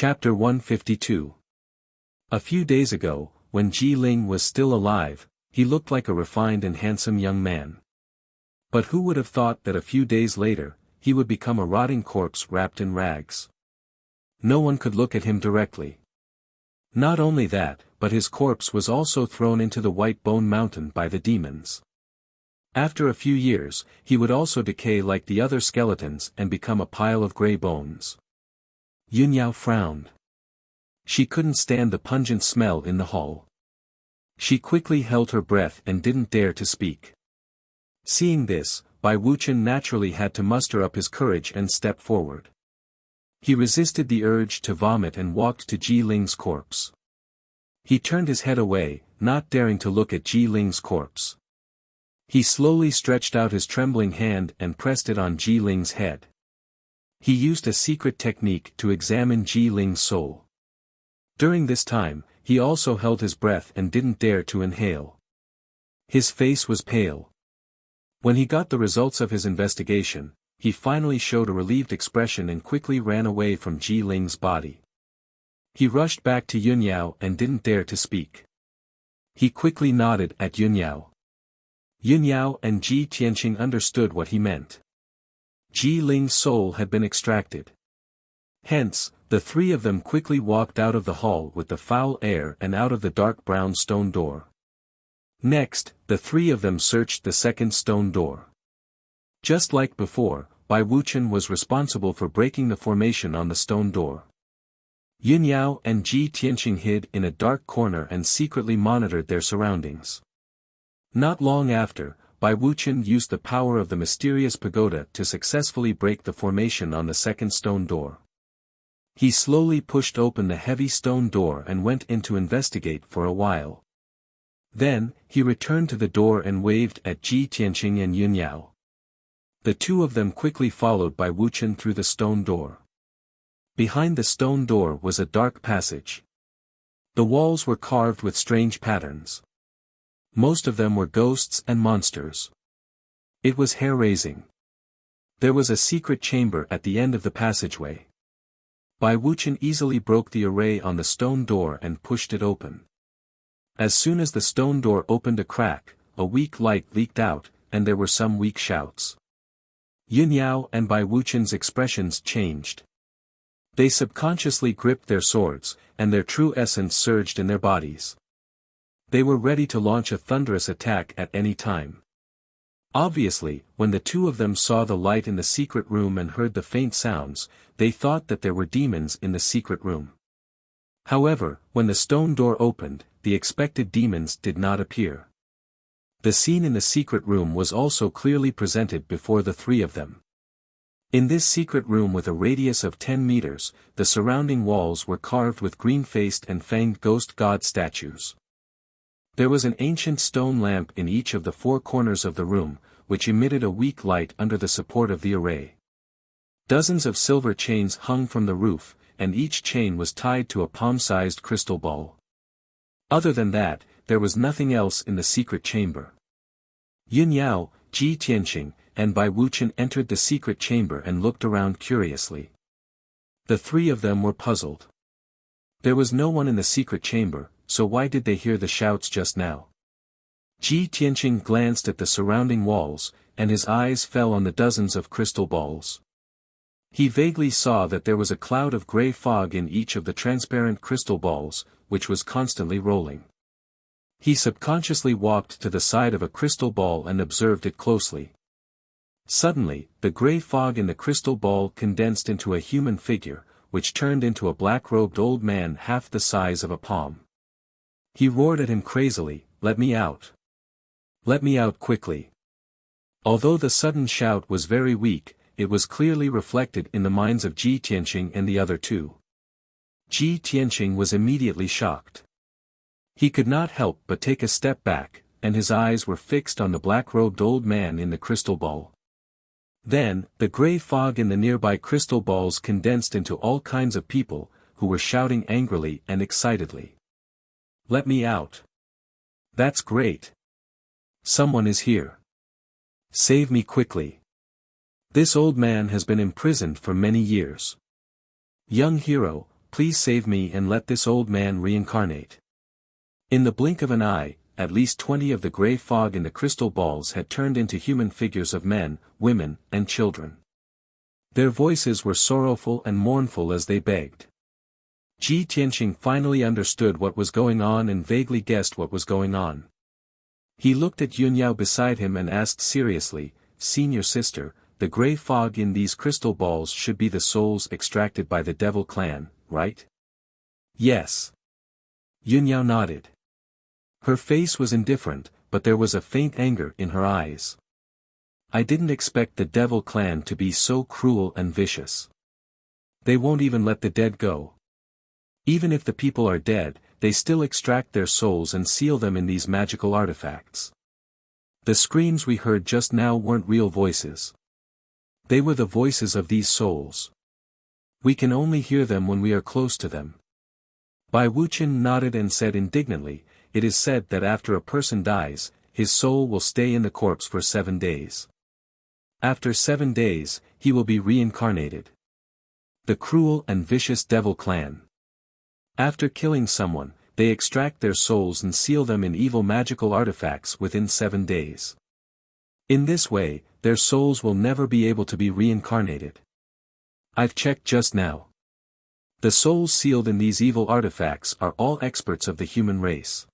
Chapter 152. A few days ago, when Ji Ling was still alive, he looked like a refined and handsome young man. But who would have thought that a few days later, he would become a rotting corpse wrapped in rags? No one could look at him directly. Not only that, but his corpse was also thrown into the White Bone Mountain by the demons. After a few years, he would also decay like the other skeletons and become a pile of grey bones. Yunyao frowned. She couldn't stand the pungent smell in the hall. She quickly held her breath and didn't dare to speak. Seeing this, Bai Wuchen naturally had to muster up his courage and step forward. He resisted the urge to vomit and walked to Ji Ling's corpse. He turned his head away, not daring to look at Ji Ling's corpse. He slowly stretched out his trembling hand and pressed it on Ji Ling's head. He used a secret technique to examine Ji Ling's soul. During this time, he also held his breath and didn't dare to inhale. His face was pale. When he got the results of his investigation, he finally showed a relieved expression and quickly ran away from Ji Ling's body. He rushed back to Yunyao and didn't dare to speak. He quickly nodded at Yunyao. Yunyao and Ji Tianqing understood what he meant. Ji Ling's soul had been extracted. Hence, the three of them quickly walked out of the hall with the foul air and out of the dark brown stone door. Next, the three of them searched the second stone door. Just like before, Bai Wuchen was responsible for breaking the formation on the stone door. Yunyao and Ji Tianqing hid in a dark corner and secretly monitored their surroundings. Not long after, Bai Wuchen used the power of the mysterious pagoda to successfully break the formation on the second stone door. He slowly pushed open the heavy stone door and went in to investigate for a while. Then, he returned to the door and waved at Ji Tianqing and Yunyao. The two of them quickly followed Bai Wuchen through the stone door. Behind the stone door was a dark passage. The walls were carved with strange patterns. Most of them were ghosts and monsters. It was hair-raising. There was a secret chamber at the end of the passageway. Bai Wuchen easily broke the array on the stone door and pushed it open. As soon as the stone door opened a crack, a weak light leaked out, and there were some weak shouts. Yunyao and Bai Wuchen's expressions changed. They subconsciously gripped their swords, and their true essence surged in their bodies. They were ready to launch a thunderous attack at any time. Obviously, when the two of them saw the light in the secret room and heard the faint sounds, they thought that there were demons in the secret room. However, when the stone door opened, the expected demons did not appear. The scene in the secret room was also clearly presented before the three of them. In this secret room with a radius of 10 meters, the surrounding walls were carved with green-faced and fanged ghost god statues. There was an ancient stone lamp in each of the four corners of the room, which emitted a weak light under the support of the array. Dozens of silver chains hung from the roof, and each chain was tied to a palm-sized crystal ball. Other than that, there was nothing else in the secret chamber. Yunyao, Ji Tianqing, and Bai Wuchen entered the secret chamber and looked around curiously. The three of them were puzzled. There was no one in the secret chamber, so why did they hear the shouts just now? Ji Tianqing glanced at the surrounding walls, and his eyes fell on the dozens of crystal balls. He vaguely saw that there was a cloud of grey fog in each of the transparent crystal balls, which was constantly rolling. He subconsciously walked to the side of a crystal ball and observed it closely. Suddenly, the grey fog in the crystal ball condensed into a human figure, which turned into a black-robed old man half the size of a palm. He roared at him crazily, "Let me out! Let me out quickly!" Although the sudden shout was very weak, it was clearly reflected in the minds of Ji Tianqing and the other two. Ji Tianqing was immediately shocked. He could not help but take a step back, and his eyes were fixed on the black-robed old man in the crystal ball. Then, the grey fog in the nearby crystal balls condensed into all kinds of people, who were shouting angrily and excitedly. "Let me out! That's great! Someone is here! Save me quickly! This old man has been imprisoned for many years. Young hero, please save me and let this old man reincarnate." In the blink of an eye, at least 20 of the grey fog in the crystal balls had turned into human figures of men, women, and children. Their voices were sorrowful and mournful as they begged. Ji Tianqing finally understood what was going on and vaguely guessed what was going on. He looked at Yunyao beside him and asked seriously, "Senior sister, the grey fog in these crystal balls should be the souls extracted by the devil clan, right?" "Yes." Yunyao nodded. Her face was indifferent, but there was a faint anger in her eyes. "I didn't expect the devil clan to be so cruel and vicious. They won't even let the dead go. Even if the people are dead, they still extract their souls and seal them in these magical artifacts. The screams we heard just now weren't real voices. They were the voices of these souls. We can only hear them when we are close to them." Bai Wuqian nodded and said indignantly, "It is said that after a person dies, his soul will stay in the corpse for 7 days. After 7 days, he will be reincarnated. The cruel and vicious devil clan. After killing someone, they extract their souls and seal them in evil magical artifacts within 7 days. In this way, their souls will never be able to be reincarnated. I've checked just now. The souls sealed in these evil artifacts are all experts of the human race.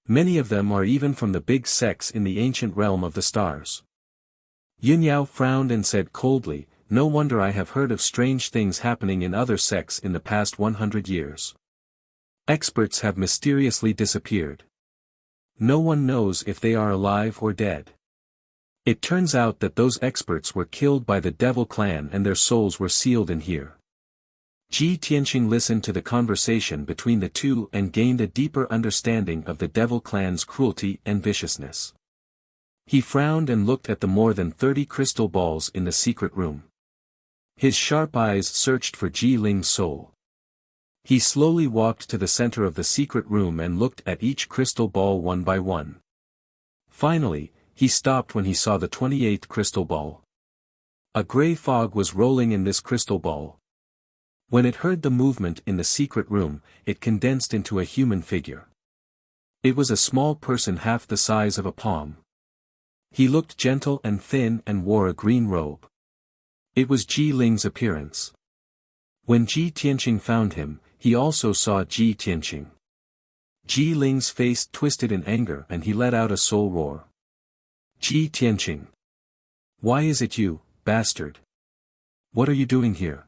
Many of them are even from the big sects in the ancient realm of the stars." Yunyao frowned and said coldly, "No wonder I have heard of strange things happening in other sects in the past 100 years. Experts have mysteriously disappeared. No one knows if they are alive or dead. It turns out that those experts were killed by the devil clan and their souls were sealed in here." Ji Tianqing listened to the conversation between the two and gained a deeper understanding of the devil clan's cruelty and viciousness. He frowned and looked at the more than 30 crystal balls in the secret room. His sharp eyes searched for Ji Ling's soul. He slowly walked to the center of the secret room and looked at each crystal ball one by one. Finally, he stopped when he saw the 28th crystal ball. A grey fog was rolling in this crystal ball. When it heard the movement in the secret room, it condensed into a human figure. It was a small person half the size of a palm. He looked gentle and thin and wore a green robe. It was Ji Ling's appearance. When Ji Tianqing found him, he also saw Ji Tianqing. Ji Ling's face twisted in anger and he let out a soul roar. "Ji Tianqing! Why is it you, bastard? What are you doing here?"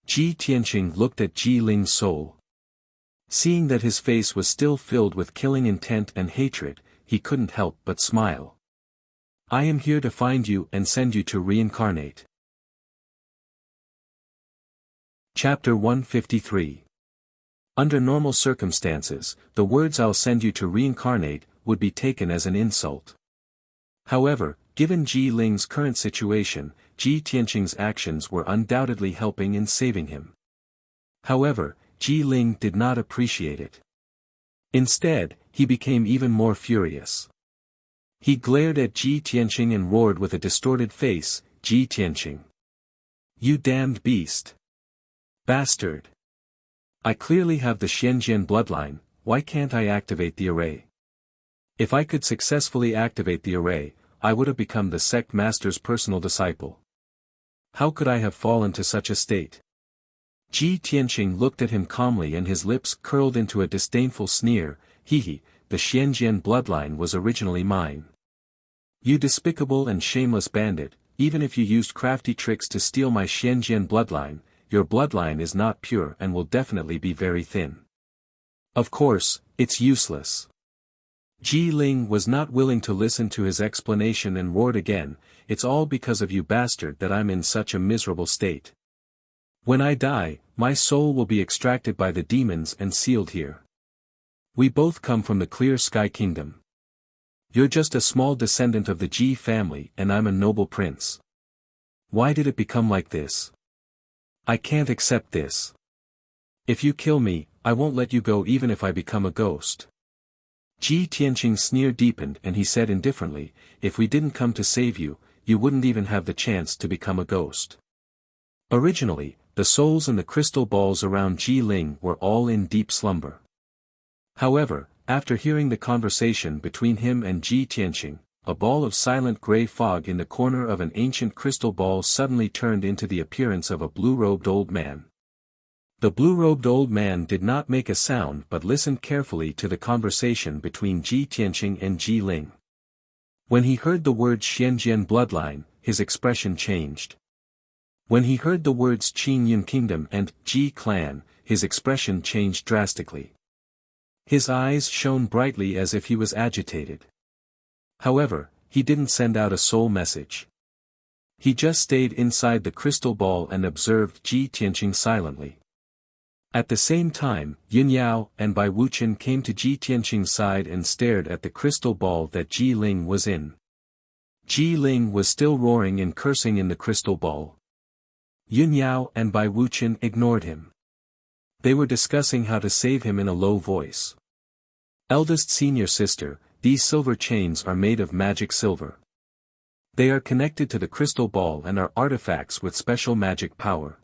Ji Tianqing looked at Ji Ling's soul. Seeing that his face was still filled with killing intent and hatred, he couldn't help but smile. "I am here to find you and send you to reincarnate." Chapter 153. Under normal circumstances, the words "I'll send you to reincarnate" would be taken as an insult. However, given Ji Ling's current situation, Ji Tianqing's actions were undoubtedly helping in saving him. However, Ji Ling did not appreciate it. Instead, he became even more furious. He glared at Ji Tianqing and roared with a distorted face, "Ji Tianqing! You damned beast! Bastard! I clearly have the Xianjian bloodline, why can't I activate the array? If I could successfully activate the array, I would have become the sect master's personal disciple. How could I have fallen to such a state?" Ji Tianqing looked at him calmly and his lips curled into a disdainful sneer, "He, the Xianjian bloodline was originally mine. You despicable and shameless bandit, even if you used crafty tricks to steal my Xianjian bloodline, your bloodline is not pure and will definitely be very thin. Of course, it's useless." Ji Ling was not willing to listen to his explanation and roared again, "It's all because of you bastard that I'm in such a miserable state. When I die, my soul will be extracted by the demons and sealed here. We both come from the Clear Sky Kingdom. You're just a small descendant of the Ji family and I'm a noble prince. Why did it become like this? I can't accept this. If you kill me, I won't let you go even if I become a ghost." Ji Tianqing's sneer deepened and he said indifferently, "If we didn't come to save you, you wouldn't even have the chance to become a ghost. Originally, the souls in the crystal balls around Ji Ling were all in deep slumber. However, after hearing the conversation between him and Ji Tianqing, a ball of silent gray fog in the corner of an ancient crystal ball suddenly turned into the appearance of a blue-robed old man. The blue-robed old man did not make a sound but listened carefully to the conversation between Ji Tianqing and Ji Ling. When he heard the words Xianjian bloodline, his expression changed. When he heard the words Qing Yun kingdom and Ji clan, his expression changed drastically. His eyes shone brightly as if he was agitated. However, he didn't send out a soul message. He just stayed inside the crystal ball and observed Ji Tianqing silently. At the same time, Yun Yao and Bai Wuchen came to Ji Tianqing's side and stared at the crystal ball that Ji Ling was in. Ji Ling was still roaring and cursing in the crystal ball. Yun Yao and Bai Wuchen ignored him. They were discussing how to save him in a low voice. Eldest senior sister, these silver chains are made of magic silver. They are connected to the crystal ball and are artifacts with special magic power.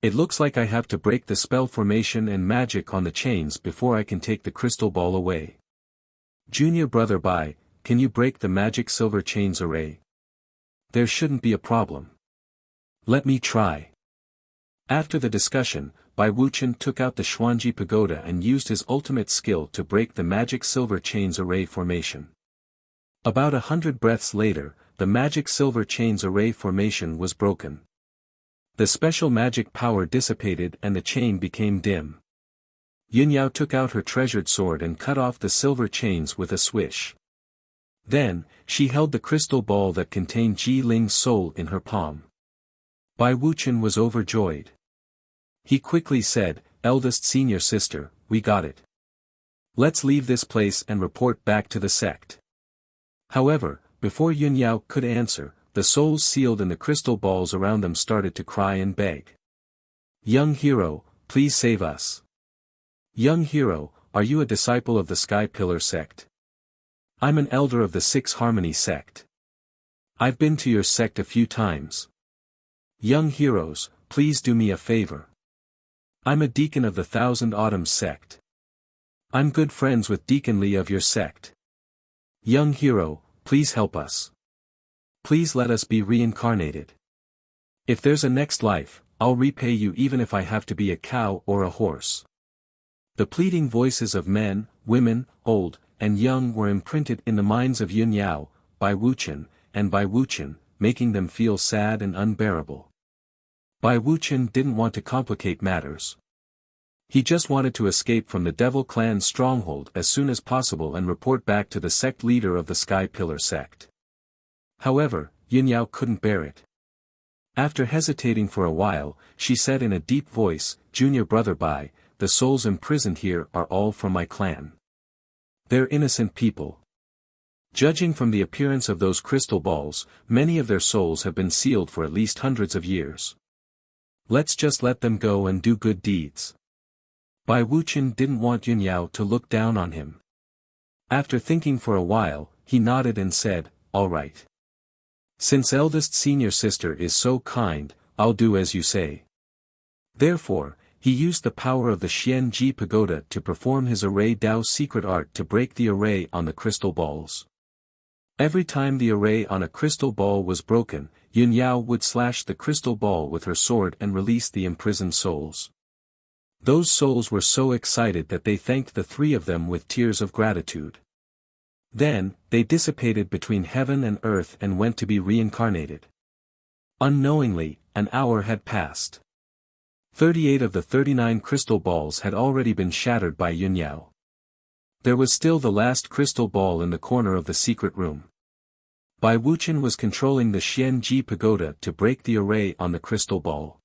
It looks like I have to break the spell formation and magic on the chains before I can take the crystal ball away. Junior brother Bai, can you break the magic silver chains array? There shouldn't be a problem. Let me try. After the discussion, Bai Wuchen took out the Xuanji pagoda and used his ultimate skill to break the magic silver chains array formation. About 100 breaths later, the magic silver chains array formation was broken. The special magic power dissipated and the chain became dim. Yun Yao took out her treasured sword and cut off the silver chains with a swish. Then, she held the crystal ball that contained Ji Ling's soul in her palm. Bai Wuchen was overjoyed. He quickly said, "Eldest senior sister, we got it. Let's leave this place and report back to the sect." However, before Yun Yao could answer, the souls sealed in the crystal balls around them started to cry and beg. "Young hero, please save us. Young hero, are you a disciple of the Sky Pillar sect? I'm an elder of the Six Harmony sect. I've been to your sect a few times. Young heroes, please do me a favor. I'm a deacon of the Thousand Autumns sect. I'm good friends with Deacon Li of your sect. Young hero, please help us. Please let us be reincarnated. If there's a next life, I'll repay you even if I have to be a cow or a horse." The pleading voices of men, women, old, and young were imprinted in the minds of Yun Yao, Bai Wuchen, making them feel sad and unbearable. Bai Wuchen didn't want to complicate matters. He just wanted to escape from the Devil Clan's stronghold as soon as possible and report back to the sect leader of the Sky Pillar sect. However, Yun Yao couldn't bear it. After hesitating for a while, she said in a deep voice, "Junior brother Bai, the souls imprisoned here are all from my clan. They're innocent people. Judging from the appearance of those crystal balls, many of their souls have been sealed for at least hundreds of years. Let's just let them go and do good deeds." Bai Wuchen didn't want Yun Yao to look down on him. After thinking for a while, he nodded and said, "All right. Since eldest senior sister is so kind, I'll do as you say." Therefore, he used the power of the Xianji pagoda to perform his array Dao secret art to break the array on the crystal balls. Every time the array on a crystal ball was broken, Yun Yao would slash the crystal ball with her sword and release the imprisoned souls. Those souls were so excited that they thanked the three of them with tears of gratitude. Then, they dissipated between heaven and earth and went to be reincarnated. Unknowingly, an hour had passed. 38 of the 39 crystal balls had already been shattered by Yun Yao. There was still the last crystal ball in the corner of the secret room. Bai Wuchen was controlling the Xianji pagoda to break the array on the crystal ball.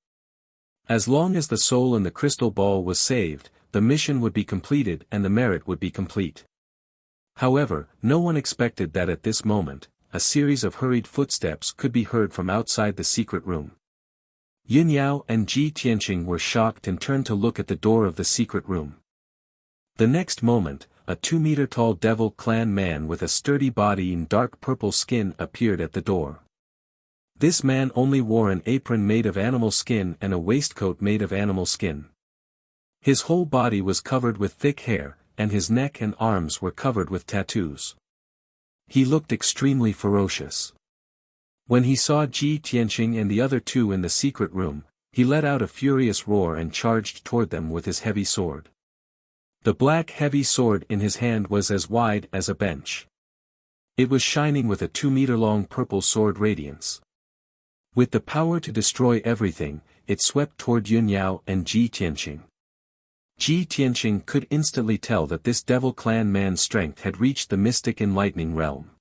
As long as the soul in the crystal ball was saved, the mission would be completed and the merit would be complete. However, no one expected that at this moment, a series of hurried footsteps could be heard from outside the secret room. Yun Yao and Ji Tianqing were shocked and turned to look at the door of the secret room. The next moment, a 2-meter-tall Devil Clan man with a sturdy body and dark purple skin appeared at the door. This man only wore an apron made of animal skin and a waistcoat made of animal skin. His whole body was covered with thick hair, and his neck and arms were covered with tattoos. He looked extremely ferocious. When he saw Ji Tianqing and the other two in the secret room, he let out a furious roar and charged toward them with his heavy sword. The black heavy sword in his hand was as wide as a bench. It was shining with a 2-meter-long purple sword radiance. With the power to destroy everything, it swept toward Yun Yao and Ji Tianqing. Ji Tianqing could instantly tell that this devil clan man's strength had reached the mystic enlightening realm.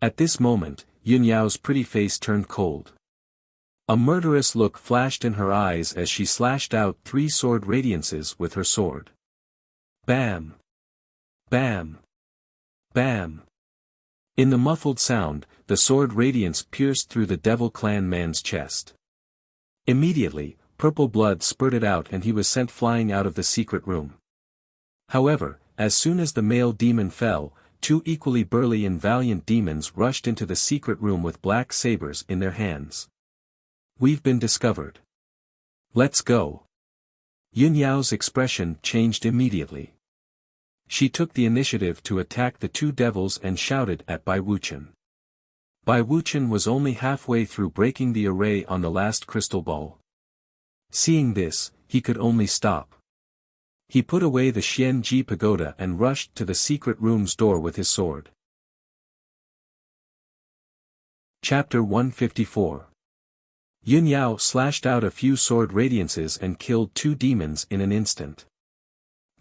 At this moment, Yun Yao's pretty face turned cold. A murderous look flashed in her eyes as she slashed out 3 sword radiances with her sword. Bam! Bam! Bam! In the muffled sound, the sword radiance pierced through the devil clan man's chest. Immediately, purple blood spurted out and he was sent flying out of the secret room. However, as soon as the male demon fell, 2 equally burly and valiant demons rushed into the secret room with black sabers in their hands. We've been discovered. Let's go. Yun Yao's expression changed immediately. She took the initiative to attack the 2 devils and shouted at Bai Wuchen. Bai Wuchen was only halfway through breaking the array on the last crystal ball. Seeing this, he could only stop. He put away the Xianji pagoda and rushed to the secret room's door with his sword. Chapter 154. Yun Yao slashed out a few sword radiances and killed 2 demons in an instant.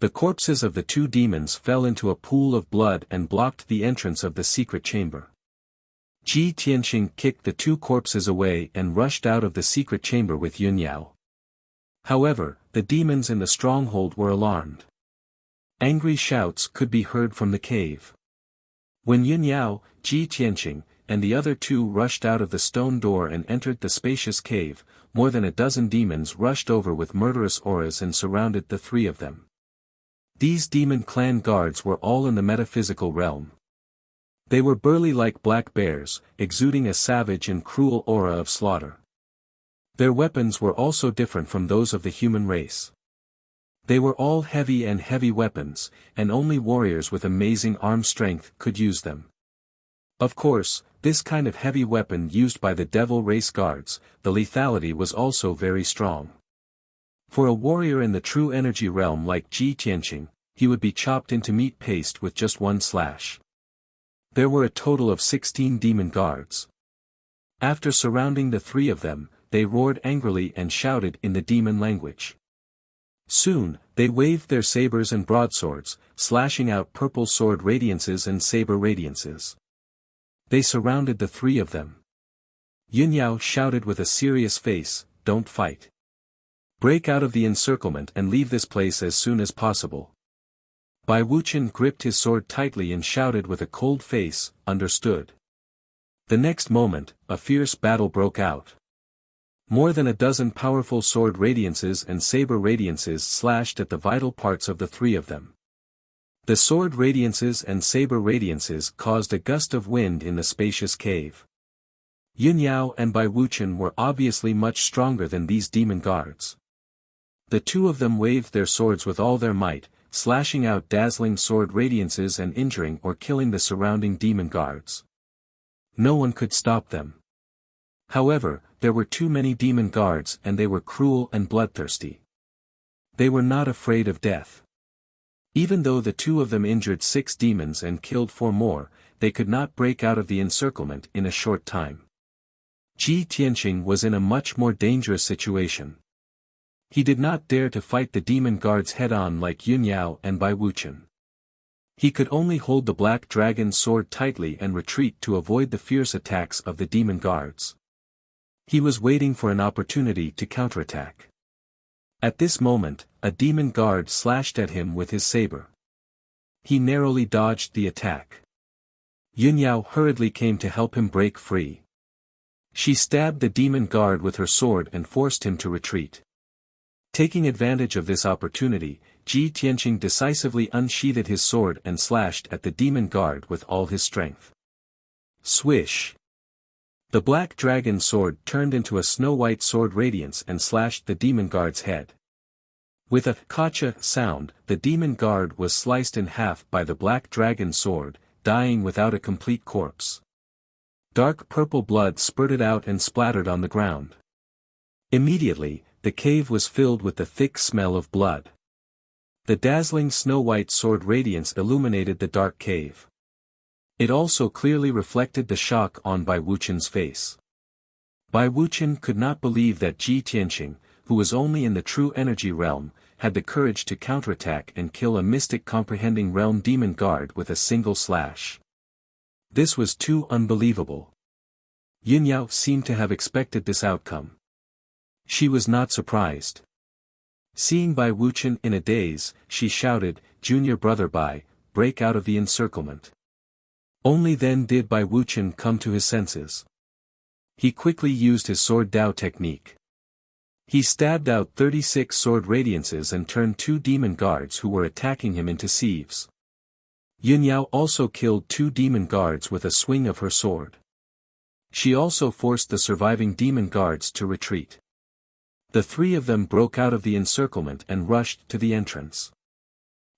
The corpses of the 2 demons fell into a pool of blood and blocked the entrance of the secret chamber. Ji Tianqing kicked the 2 corpses away and rushed out of the secret chamber with Yun Yao. However, the demons in the stronghold were alarmed. Angry shouts could be heard from the cave. When Yun Yao, Ji Tianqing, and the other 2 rushed out of the stone door and entered the spacious cave, more than a dozen demons rushed over with murderous auras and surrounded the 3 of them. These demon clan guards were all in the metaphysical realm. They were burly like black bears, exuding a savage and cruel aura of slaughter. Their weapons were also different from those of the human race. They were all heavy weapons, and only warriors with amazing arm strength could use them. Of course, this kind of heavy weapon used by the devil race guards, the lethality was also very strong. For a warrior in the true energy realm like Ji Tianqing, he would be chopped into meat paste with just 1 slash. There were a total of 16 demon guards. After surrounding the 3 of them, they roared angrily and shouted in the demon language. Soon, they waved their sabers and broadswords, slashing out purple sword radiances and saber radiances. They surrounded the 3 of them. Yun Yao shouted with a serious face, "Don't fight. Break out of the encirclement and leave this place as soon as possible." Bai Wuchen gripped his sword tightly and shouted with a cold face, "Understood." The next moment, a fierce battle broke out. More than a dozen powerful sword radiances and saber radiances slashed at the vital parts of the 3 of them. The sword radiances and saber radiances caused a gust of wind in the spacious cave. Yun Yao and Bai Wuchen were obviously much stronger than these demon guards. The 2 of them waved their swords with all their might, slashing out dazzling sword radiances and injuring or killing the surrounding demon guards. No one could stop them. However, there were too many demon guards and they were cruel and bloodthirsty. They were not afraid of death. Even though the 2 of them injured 6 demons and killed 4 more, they could not break out of the encirclement in a short time. Ji Tianqing was in a much more dangerous situation. He did not dare to fight the demon guards head-on like Yun Yao and Bai Wuchen. He could only hold the black dragon's sword tightly and retreat to avoid the fierce attacks of the demon guards. He was waiting for an opportunity to counterattack. At this moment, a demon guard slashed at him with his saber. He narrowly dodged the attack. Yun Yao hurriedly came to help him break free. She stabbed the demon guard with her sword and forced him to retreat. Taking advantage of this opportunity, Ji Tianqing decisively unsheathed his sword and slashed at the demon guard with all his strength. Swish! The black dragon sword turned into a snow-white sword radiance and slashed the demon guard's head. With a "kacha" sound, the demon guard was sliced in half by the black dragon sword, dying without a complete corpse. Dark purple blood spurted out and splattered on the ground. Immediately, the cave was filled with the thick smell of blood. The dazzling snow-white sword radiance illuminated the dark cave. It also clearly reflected the shock on Bai Wuqian's face. Bai Wuqian could not believe that Ji Tianqing, who was only in the true energy realm, had the courage to counterattack and kill a mystic comprehending realm demon guard with a single slash. This was too unbelievable. Yunyao seemed to have expected this outcome. She was not surprised. Seeing Bai Wuqian in a daze, she shouted, "Junior brother Bai, break out of the encirclement." Only then did Bai Wuqian come to his senses. He quickly used his sword Dao technique. He stabbed out 36 sword radiances and turned 2 demon guards who were attacking him into sieves. Yunyao also killed 2 demon guards with a swing of her sword. She also forced the surviving demon guards to retreat. The 3 of them broke out of the encirclement and rushed to the entrance.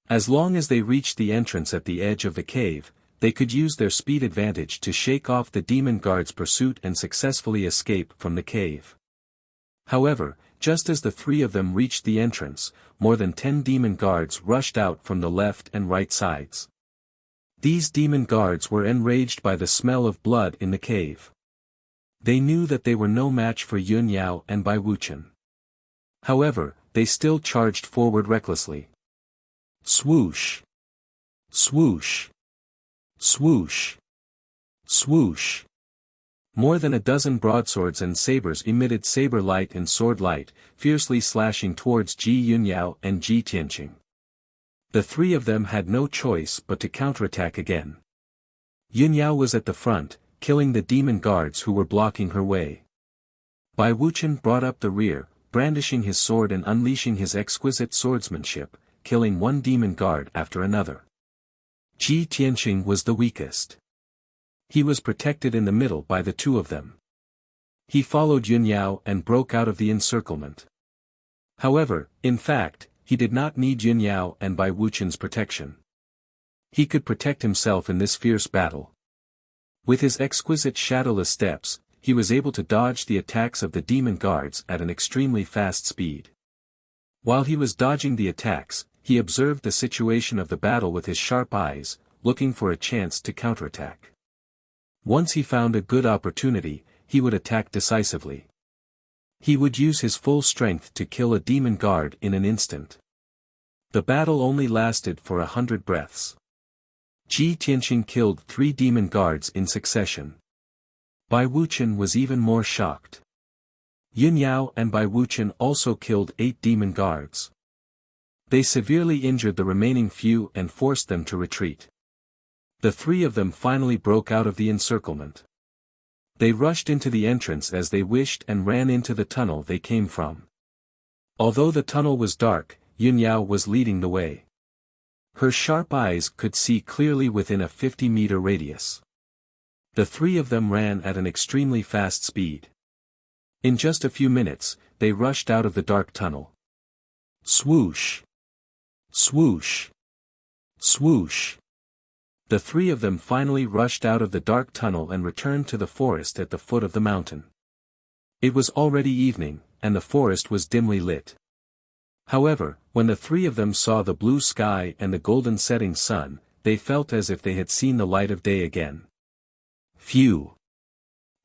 As long as they reached the entrance at the edge of the cave, they could use their speed advantage to shake off the demon guard's pursuit and successfully escape from the cave. However, just as the 3 of them reached the entrance, more than 10 demon guards rushed out from the left and right sides. These demon guards were enraged by the smell of blood in the cave. They knew that they were no match for Yunyao and Bai Wuqian. However, they still charged forward recklessly. Swoosh! Swoosh! Swoosh! Swoosh! More than a dozen broadswords and sabers emitted saber light and sword light, fiercely slashing towards Ji Yunyao and Ji Tianqing. The 3 of them had no choice but to counterattack again. Yunyao was at the front, killing the demon guards who were blocking her way. Bai Wuqian brought up the rear, brandishing his sword and unleashing his exquisite swordsmanship, killing 1 demon guard after another. Ji Tianqing was the weakest. He was protected in the middle by the 2 of them. He followed Yunyao and broke out of the encirclement. However, in fact, he did not need Yunyao and Bai Wuqian's protection. He could protect himself in this fierce battle. With his exquisite shadowless steps, he was able to dodge the attacks of the demon guards at an extremely fast speed. While he was dodging the attacks, he observed the situation of the battle with his sharp eyes, looking for a chance to counterattack. Once he found a good opportunity, he would attack decisively. He would use his full strength to kill a demon guard in an instant. The battle only lasted for 100 breaths. Ji Tianqing killed 3 demon guards in succession. Bai Wuqian was even more shocked. Yunyao and Bai Wuqian also killed 8 demon guards. They severely injured the remaining few and forced them to retreat. The 3 of them finally broke out of the encirclement. They rushed into the entrance as they wished and ran into the tunnel they came from. Although the tunnel was dark, Yunyao was leading the way. Her sharp eyes could see clearly within a 50-meter radius. The 3 of them ran at an extremely fast speed. In just a few minutes, they rushed out of the dark tunnel. Swoosh! Swoosh! Swoosh! The 3 of them finally rushed out of the dark tunnel and returned to the forest at the foot of the mountain. It was already evening, and the forest was dimly lit. However, when the 3 of them saw the blue sky and the golden setting sun, they felt as if they had seen the light of day again. Phew!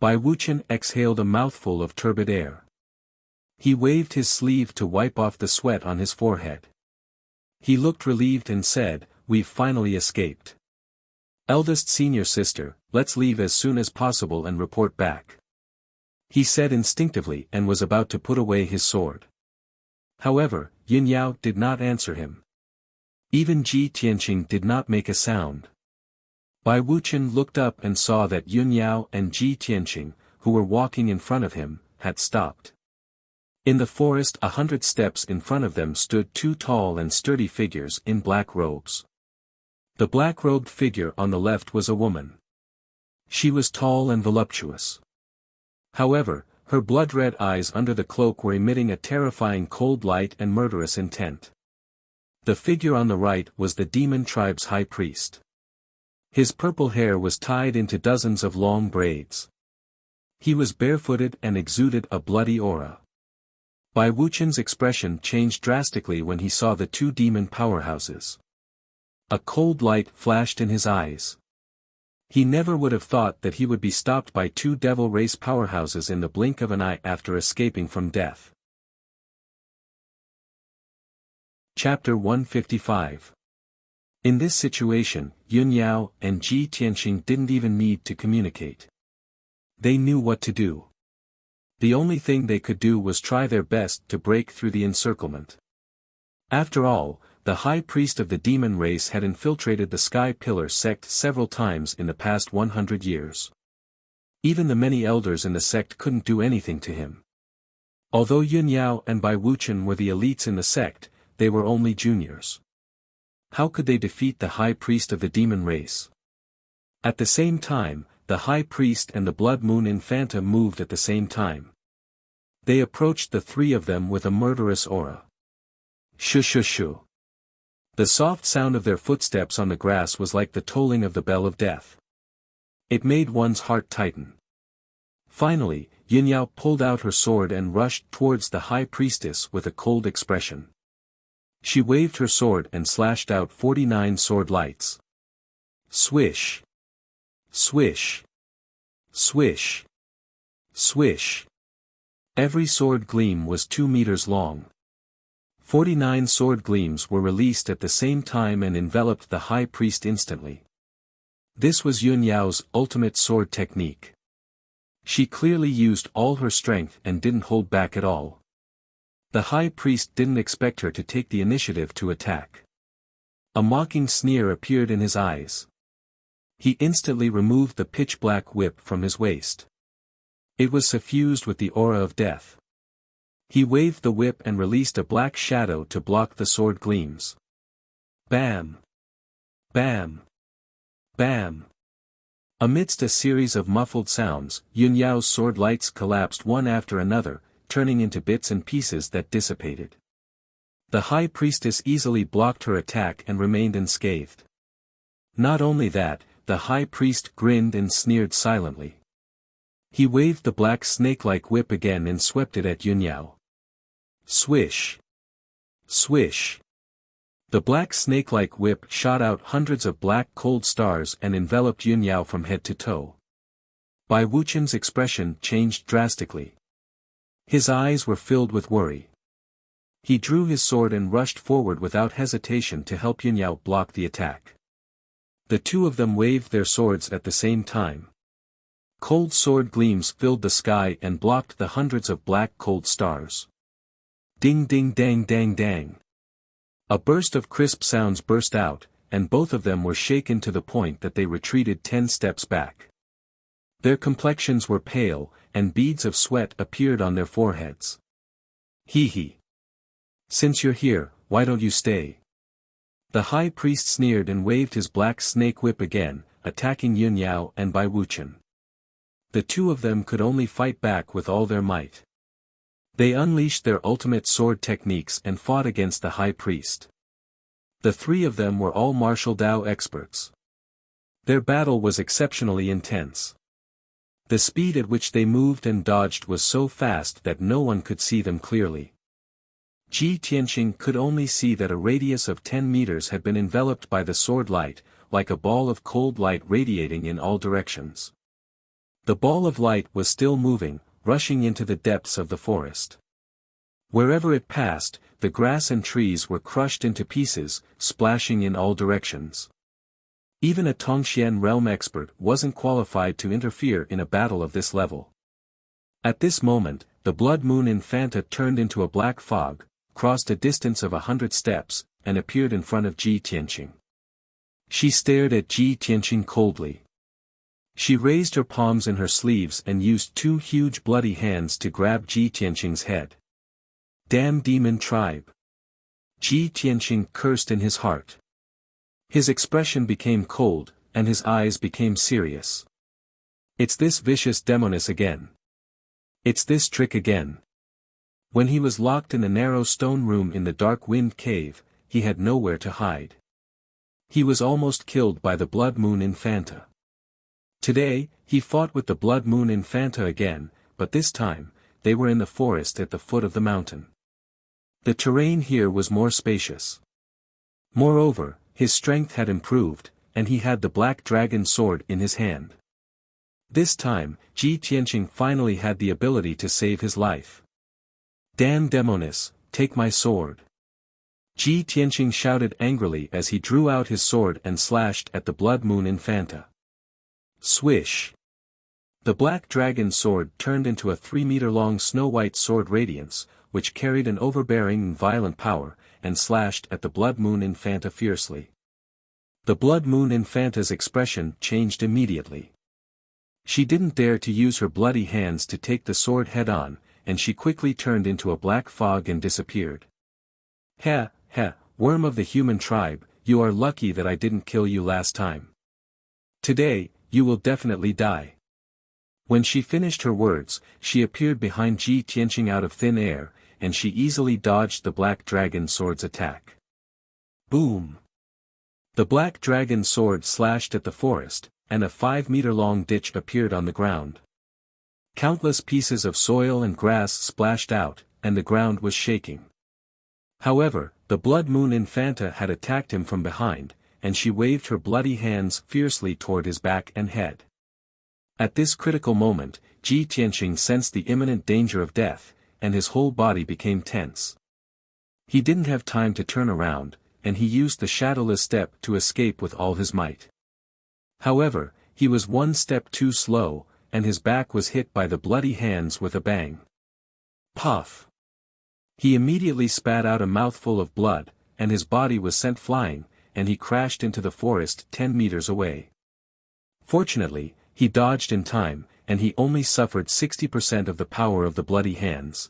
Bai Wuqian exhaled a mouthful of turbid air. He waved his sleeve to wipe off the sweat on his forehead. He looked relieved and said, "We've finally escaped. Eldest senior sister, let's leave as soon as possible and report back," he said instinctively and was about to put away his sword. However, Yunyao did not answer him. Even Ji Tianqing did not make a sound. Bai Wuqian looked up and saw that Yunyao and Ji Tianqing, who were walking in front of him, had stopped. In the forest 100 steps in front of them stood 2 tall and sturdy figures in black robes. The black-robed figure on the left was a woman. She was tall and voluptuous. However, her blood-red eyes under the cloak were emitting a terrifying cold light and murderous intent. The figure on the right was the demon tribe's high priest. His purple hair was tied into dozens of long braids. He was barefooted and exuded a bloody aura. Bai Wuqian's expression changed drastically when he saw the two demon powerhouses. A cold light flashed in his eyes. He never would have thought that he would be stopped by two devil race powerhouses in the blink of an eye after escaping from death. Chapter 155. In this situation, Yun Yao and Ji Tianqing didn't even need to communicate. They knew what to do. The only thing they could do was try their best to break through the encirclement. After all, the high priest of the demon race had infiltrated the Sky Pillar sect several times in the past 100 years. Even the many elders in the sect couldn't do anything to him. Although Yun Yao and Bai Wuqian were the elites in the sect, they were only juniors. How could they defeat the high priest of the demon race? At the same time, the high priest and the blood moon infanta moved at the same time. They approached the three of them with a murderous aura. Shoo shoo shoo. The soft sound of their footsteps on the grass was like the tolling of the bell of death. It made one's heart tighten. Finally, Yin Yao pulled out her sword and rushed towards the high priestess with a cold expression. She waved her sword and slashed out 49 sword lights. Swish. Swish. Swish. Swish. Every sword gleam was 2 meters long. 49 sword gleams were released at the same time and enveloped the high priest instantly. This was Yun Yao's ultimate sword technique. She clearly used all her strength and didn't hold back at all. The high priest didn't expect her to take the initiative to attack. A mocking sneer appeared in his eyes. He instantly removed the pitch-black whip from his waist. It was suffused with the aura of death. He waved the whip and released a black shadow to block the sword gleams. Bam! Bam! Bam! Amidst a series of muffled sounds, Yun Yao's sword lights collapsed one after another, turning into bits and pieces that dissipated. The high priestess easily blocked her attack and remained unscathed. Not only that, the high priest grinned and sneered silently. He waved the black snake-like whip again and swept it at Yun Yao. Swish! Swish! The black snake-like whip shot out hundreds of black cold stars and enveloped Yun Yao from head to toe. Bai Wuqian's expression changed drastically. His eyes were filled with worry. He drew his sword and rushed forward without hesitation to help Yun Yao block the attack. The two of them waved their swords at the same time. Cold sword gleams filled the sky and blocked the hundreds of black cold stars. Ding ding dang dang dang. A burst of crisp sounds burst out, and both of them were shaken to the point that they retreated 10 steps back. Their complexions were pale, and beads of sweat appeared on their foreheads. Hee hee. Since you're here, why don't you stay? The high priest sneered and waved his black snake whip again, attacking Yun Yao and Bai Wuqian. The two of them could only fight back with all their might. They unleashed their ultimate sword techniques and fought against the high priest. The three of them were all martial Dao experts. Their battle was exceptionally intense. The speed at which they moved and dodged was so fast that no one could see them clearly. Ji Tianqing could only see that a radius of 10 meters had been enveloped by the sword light, like a ball of cold light radiating in all directions. The ball of light was still moving, rushing into the depths of the forest. Wherever it passed, the grass and trees were crushed into pieces, splashing in all directions. Even a Tongxian realm expert wasn't qualified to interfere in a battle of this level. At this moment, the blood moon infanta turned into a black fog, crossed a distance of 100 steps, and appeared in front of Ji Tianqing. She stared at Ji Tianqing coldly. She raised her palms in her sleeves and used 2 huge bloody hands to grab Ji Tianqing's head. Damn demon tribe! Ji Tianqing cursed in his heart. His expression became cold, and his eyes became serious. It's this vicious demoness again. It's this trick again. When he was locked in a narrow stone room in the dark wind cave, he had nowhere to hide. He was almost killed by the Blood Moon Infanta. Today, he fought with the Blood Moon Infanta again, but this time, they were in the forest at the foot of the mountain. The terrain here was more spacious. Moreover, his strength had improved, and he had the black dragon sword in his hand. This time, Ji Tianqing finally had the ability to save his life. Damn Demonis, take my sword. Ji Tianqing shouted angrily as he drew out his sword and slashed at the Blood Moon Infanta. Swish! The black dragon sword turned into a 3-meter-long snow-white sword radiance, which carried an overbearing and violent power, and slashed at the Blood Moon Infanta fiercely. The Blood Moon Infanta's expression changed immediately. She didn't dare to use her bloody hands to take the sword head-on, and she quickly turned into a black fog and disappeared. Ha, ha, worm of the human tribe, you are lucky that I didn't kill you last time. Today, you will definitely die. When she finished her words, she appeared behind Ji Tianqing out of thin air, and she easily dodged the black dragon sword's attack. Boom! The black dragon sword slashed at the forest, and a 5-meter-long ditch appeared on the ground. Countless pieces of soil and grass splashed out, and the ground was shaking. However, the Blood Moon Infanta had attacked him from behind, and she waved her bloody hands fiercely toward his back and head. At this critical moment, Ji Tianqing sensed the imminent danger of death, and his whole body became tense. He didn't have time to turn around, and he used the shadowless step to escape with all his might. However, he was one step too slow, and his back was hit by the bloody hands with a bang. Puff! He immediately spat out a mouthful of blood, and his body was sent flying, and he crashed into the forest 10 meters away. Fortunately, he dodged in time, and he only suffered 60% of the power of the bloody hands.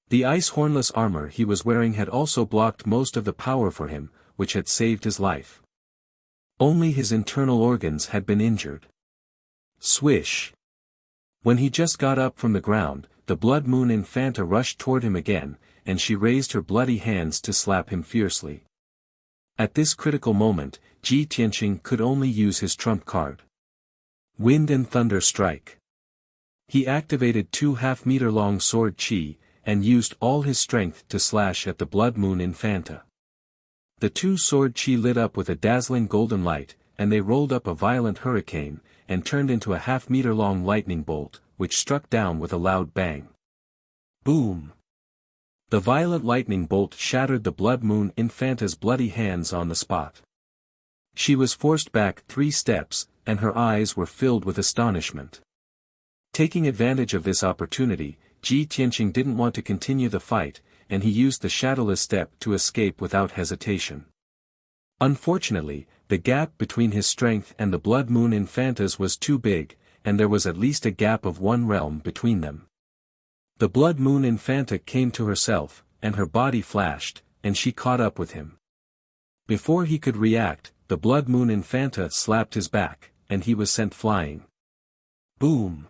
The ice hornless armor he was wearing had also blocked most of the power for him, which had saved his life. Only his internal organs had been injured. Swish! When he just got up from the ground, the Blood Moon Infanta rushed toward him again, and she raised her bloody hands to slap him fiercely. At this critical moment, Ji Tianqing could only use his trump card. Wind and Thunder Strike. He activated 2 half-meter-long sword chi, and used all his strength to slash at the Blood Moon Infanta. The 2 sword chi lit up with a dazzling golden light, and they rolled up a violent hurricane, and turned into a half-meter-long lightning bolt, which struck down with a loud bang. Boom! The violent lightning bolt shattered the Blood Moon Infanta's bloody hands on the spot. She was forced back 3 steps, and her eyes were filled with astonishment. Taking advantage of this opportunity, Ji Tianqing didn't want to continue the fight, and he used the shadowless step to escape without hesitation. Unfortunately, the gap between his strength and the Blood Moon Infanta's was too big, and there was at least a gap of 1 realm between them. The Blood Moon Infanta came to herself, and her body flashed, and she caught up with him. Before he could react, the Blood Moon Infanta slapped his back, and he was sent flying. Boom!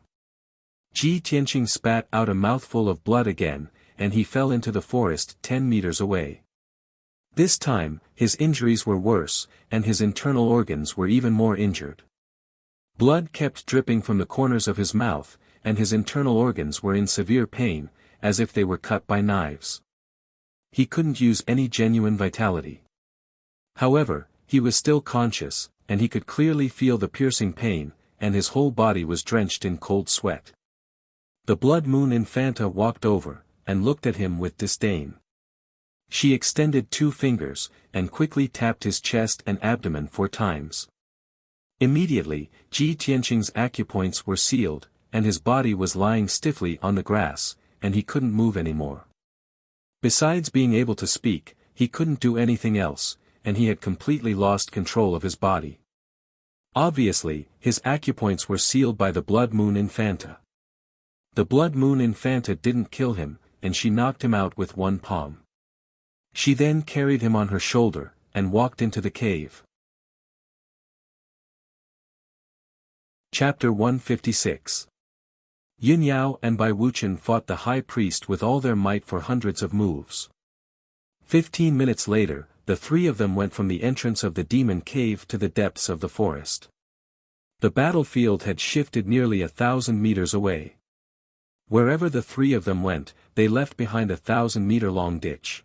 Ji Tianqing spat out a mouthful of blood again, and he fell into the forest 10 meters away. This time, his injuries were worse, and his internal organs were even more injured. Blood kept dripping from the corners of his mouth, and his internal organs were in severe pain, as if they were cut by knives. He couldn't use any genuine vitality. However, he was still conscious, and he could clearly feel the piercing pain, and his whole body was drenched in cold sweat. The Blood Moon Infanta walked over, and looked at him with disdain. She extended 2 fingers, and quickly tapped his chest and abdomen 4 times. Immediately, Ji Tianqing's acupoints were sealed, and his body was lying stiffly on the grass, and he couldn't move anymore. Besides being able to speak, he couldn't do anything else, and he had completely lost control of his body. Obviously, his acupoints were sealed by the Blood Moon Infanta. The Blood Moon Infanta didn't kill him, and she knocked him out with 1 palm. She then carried him on her shoulder, and walked into the cave. Chapter 156. Yun Yao and Bai Wuchen fought the high priest with all their might for hundreds of moves. 15 minutes later, the three of them went from the entrance of the demon cave to the depths of the forest. The battlefield had shifted nearly 1,000 meters away. Wherever the three of them went, they left behind a 1,000-meter-long ditch.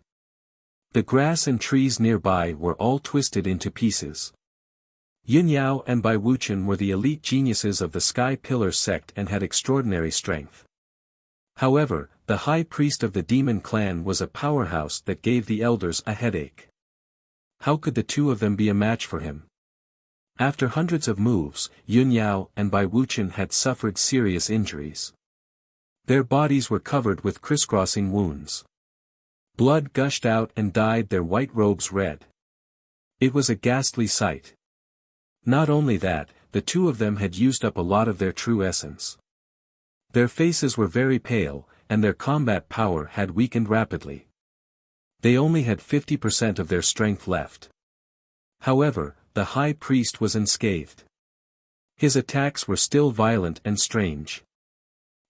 The grass and trees nearby were all twisted into pieces. Yun Yao and Bai Wuchen were the elite geniuses of the Sky Pillar sect and had extraordinary strength. However, the high priest of the demon clan was a powerhouse that gave the elders a headache. How could the two of them be a match for him? After hundreds of moves, Yun Yao and Bai Wuchen had suffered serious injuries. Their bodies were covered with crisscrossing wounds. Blood gushed out and dyed their white robes red. It was a ghastly sight. Not only that, the two of them had used up a lot of their true essence. Their faces were very pale, and their combat power had weakened rapidly. They only had 50% of their strength left. However, the high priest was unscathed. His attacks were still violent and strange.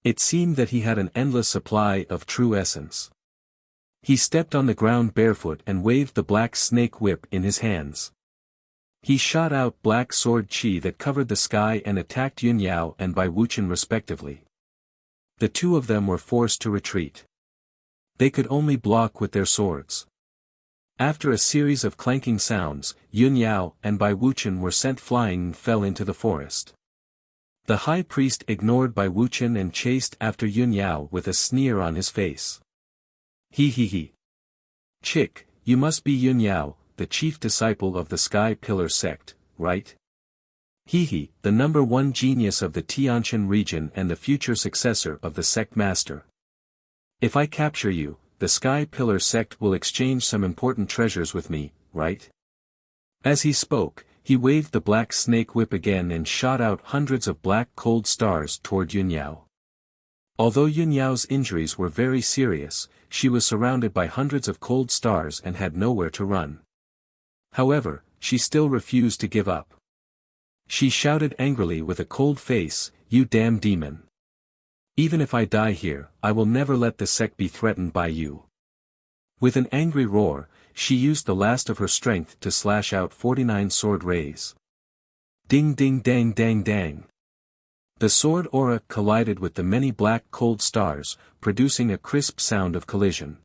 It seemed that he had an endless supply of true essence. He stepped on the ground barefoot and waved the black snake whip in his hands. He shot out black sword chi that covered the sky and attacked Yun Yao and Bai Wuchen respectively. The two of them were forced to retreat. They could only block with their swords. After a series of clanking sounds, Yun Yao and Bai Wuchen were sent flying and fell into the forest. The high priest ignored Bai Wuchen and chased after Yun Yao with a sneer on his face. He. Chick, you must be Yun Yao, the chief disciple of the Sky Pillar sect, right? He, the #1 genius of the Tianshan region and the future successor of the sect master. If I capture you, the Sky Pillar sect will exchange some important treasures with me, right? As he spoke, he waved the black snake whip again and shot out hundreds of black cold stars toward Yun Yao. Although Yun Yao's injuries were very serious, she was surrounded by hundreds of cold stars and had nowhere to run. However, she still refused to give up. She shouted angrily with a cold face, "You damn demon! Even if I die here, I will never let the sect be threatened by you." With an angry roar, she used the last of her strength to slash out 49 sword rays. Ding ding dang dang dang. The sword aura collided with the many black cold stars, producing a crisp sound of collision.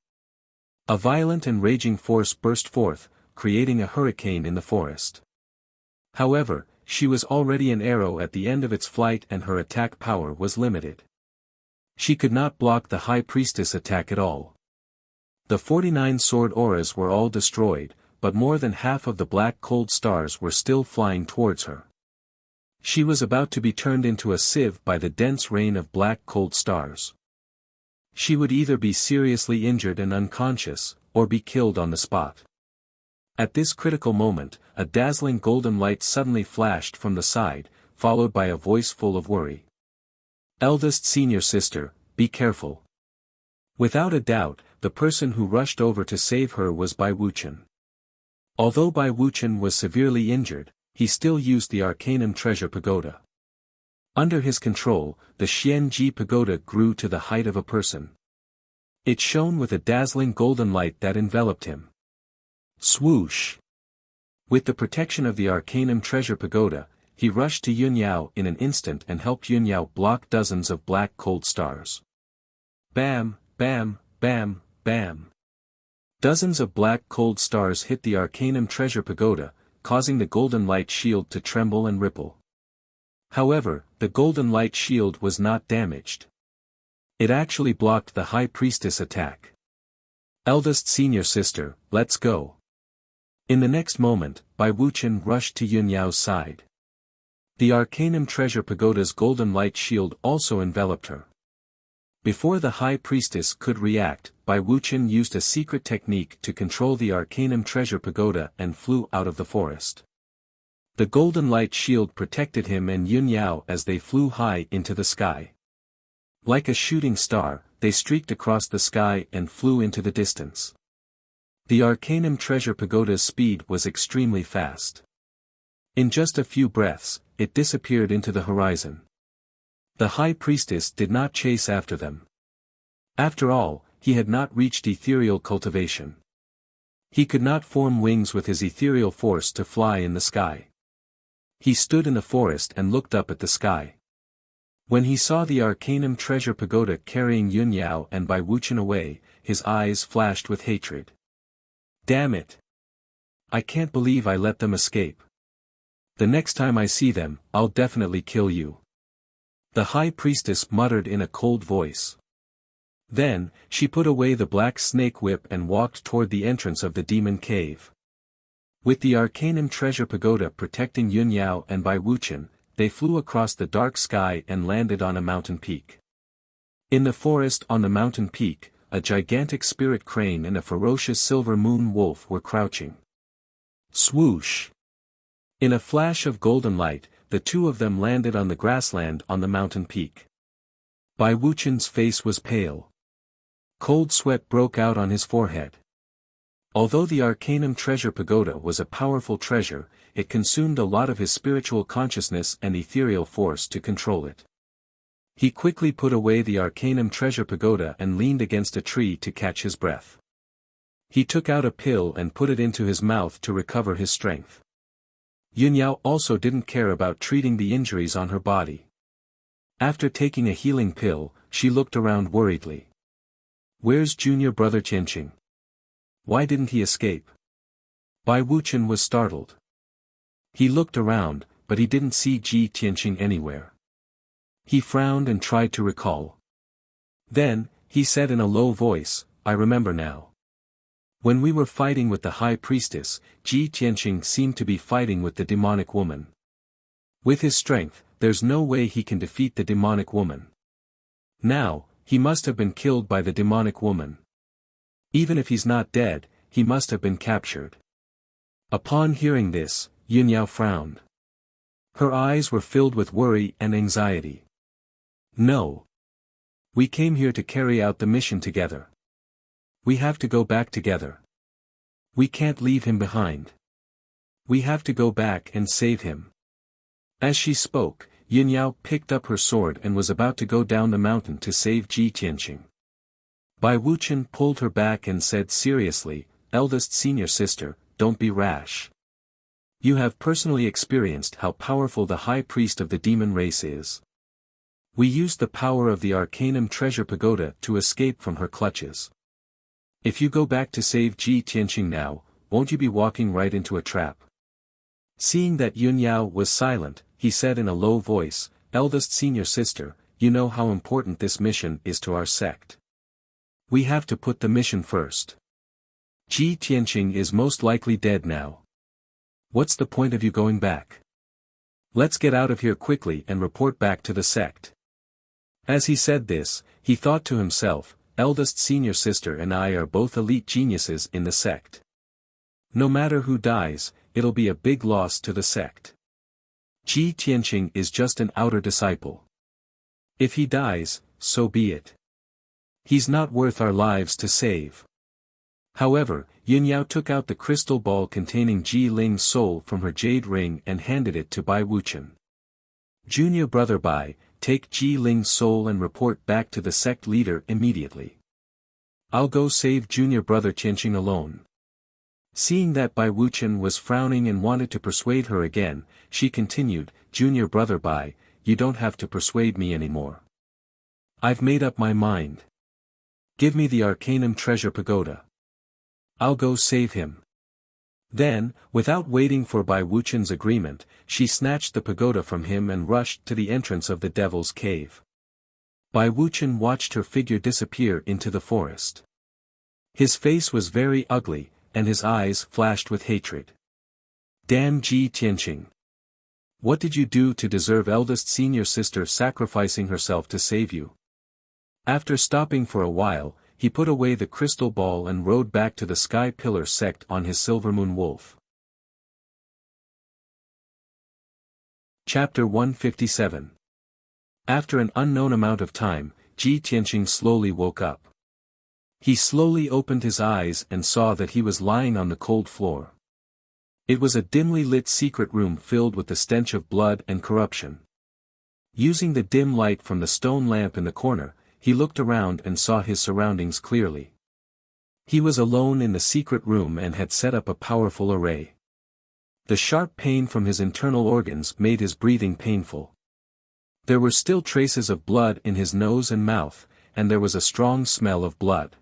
A violent and raging force burst forth, creating a hurricane in the forest. However, she was already an arrow at the end of its flight and her attack power was limited. She could not block the high priestess attack at all. The 49 sword auras were all destroyed, but more than half of the black cold stars were still flying towards her. She was about to be turned into a sieve by the dense rain of black cold stars. She would either be seriously injured and unconscious, or be killed on the spot. At this critical moment, a dazzling golden light suddenly flashed from the side, followed by a voice full of worry. "Eldest senior sister, be careful." Without a doubt, the person who rushed over to save her was Bai Wuchen. Although Bai Wuchen was severely injured, he still used the Arcanum Treasure Pagoda. Under his control, the Xianji Pagoda grew to the height of a person. It shone with a dazzling golden light that enveloped him. Swoosh! With the protection of the Arcanum Treasure Pagoda, he rushed to Yun Yao in an instant and helped Yun Yao block dozens of black cold stars. Bam, bam, bam, bam. Dozens of black cold stars hit the Arcanum Treasure Pagoda, causing the golden light shield to tremble and ripple. However, the golden light shield was not damaged. It actually blocked the High Priestess attack. "Eldest senior sister, let's go." In the next moment, Bai Wuchen rushed to Yun Yao's side. The Arcanum Treasure Pagoda's golden light shield also enveloped her. Before the High Priestess could react, Bai Wuchen used a secret technique to control the Arcanum Treasure Pagoda and flew out of the forest. The golden light shield protected him and Yun Yao as they flew high into the sky. Like a shooting star, they streaked across the sky and flew into the distance. The Arcanum Treasure Pagoda's speed was extremely fast. In just a few breaths, it disappeared into the horizon. The high priestess did not chase after them. After all, he had not reached ethereal cultivation. He could not form wings with his ethereal force to fly in the sky. He stood in the forest and looked up at the sky. When he saw the Arcanum treasure pagoda carrying Yun Yao and Bai Wuchen away, his eyes flashed with hatred. Damn it! I can't believe I let them escape. The next time I see them, I'll definitely kill you. The high priestess muttered in a cold voice. Then, she put away the black snake whip and walked toward the entrance of the demon cave. With the Arcanum treasure pagoda protecting Yun Yao and Bai Wuchen, they flew across the dark sky and landed on a mountain peak. In the forest on the mountain peak, a gigantic spirit crane and a ferocious silver moon wolf were crouching. Swoosh! In a flash of golden light, the two of them landed on the grassland on the mountain peak. Bai Wuchen's face was pale. Cold sweat broke out on his forehead. Although the Arcanum treasure pagoda was a powerful treasure, it consumed a lot of his spiritual consciousness and ethereal force to control it. He quickly put away the Arcanum treasure pagoda and leaned against a tree to catch his breath. He took out a pill and put it into his mouth to recover his strength. Yun Yao also didn't care about treating the injuries on her body. After taking a healing pill, she looked around worriedly. Where's junior brother Qianqing? Why didn't he escape? Bai Wuchen was startled. He looked around, but he didn't see Ji Qianqing anywhere. He frowned and tried to recall. Then, he said in a low voice, I remember now. When we were fighting with the high priestess, Ji Qianqing seemed to be fighting with the demonic woman. With his strength, there's no way he can defeat the demonic woman. Now, he must have been killed by the demonic woman. Even if he's not dead, he must have been captured. Upon hearing this, Yun Yao frowned. Her eyes were filled with worry and anxiety. No. We came here to carry out the mission together. We have to go back together. We can't leave him behind. We have to go back and save him. As she spoke, Yun Yao picked up her sword and was about to go down the mountain to save Ji Qianqing. Bai Wuchen pulled her back and said seriously, eldest senior sister, don't be rash. You have personally experienced how powerful the high priest of the demon race is. We used the power of the Arcanum treasure pagoda to escape from her clutches. If you go back to save Ji Qianqing now, won't you be walking right into a trap? Seeing that Yun Yao was silent, he said in a low voice, eldest senior sister, you know how important this mission is to our sect. We have to put the mission first. Ji Qianqing is most likely dead now. What's the point of you going back? Let's get out of here quickly and report back to the sect. As he said this, he thought to himself, eldest senior sister and I are both elite geniuses in the sect. No matter who dies, it'll be a big loss to the sect. Ji Qianqing is just an outer disciple. If he dies, so be it. He's not worth our lives to save. However, Yun Yao took out the crystal ball containing Ji Ling's soul from her jade ring and handed it to Bai Wuchen. Junior brother Bai, take Ji Ling's soul and report back to the sect leader immediately. I'll go save junior brother Qianqing alone. Seeing that Bai Wuchen was frowning and wanted to persuade her again, she continued, Junior brother Bai, you don't have to persuade me anymore. I've made up my mind. Give me the Arcanum treasure pagoda. I'll go save him. Then, without waiting for Bai Wuchen's agreement, she snatched the pagoda from him and rushed to the entrance of the devil's cave. Bai Wuchen watched her figure disappear into the forest. His face was very ugly, and his eyes flashed with hatred. Damn Ji Qianqing. What did you do to deserve eldest senior sister sacrificing herself to save you? After stopping for a while, he put away the crystal ball and rode back to the Sky Pillar sect on his Silver Moon Wolf. Chapter 157. After an unknown amount of time, Ji Qianqing slowly woke up. He slowly opened his eyes and saw that he was lying on the cold floor. It was a dimly lit secret room filled with the stench of blood and corruption. Using the dim light from the stone lamp in the corner, he looked around and saw his surroundings clearly. He was alone in the secret room and had set up a powerful array. The sharp pain from his internal organs made his breathing painful. There were still traces of blood in his nose and mouth, and there was a strong smell of blood.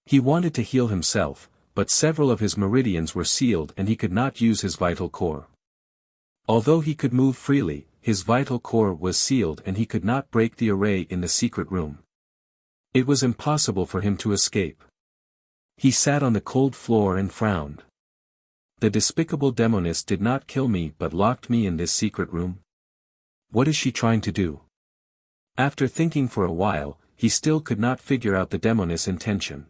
He wanted to heal himself, but several of his meridians were sealed and he could not use his vital core. Although he could move freely, his vital core was sealed and he could not break the array in the secret room. It was impossible for him to escape. He sat on the cold floor and frowned. The despicable demoness did not kill me but locked me in this secret room. What is she trying to do? After thinking for a while, he still could not figure out the demoness' intention.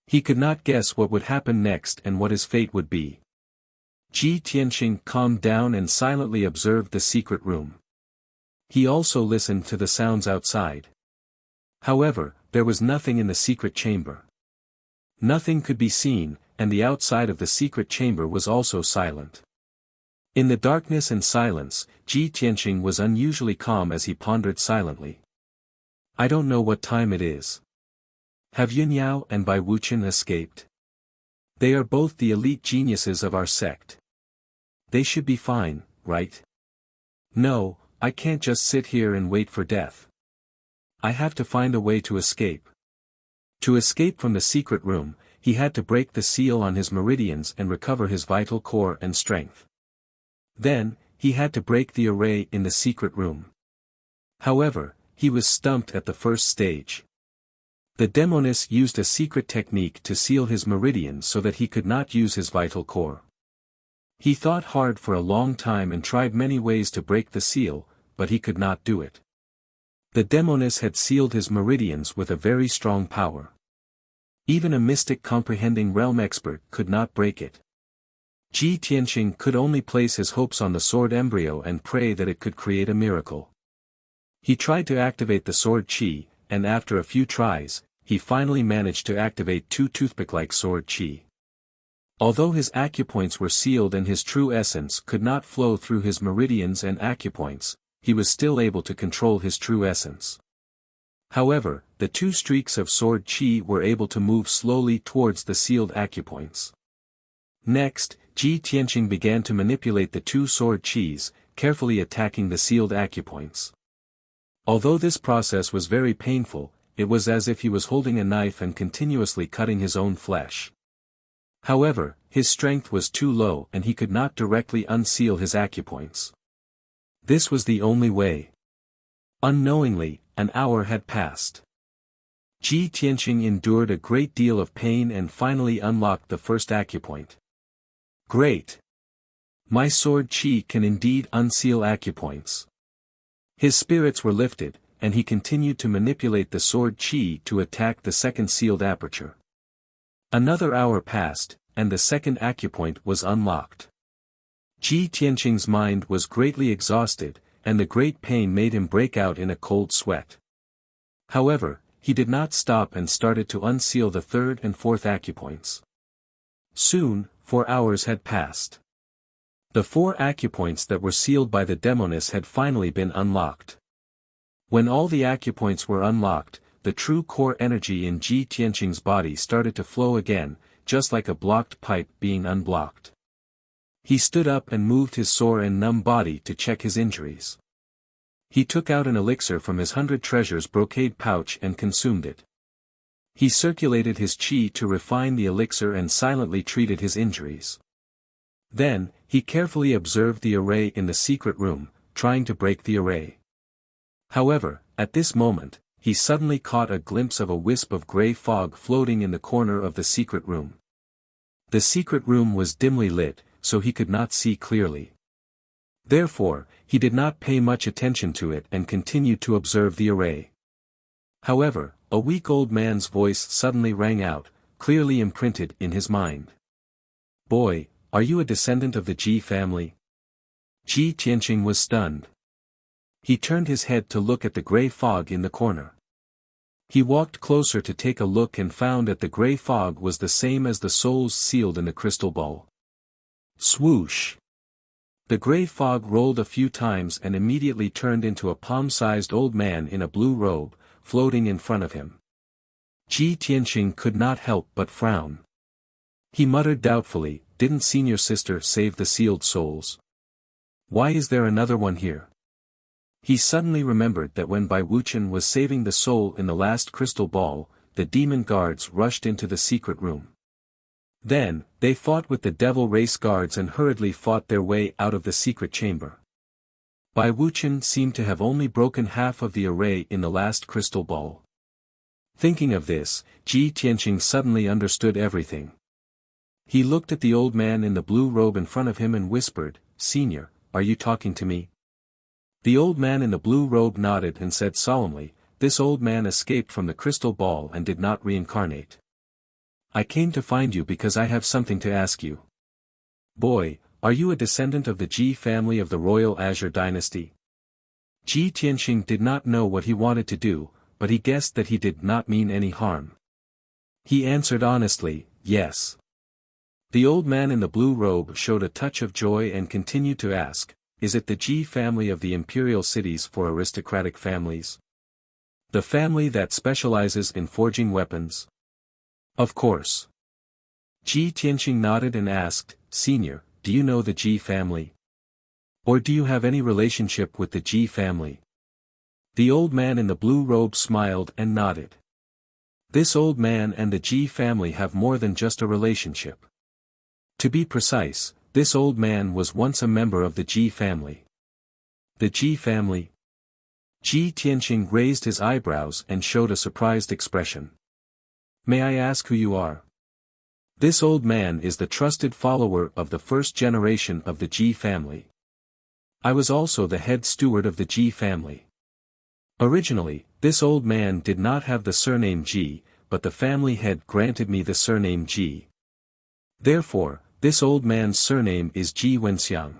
He could not guess what would happen next and what his fate would be. Ji Tianxing calmed down and silently observed the secret room. He also listened to the sounds outside. However, there was nothing in the secret chamber. Nothing could be seen, and the outside of the secret chamber was also silent. In the darkness and silence, Ji Tianxing was unusually calm as he pondered silently. I don't know what time it is. Have Yunyao and Bai Wuchen escaped? They are both the elite geniuses of our sect. They should be fine, right? No, I can't just sit here and wait for death. I have to find a way to escape. To escape from the secret room, he had to break the seal on his meridians and recover his vital core and strength. Then, he had to break the array in the secret room. However, he was stumped at the first stage. The demoness used a secret technique to seal his meridians so that he could not use his vital core. He thought hard for a long time and tried many ways to break the seal, but he could not do it. The demoness had sealed his meridians with a very strong power. Even a mystic comprehending realm expert could not break it. Ji Tianxing could only place his hopes on the sword embryo and pray that it could create a miracle. He tried to activate the sword chi, and after a few tries, he finally managed to activate two toothpick-like sword chi. Although his acupoints were sealed and his true essence could not flow through his meridians and acupoints, he was still able to control his true essence. However, the two streaks of sword chi were able to move slowly towards the sealed acupoints. Next, Ji Tianxing began to manipulate the two sword chis, carefully attacking the sealed acupoints. Although this process was very painful, it was as if he was holding a knife and continuously cutting his own flesh. However, his strength was too low and he could not directly unseal his acupoints. This was the only way. Unknowingly, an hour had passed. Ji Tianxing endured a great deal of pain and finally unlocked the first acupoint. Great! My sword chi can indeed unseal acupoints. His spirits were lifted, and he continued to manipulate the sword chi to attack the second sealed aperture. Another hour passed, and the second acupoint was unlocked. Ji Tianxing's mind was greatly exhausted, and the great pain made him break out in a cold sweat. However, he did not stop and started to unseal the third and fourth acupoints. Soon, 4 hours had passed. The 4 acupoints that were sealed by the demoness had finally been unlocked. When all the acupoints were unlocked, the true core energy in Ji Tianxing's body started to flow again, just like a blocked pipe being unblocked. He stood up and moved his sore and numb body to check his injuries. He took out an elixir from his 100 treasures brocade pouch and consumed it. He circulated his chi to refine the elixir and silently treated his injuries. Then, he carefully observed the array in the secret room, trying to break the array. However, at this moment, he suddenly caught a glimpse of a wisp of gray fog floating in the corner of the secret room. The secret room was dimly lit, so he could not see clearly. Therefore, he did not pay much attention to it and continued to observe the array. However, a weak old man's voice suddenly rang out, clearly imprinted in his mind. Boy, are you a descendant of the Ji family? Ji Tianxing was stunned. He turned his head to look at the gray fog in the corner. He walked closer to take a look and found that the gray fog was the same as the souls sealed in the crystal ball. Swoosh! The gray fog rolled a few times and immediately turned into a palm-sized old man in a blue robe, floating in front of him. Ji Tianqing could not help but frown. He muttered doubtfully, "Didn't senior sister save the sealed souls? Why is there another one here?" He suddenly remembered that when Bai Wuchen was saving the soul in the last crystal ball, the demon guards rushed into the secret room. Then, they fought with the devil race guards and hurriedly fought their way out of the secret chamber. Bai Wuchen seemed to have only broken half of the array in the last crystal ball. Thinking of this, Ji Tianqing suddenly understood everything. He looked at the old man in the blue robe in front of him and whispered, "Senior, are you talking to me?" The old man in the blue robe nodded and said solemnly, "This old man escaped from the crystal ball and did not reincarnate. I came to find you because I have something to ask you. Boy, are you a descendant of the Ji family of the royal Azure dynasty?" Ji Tianqing did not know what he wanted to do, but he guessed that he did not mean any harm. He answered honestly, "Yes." The old man in the blue robe showed a touch of joy and continued to ask, "Is it the Ji family of the imperial cities for aristocratic families? The family that specializes in forging weapons?" "Of course." Ji Tianqing nodded and asked, "Senior, do you know the Ji family? Or do you have any relationship with the Ji family?" The old man in the blue robe smiled and nodded. This old man and the Ji family have more than just a relationship. To be precise, this old man was once a member of the Ji family. The Ji family? Ji Tianqing raised his eyebrows and showed a surprised expression. "May I ask who you are?" This old man is the trusted follower of the first generation of the Ji family. I was also the head steward of the Ji family. Originally, this old man did not have the surname Ji, but the family head granted me the surname Ji. Therefore, this old man's surname is Ji Wenxiang.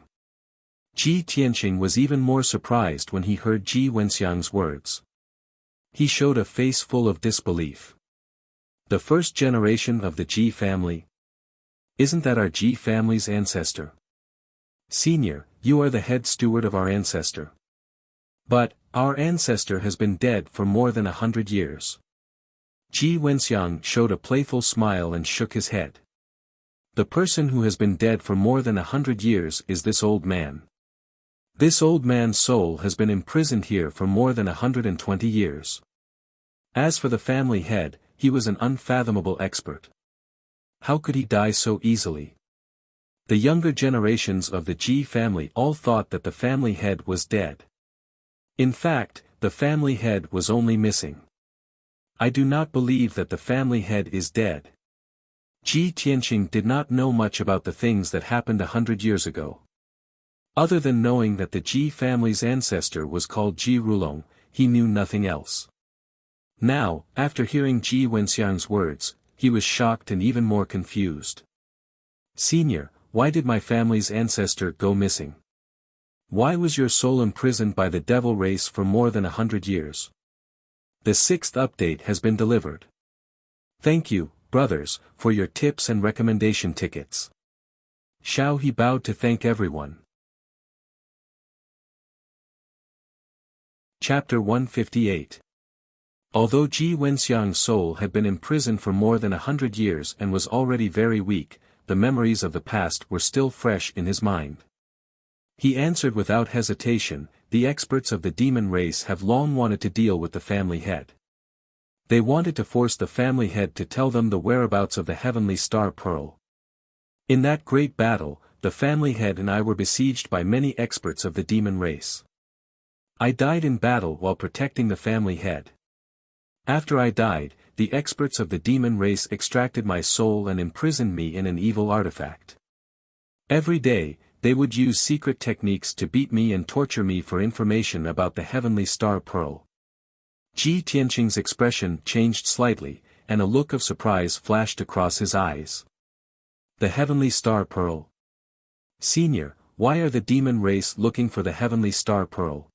Ji Tianqing was even more surprised when he heard Ji Wenxiang's words. He showed a face full of disbelief. The first generation of the Ji family? Isn't that our Ji family's ancestor? Senior, you are the head steward of our ancestor. But, our ancestor has been dead for more than 100 years. Ji Wenxiang showed a playful smile and shook his head. The person who has been dead for more than 100 years is this old man. This old man's soul has been imprisoned here for more than 120 years. As for the family head, he was an unfathomable expert. How could he die so easily? The younger generations of the Ji family all thought that the family head was dead. In fact, the family head was only missing. I do not believe that the family head is dead. Ji Tianqing did not know much about the things that happened 100 years ago. Other than knowing that the Ji family's ancestor was called Ji Rulong, he knew nothing else. Now, after hearing Ji Wenxiang's words, he was shocked and even more confused. Senior, why did my family's ancestor go missing? Why was your soul imprisoned by the devil race for more than 100 years? The 6th update has been delivered. Thank you, brothers, for your tips and recommendation tickets. Xiao He bowed to thank everyone. Chapter 158. Although Ji Wenxiang's soul had been imprisoned for more than 100 years and was already very weak, the memories of the past were still fresh in his mind. He answered without hesitation, "The experts of the demon race have long wanted to deal with the family head. They wanted to force the family head to tell them the whereabouts of the heavenly star pearl. In that great battle, the family head and I were besieged by many experts of the demon race. I died in battle while protecting the family head. After I died, the experts of the demon race extracted my soul and imprisoned me in an evil artifact. Every day, they would use secret techniques to beat me and torture me for information about the heavenly star pearl." Ji Tianqing's expression changed slightly, and a look of surprise flashed across his eyes. The heavenly star pearl? Senior, why are the demon race looking for the heavenly star pearl?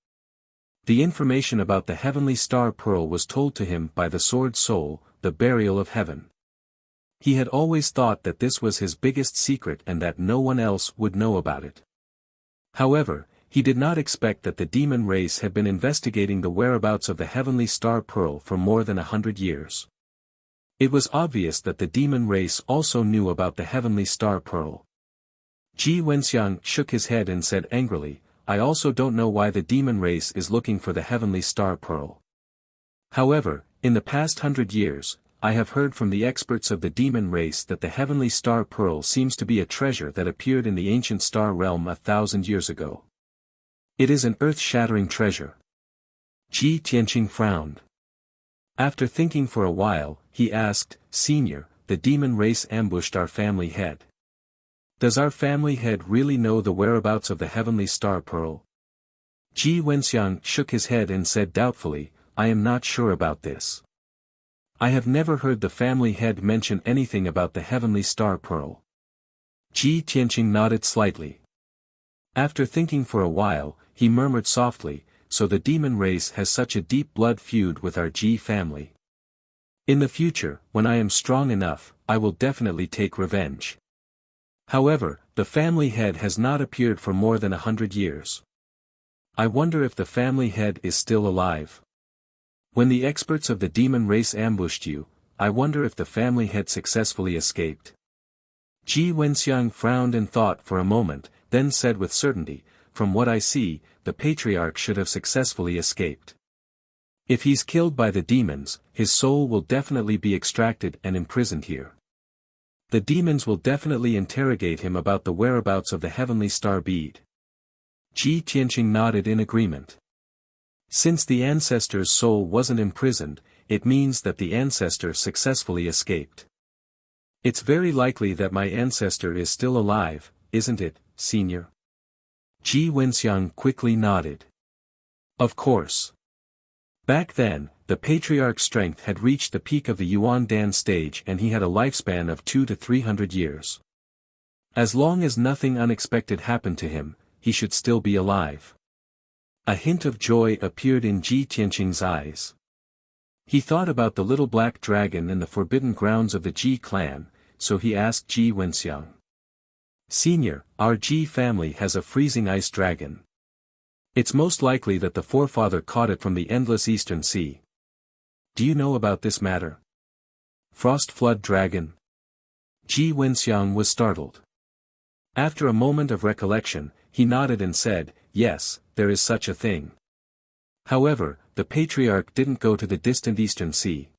The information about the heavenly star pearl was told to him by the sword soul, the burial of heaven. He had always thought that this was his biggest secret and that no one else would know about it. However, he did not expect that the demon race had been investigating the whereabouts of the heavenly star pearl for more than 100 years. It was obvious that the demon race also knew about the heavenly star pearl. Ji Wenxiang shook his head and said angrily, I also don't know why the demon race is looking for the heavenly star pearl. However, in the past 100 years, I have heard from the experts of the demon race that the heavenly star pearl seems to be a treasure that appeared in the ancient star realm 1,000 years ago. It is an earth-shattering treasure. Ji Tianqing frowned. After thinking for a while, he asked, Senior, the demon race ambushed our family head. Does our family head really know the whereabouts of the heavenly star pearl? Ji Wenxiang shook his head and said doubtfully, I am not sure about this. I have never heard the family head mention anything about the heavenly star pearl. Ji Tianqing nodded slightly. After thinking for a while, he murmured softly, so the demon race has such a deep blood feud with our Ji family. In the future, when I am strong enough, I will definitely take revenge. However, the family head has not appeared for more than 100 years. I wonder if the family head is still alive. When the experts of the demon race ambushed you, I wonder if the family head successfully escaped. Ji Wenxiang frowned and thought for a moment, then said with certainty, from what I see, the patriarch should have successfully escaped. If he's killed by the demons, his soul will definitely be extracted and imprisoned here. The demons will definitely interrogate him about the whereabouts of the heavenly star bead. Ji Tianqing nodded in agreement. Since the ancestor's soul wasn't imprisoned, it means that the ancestor successfully escaped. It's very likely that my ancestor is still alive, isn't it, Senior? Ji Wenxiang quickly nodded. Of course. Back then, the patriarch's strength had reached the peak of the Yuan Dan stage and he had a lifespan of 200 to 300 years. As long as nothing unexpected happened to him, he should still be alive. A hint of joy appeared in Ji Tianqing's eyes. He thought about the little black dragon and the forbidden grounds of the Ji clan, so he asked Ji Wenxiang. Senior, our Ji family has a freezing ice dragon. It's most likely that the forefather caught it from the endless eastern sea. Do you know about this matter? Frost flood dragon? Ji Wenxiang was startled. After a moment of recollection, he nodded and said, yes, there is such a thing. However, the patriarch didn't go to the distant eastern sea.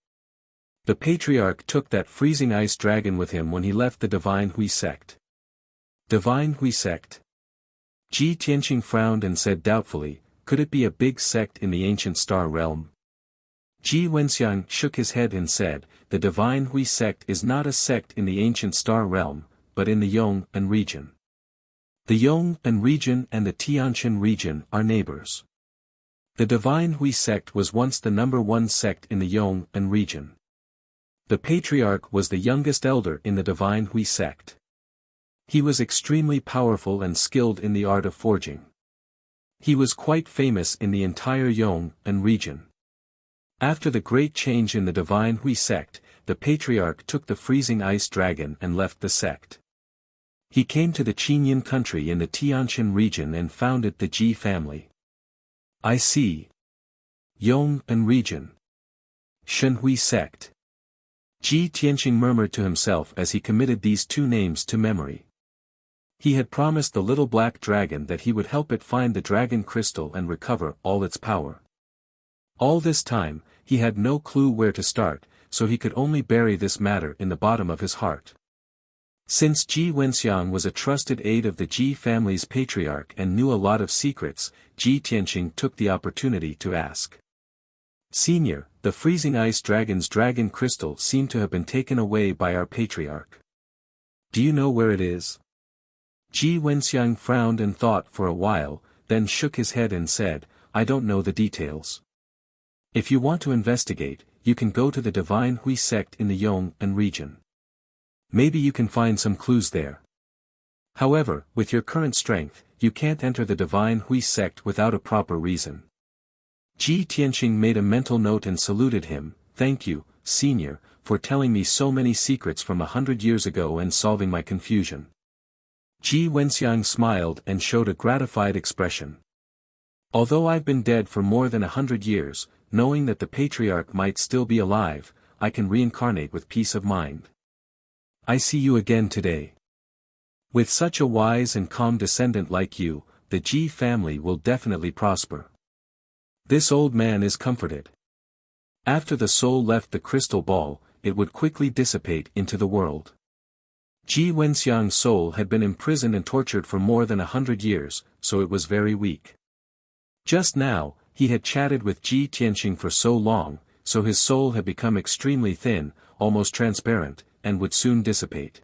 The patriarch took that freezing ice dragon with him when he left the Divine Hui sect. Divine Hui sect? Ji Tianqing frowned and said doubtfully, could it be a big sect in the ancient star realm? Ji Wenxiang shook his head and said, the Divine Hui sect is not a sect in the ancient star realm, but in the Yong'an region. The Yong'an region and the Tianqin region are neighbors. The Divine Hui sect was once the #1 sect in the Yong'an region. The patriarch was the youngest elder in the Divine Hui sect. He was extremely powerful and skilled in the art of forging. He was quite famous in the entire Yong'an region. After the great change in the Divine Hui sect, the patriarch took the freezing ice dragon and left the sect. He came to the Qinyan country in the Tianqin region and founded the Ji family. I see. Yong'an region. Shenhui sect. Ji Tianqing murmured to himself as he committed these two names to memory. He had promised the little black dragon that he would help it find the dragon crystal and recover all its power. All this time, he had no clue where to start, so he could only bury this matter in the bottom of his heart. Since Ji Wenxiang was a trusted aide of the Ji family's patriarch and knew a lot of secrets, Ji Tianqing took the opportunity to ask. Senior, the freezing ice dragon's dragon crystal seemed to have been taken away by our patriarch. Do you know where it is? Ji Wenxiang frowned and thought for a while, then shook his head and said, I don't know the details. If you want to investigate, you can go to the Divine Hui sect in the Yong'an region. Maybe you can find some clues there. However, with your current strength, you can't enter the Divine Hui sect without a proper reason. Ji Tianqing made a mental note and saluted him, thank you, Senior, for telling me so many secrets from 100 years ago and solving my confusion. Ji Wenxiang smiled and showed a gratified expression. Although I've been dead for more than 100 years, knowing that the patriarch might still be alive, I can reincarnate with peace of mind. I see you again today. With such a wise and calm descendant like you, the Ji family will definitely prosper. This old man is comforted. After the soul left the crystal ball, it would quickly dissipate into the world. Ji Wenxiang's soul had been imprisoned and tortured for more than 100 years, so it was very weak. Just now, he had chatted with Ji Tianxing for so long, so his soul had become extremely thin, almost transparent, and would soon dissipate.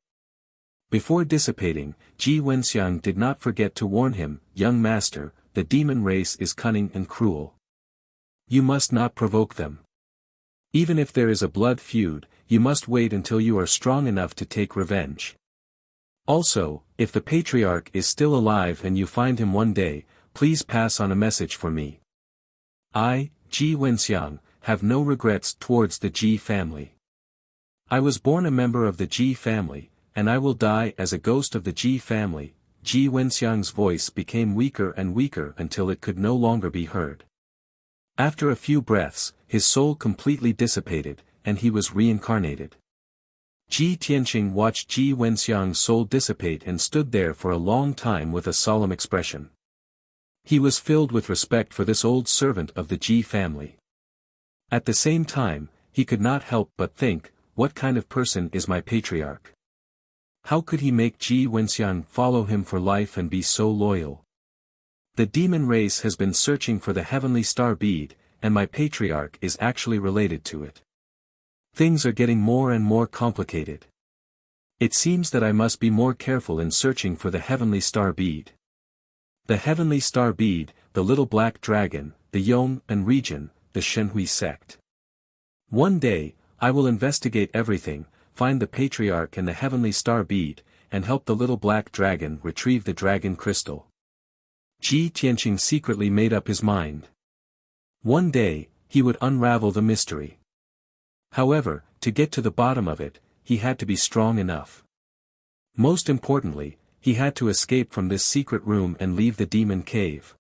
Before dissipating, Ji Wenxiang did not forget to warn him, "Young master, the demon race is cunning and cruel. You must not provoke them. Even if there is a blood feud, you must wait until you are strong enough to take revenge. Also, if the patriarch is still alive and you find him one day, please pass on a message for me. I, Ji Wenxiang, have no regrets towards the Ji family. I was born a member of the Ji family, and I will die as a ghost of the Ji family." Ji Wenxiang's voice became weaker and weaker until it could no longer be heard. After a few breaths, his soul completely dissipated, and he was reincarnated. Ji Tianxing watched Ji Wenxiang's soul dissipate and stood there for a long time with a solemn expression. He was filled with respect for this old servant of the Ji family. At the same time, he could not help but think, what kind of person is my patriarch? How could he make Ji Wenxiang follow him for life and be so loyal? The demon race has been searching for the heavenly star bead, and my patriarch is actually related to it. Things are getting more and more complicated. It seems that I must be more careful in searching for the heavenly star bead. The heavenly star bead, the little black dragon, the Yong and region, the Shenhui sect. One day, I will investigate everything, find the patriarch and the heavenly star bead, and help the little black dragon retrieve the dragon crystal. Ji Tianxing secretly made up his mind. One day, he would unravel the mystery. However, to get to the bottom of it, he had to be strong enough. Most importantly, he had to escape from this secret room and leave the demon cave.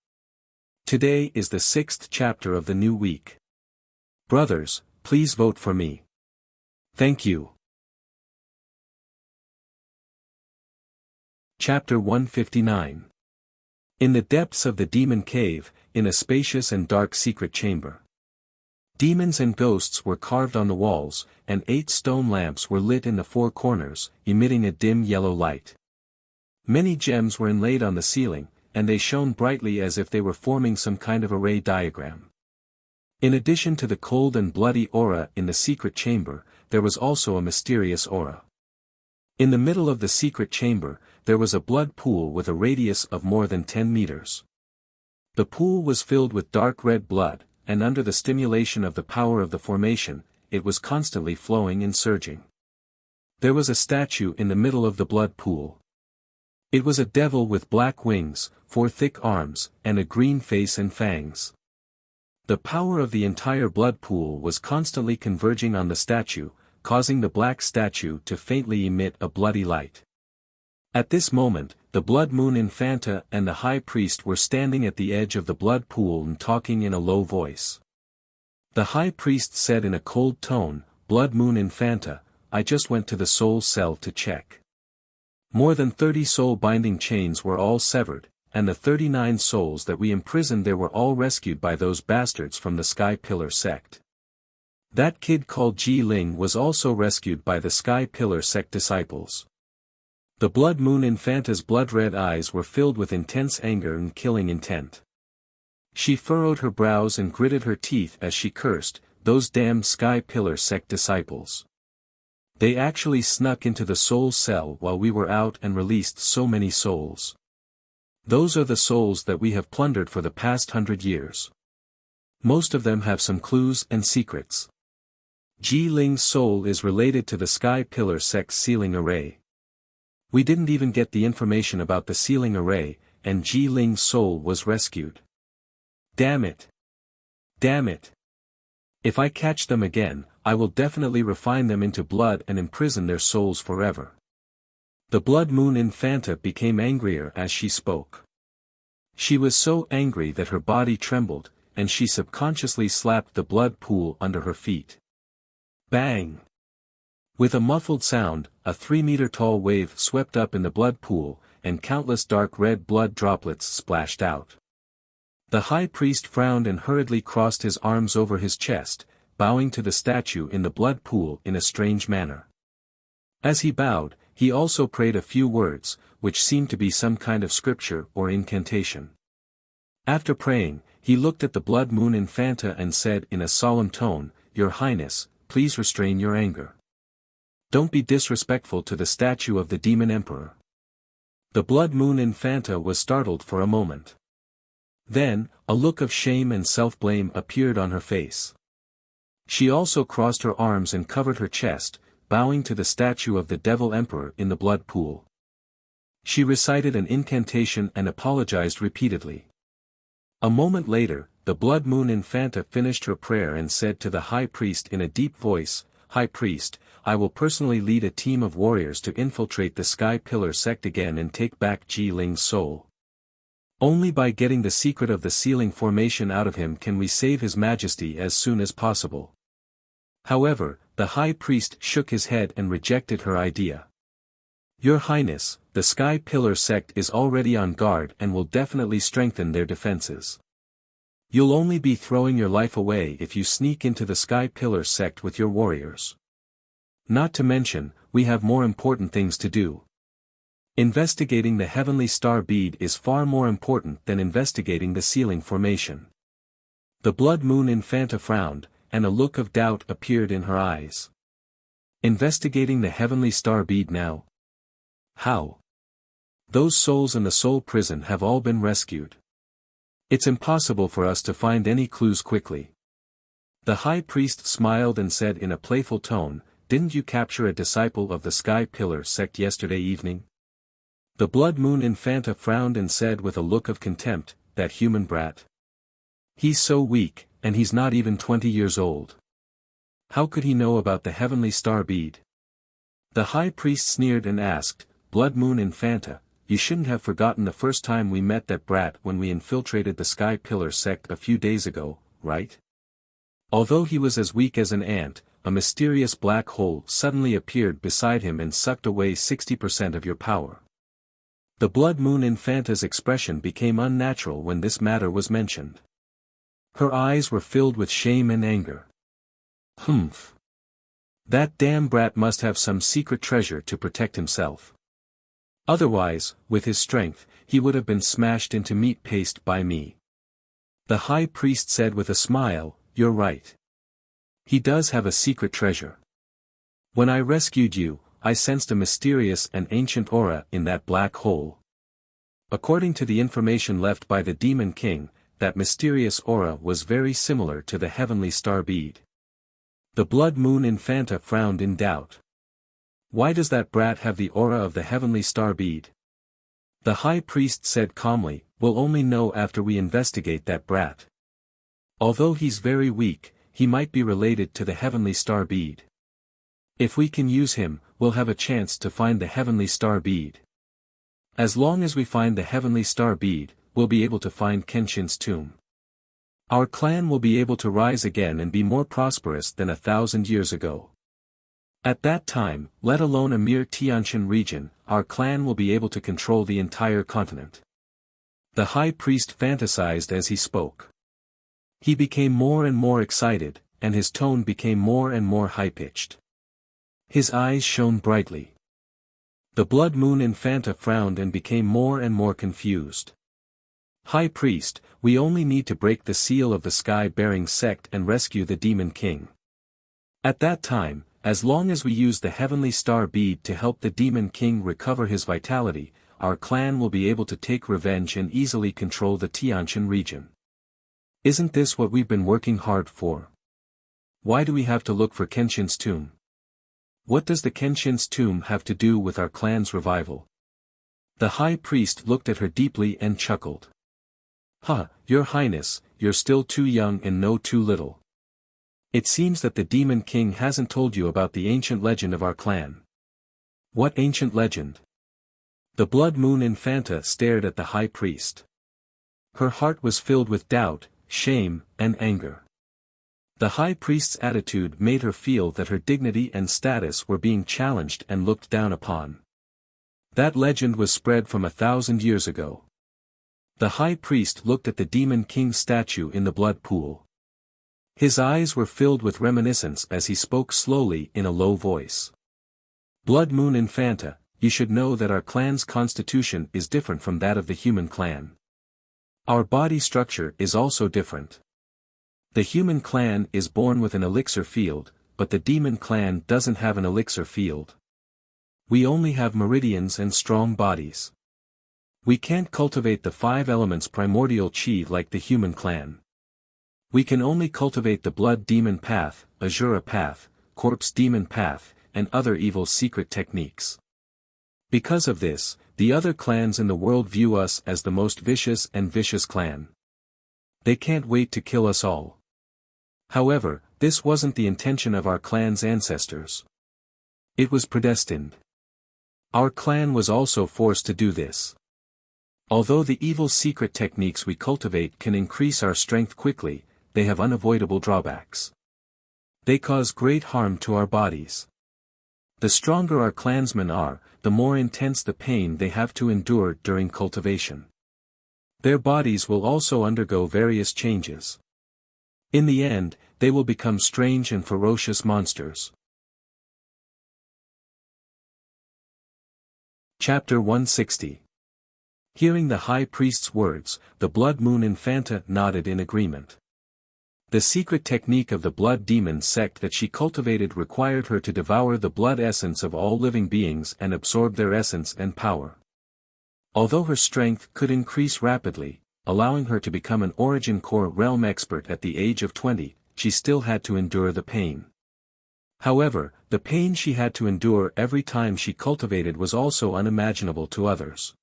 Today is the 6th chapter of the new week. Brothers, please vote for me. Thank you. Chapter 159. In the depths of the demon cave, in a spacious and dark secret chamber. Demons and ghosts were carved on the walls, and 8 stone lamps were lit in the 4 corners, emitting a dim yellow light. Many gems were inlaid on the ceiling, and they shone brightly as if they were forming some kind of array diagram. In addition to the cold and bloody aura in the secret chamber, there was also a mysterious aura. In the middle of the secret chamber, there was a blood pool with a radius of more than 10 meters. The pool was filled with dark red blood, and under the stimulation of the power of the formation, it was constantly flowing and surging. There was a statue in the middle of the blood pool. It was a devil with black wings, 4 thick arms, and a green face and fangs. The power of the entire blood pool was constantly converging on the statue, causing the black statue to faintly emit a bloody light. At this moment, the Blood Moon Infanta and the High Priest were standing at the edge of the blood pool and talking in a low voice. The High Priest said in a cold tone, "Blood Moon Infanta, I just went to the soul cell to check. More than 30 soul-binding chains were all severed, and the 39 souls that we imprisoned there were all rescued by those bastards from the Sky Pillar sect. That kid called Ji Ling was also rescued by the Sky Pillar sect disciples." The Blood Moon Infanta's blood-red eyes were filled with intense anger and killing intent. She furrowed her brows and gritted her teeth as she cursed, "Those damned Sky Pillar sect disciples. They actually snuck into the soul cell while we were out and released so many souls. Those are the souls that we have plundered for the past 100 years. Most of them have some clues and secrets. Ji Ling's soul is related to the Sky Pillar sect's sealing array. We didn't even get the information about the sealing array, and Ji Ling's soul was rescued. Damn it! Damn it! If I catch them again, I will definitely refine them into blood and imprison their souls forever. The Blood Moon Infanta became angrier as she spoke. She was so angry that her body trembled, and she subconsciously slapped the blood pool under her feet. Bang! With a muffled sound, a 3-meter-tall wave swept up in the blood pool, and countless dark red blood droplets splashed out. The high priest frowned and hurriedly crossed his arms over his chest, bowing to the statue in the blood pool in a strange manner. As he bowed, he also prayed a few words, which seemed to be some kind of scripture or incantation. After praying, he looked at the Blood Moon Infanta and said in a solemn tone, "Your Highness, please restrain your anger. Don't be disrespectful to the statue of the Demon Emperor." The Blood Moon Infanta was startled for a moment. Then, a look of shame and self-blame appeared on her face. She also crossed her arms and covered her chest, bowing to the statue of the Devil Emperor in the blood pool. She recited an incantation and apologized repeatedly. A moment later, the Blood Moon Infanta finished her prayer and said to the High Priest in a deep voice, "High Priest, I will personally lead a team of warriors to infiltrate the Sky Pillar sect again and take back Ji Ling's soul. Only by getting the secret of the sealing formation out of him can we save His Majesty as soon as possible." However, the High Priest shook his head and rejected her idea. "Your Highness, the Sky Pillar sect is already on guard and will definitely strengthen their defenses. You'll only be throwing your life away if you sneak into the Sky Pillar sect with your warriors. Not to mention, we have more important things to do. Investigating the Heavenly Star Bead is far more important than investigating the sealing formation." The Blood Moon Infanta frowned, and a look of doubt appeared in her eyes. "Investigating the Heavenly Star Bead now? How? Those souls in the soul prison have all been rescued. It's impossible for us to find any clues quickly." The High Priest smiled and said in a playful tone, "Didn't you capture a disciple of the Sky Pillar sect yesterday evening?" The Blood Moon Infanta frowned and said with a look of contempt, "That human brat. He's so weak, and he's not even 20 years old. How could he know about the Heavenly Star Bead?" The High Priest sneered and asked, "Blood Moon Infanta, you shouldn't have forgotten the first time we met that brat when we infiltrated the Sky Pillar sect a few days ago, right? Although he was as weak as an ant, a mysterious black hole suddenly appeared beside him and sucked away 60% of your power." The Blood Moon Infanta's expression became unnatural when this matter was mentioned. Her eyes were filled with shame and anger. "Humph. That damn brat must have some secret treasure to protect himself. Otherwise, with his strength, he would have been smashed into meat paste by me." The High Priest said with a smile, "You're right. He does have a secret treasure. When I rescued you, I sensed a mysterious and ancient aura in that black hole. According to the information left by the Demon King, that mysterious aura was very similar to the Heavenly Star Bead." The Blood Moon Infanta frowned in doubt. "Why does that brat have the aura of the Heavenly Star Bead?" The High Priest said calmly, "We'll only know after we investigate that brat. Although he's very weak, he might be related to the Heavenly Star Bead. If we can use him, we'll have a chance to find the Heavenly Star Bead. As long as we find the Heavenly Star Bead, we'll be able to find Kenshin's tomb. Our clan will be able to rise again and be more prosperous than 1,000 years ago. At that time, let alone a mere Tianshan region, our clan will be able to control the entire continent." The High Priest fantasized as he spoke. He became more and more excited, and his tone became more and more high-pitched. His eyes shone brightly. The Blood Moon Infanta frowned and became more and more confused. "High Priest, we only need to break the seal of the Sky-bearing sect and rescue the Demon King. At that time, as long as we use the Heavenly Star Bead to help the Demon King recover his vitality, our clan will be able to take revenge and easily control the Tianshan region. Isn't this what we've been working hard for? Why do we have to look for Kenshin's tomb? What does the Kenshin's tomb have to do with our clan's revival?" The High Priest looked at her deeply and chuckled. Your Highness, you're still too young and know too little. It seems that the Demon King hasn't told you about the ancient legend of our clan." "What ancient legend?" The Blood Moon Infanta stared at the high priest. Her heart was filled with doubt, shame, and anger. The high priest's attitude made her feel that her dignity and status were being challenged and looked down upon. That legend was spread from 1,000 years ago. The high priest looked at the demon king's statue in the blood pool. His eyes were filled with reminiscence as he spoke slowly in a low voice. Blood Moon Infanta, you should know that our clan's constitution is different from that of the human clan. Our body structure is also different. The human clan is born with an elixir field, but the demon clan doesn't have an elixir field. We only have meridians and strong bodies. We can't cultivate the 5 elements primordial chi like the human clan. We can only cultivate the blood demon path, Azura path, corpse demon path, and other evil secret techniques. Because of this, the other clans in the world view us as the most vicious and vicious clan. They can't wait to kill us all. However, this wasn't the intention of our clan's ancestors. It was predestined. Our clan was also forced to do this. Although the evil secret techniques we cultivate can increase our strength quickly, they have unavoidable drawbacks. They cause great harm to our bodies. The stronger our clansmen are, the more intense the pain they have to endure during cultivation. Their bodies will also undergo various changes. In the end, they will become strange and ferocious monsters. Chapter 160. Hearing the high priest's words, the Blood Moon Infanta nodded in agreement. The secret technique of the blood demon sect that she cultivated required her to devour the blood essence of all living beings and absorb their essence and power. Although her strength could increase rapidly, allowing her to become an origin core realm expert at the age of 20, she still had to endure the pain. However, the pain she had to endure every time she cultivated was also unimaginable to others.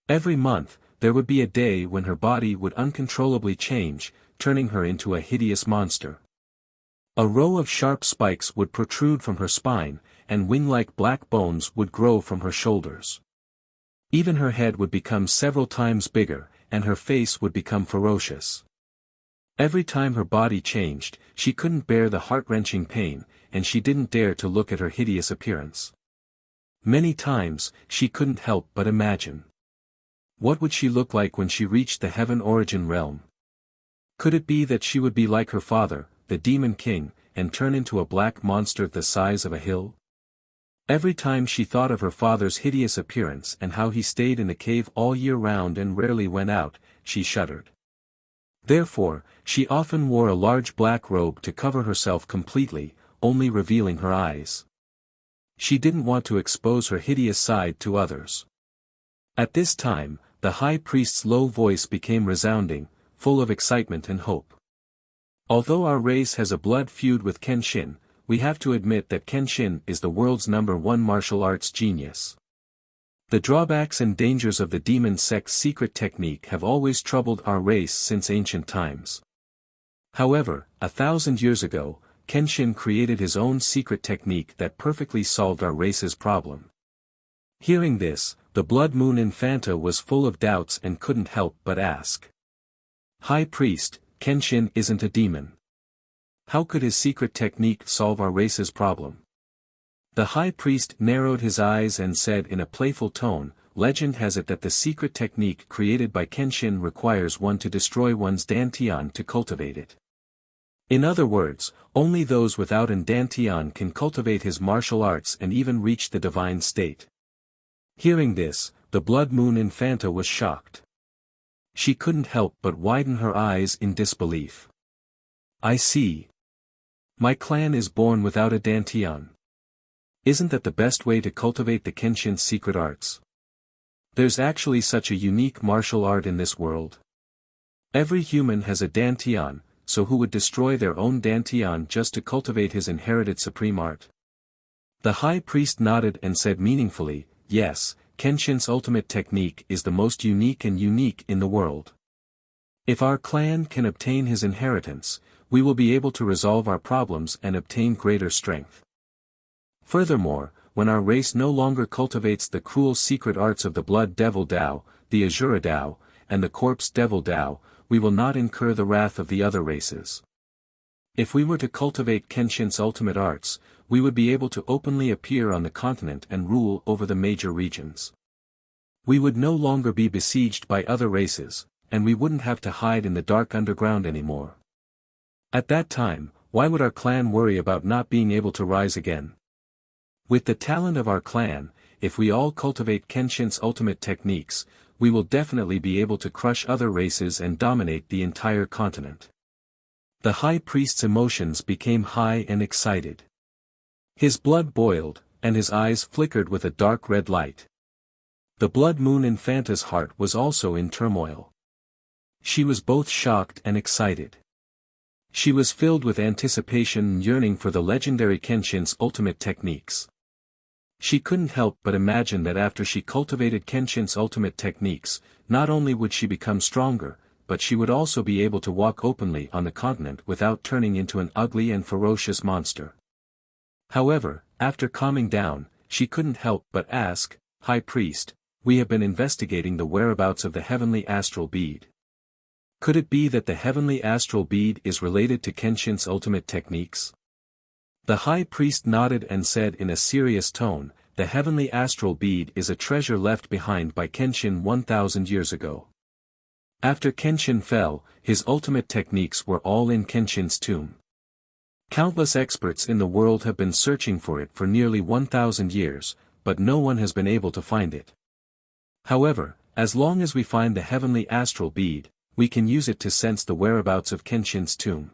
Every month, there would be a day when her body would uncontrollably change, turning her into a hideous monster. A row of sharp spikes would protrude from her spine, and wing-like black bones would grow from her shoulders. Even her head would become several times bigger, and her face would become ferocious. Every time her body changed, she couldn't bear the heart-wrenching pain, and she didn't dare to look at her hideous appearance. Many times, she couldn't help but imagine. What would she look like when she reached the heaven origin realm? Could it be that she would be like her father, the Demon King, and turn into a black monster the size of a hill? Every time she thought of her father's hideous appearance and how he stayed in the cave all year round and rarely went out, she shuddered. Therefore, she often wore a large black robe to cover herself completely, only revealing her eyes. She didn't want to expose her hideous side to others. At this time, the high priest's low voice became resounding, full of excitement and hope. Although our race has a blood feud with Kenshin, we have to admit that Kenshin is the world's #1 martial arts genius. The drawbacks and dangers of the demon sect's secret technique have always troubled our race since ancient times. However, 1,000 years ago, Kenshin created his own secret technique that perfectly solved our race's problem. Hearing this, the Blood Moon Infanta was full of doubts and couldn't help but ask. High Priest, Kenshin isn't a demon. How could his secret technique solve our race's problem? The high priest narrowed his eyes and said in a playful tone, "Legend has it that the secret technique created by Kenshin requires one to destroy one's dantian to cultivate it. In other words, only those without an dantian can cultivate his martial arts and even reach the divine state." Hearing this, the Blood Moon Infanta was shocked. She couldn't help but widen her eyes in disbelief. "I see. My clan is born without a dantian. Isn't that the best way to cultivate the Kenshin's secret arts? There's actually such a unique martial art in this world. Every human has a dantian, so who would destroy their own dantian just to cultivate his inherited supreme art?" The high priest nodded and said meaningfully, "Yes, Kenshin's ultimate technique is the most unique in the world. If our clan can obtain his inheritance, we will be able to resolve our problems and obtain greater strength. Furthermore, when our race no longer cultivates the cruel secret arts of the Blood Devil Tao, the Azura Tao, and the Corpse Devil Tao, we will not incur the wrath of the other races. If we were to cultivate Kenshin's ultimate arts, we would be able to openly appear on the continent and rule over the major regions. We would no longer be besieged by other races, and we wouldn't have to hide in the dark underground anymore. At that time, why would our clan worry about not being able to rise again? With the talent of our clan, if we all cultivate Kenshin's ultimate techniques, we will definitely be able to crush other races and dominate the entire continent. The high priest's emotions became high and excited. His blood boiled, and his eyes flickered with a dark red light. The Blood Moon Infanta's heart was also in turmoil. She was both shocked and excited. She was filled with anticipation and yearning for the legendary Kenshin's ultimate techniques. She couldn't help but imagine that after she cultivated Kenshin's ultimate techniques, not only would she become stronger, but she would also be able to walk openly on the continent without turning into an ugly and ferocious monster. However, after calming down, she couldn't help but ask, "High Priest, we have been investigating the whereabouts of the Heavenly Astral Bead. Could it be that the Heavenly Astral Bead is related to Kenshin's ultimate techniques?" The High Priest nodded and said in a serious tone, "The Heavenly Astral Bead is a treasure left behind by Kenshin 1,000 years ago. After Kenshin fell, his ultimate techniques were all in Kenshin's tomb. Countless experts in the world have been searching for it for nearly 1,000 years, but no one has been able to find it. However, as long as we find the Heavenly Astral Bead, we can use it to sense the whereabouts of Kenshin's tomb.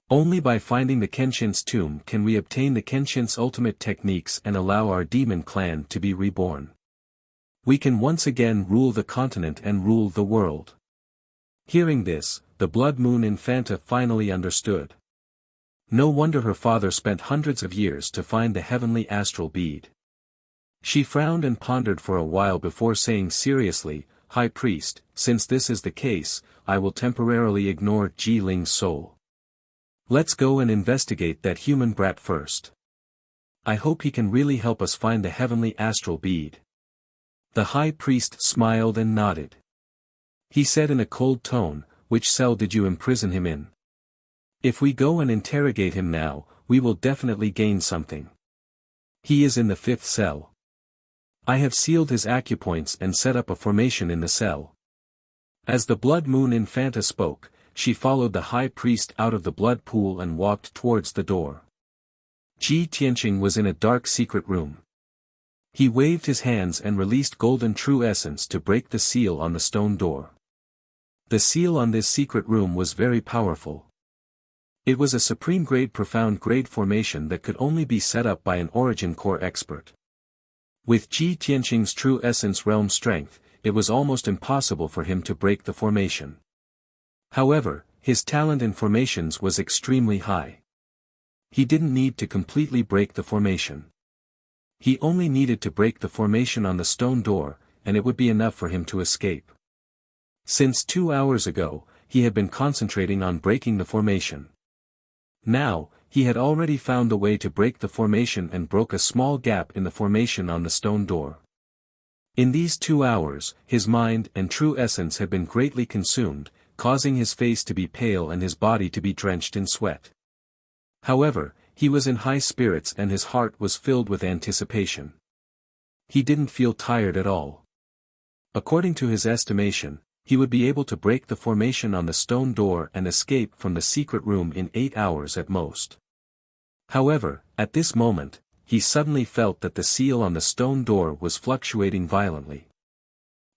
Only by finding the Kenshin's tomb can we obtain the Kenshin's ultimate techniques and allow our demon clan to be reborn. We can once again rule the continent and rule the world." Hearing this, the Blood Moon Infanta finally understood. No wonder her father spent hundreds of years to find the Heavenly Astral Bead. She frowned and pondered for a while before saying seriously, "High Priest, since this is the case, I will temporarily ignore Ji Ling's soul. Let's go and investigate that human brat first. I hope he can really help us find the Heavenly Astral Bead." The High Priest smiled and nodded. He said in a cold tone, "Which cell did you imprison him in? If we go and interrogate him now, we will definitely gain something. He is in the 5th cell. I have sealed his acupoints and set up a formation in the cell." As the Blood Moon Infanta spoke, she followed the High Priest out of the blood pool and walked towards the door. Ji Tianqing was in a dark secret room. He waved his hands and released golden true essence to break the seal on the stone door. The seal on this secret room was very powerful. It was a supreme grade profound grade formation that could only be set up by an origin core expert. With Ji Tianqing's true essence realm strength, it was almost impossible for him to break the formation. However, his talent in formations was extremely high. He didn't need to completely break the formation. He only needed to break the formation on the stone door, and it would be enough for him to escape. Since 2 hours ago, he had been concentrating on breaking the formation. Now, he had already found the way to break the formation and broke a small gap in the formation on the stone door. In these 2 hours, his mind and true essence had been greatly consumed, causing his face to be pale and his body to be drenched in sweat. However, he was in high spirits and his heart was filled with anticipation. He didn't feel tired at all. According to his estimation, he would be able to break the formation on the stone door and escape from the secret room in 8 hours at most. However, at this moment, he suddenly felt that the seal on the stone door was fluctuating violently.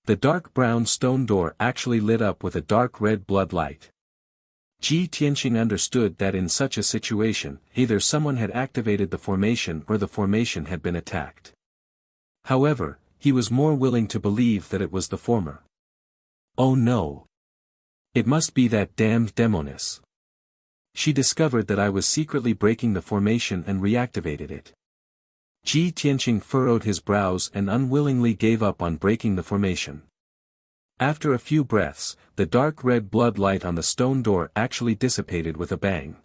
The dark brown stone door actually lit up with a dark red blood light. Ji Tianqing understood that in such a situation, either someone had activated the formation or the formation had been attacked. However, he was more willing to believe that it was the former. Oh no! It must be that damned demoness. She discovered that I was secretly breaking the formation and reactivated it. Ji Tianqing furrowed his brows and unwillingly gave up on breaking the formation. After a few breaths, the dark red blood light on the stone door actually dissipated with a bang.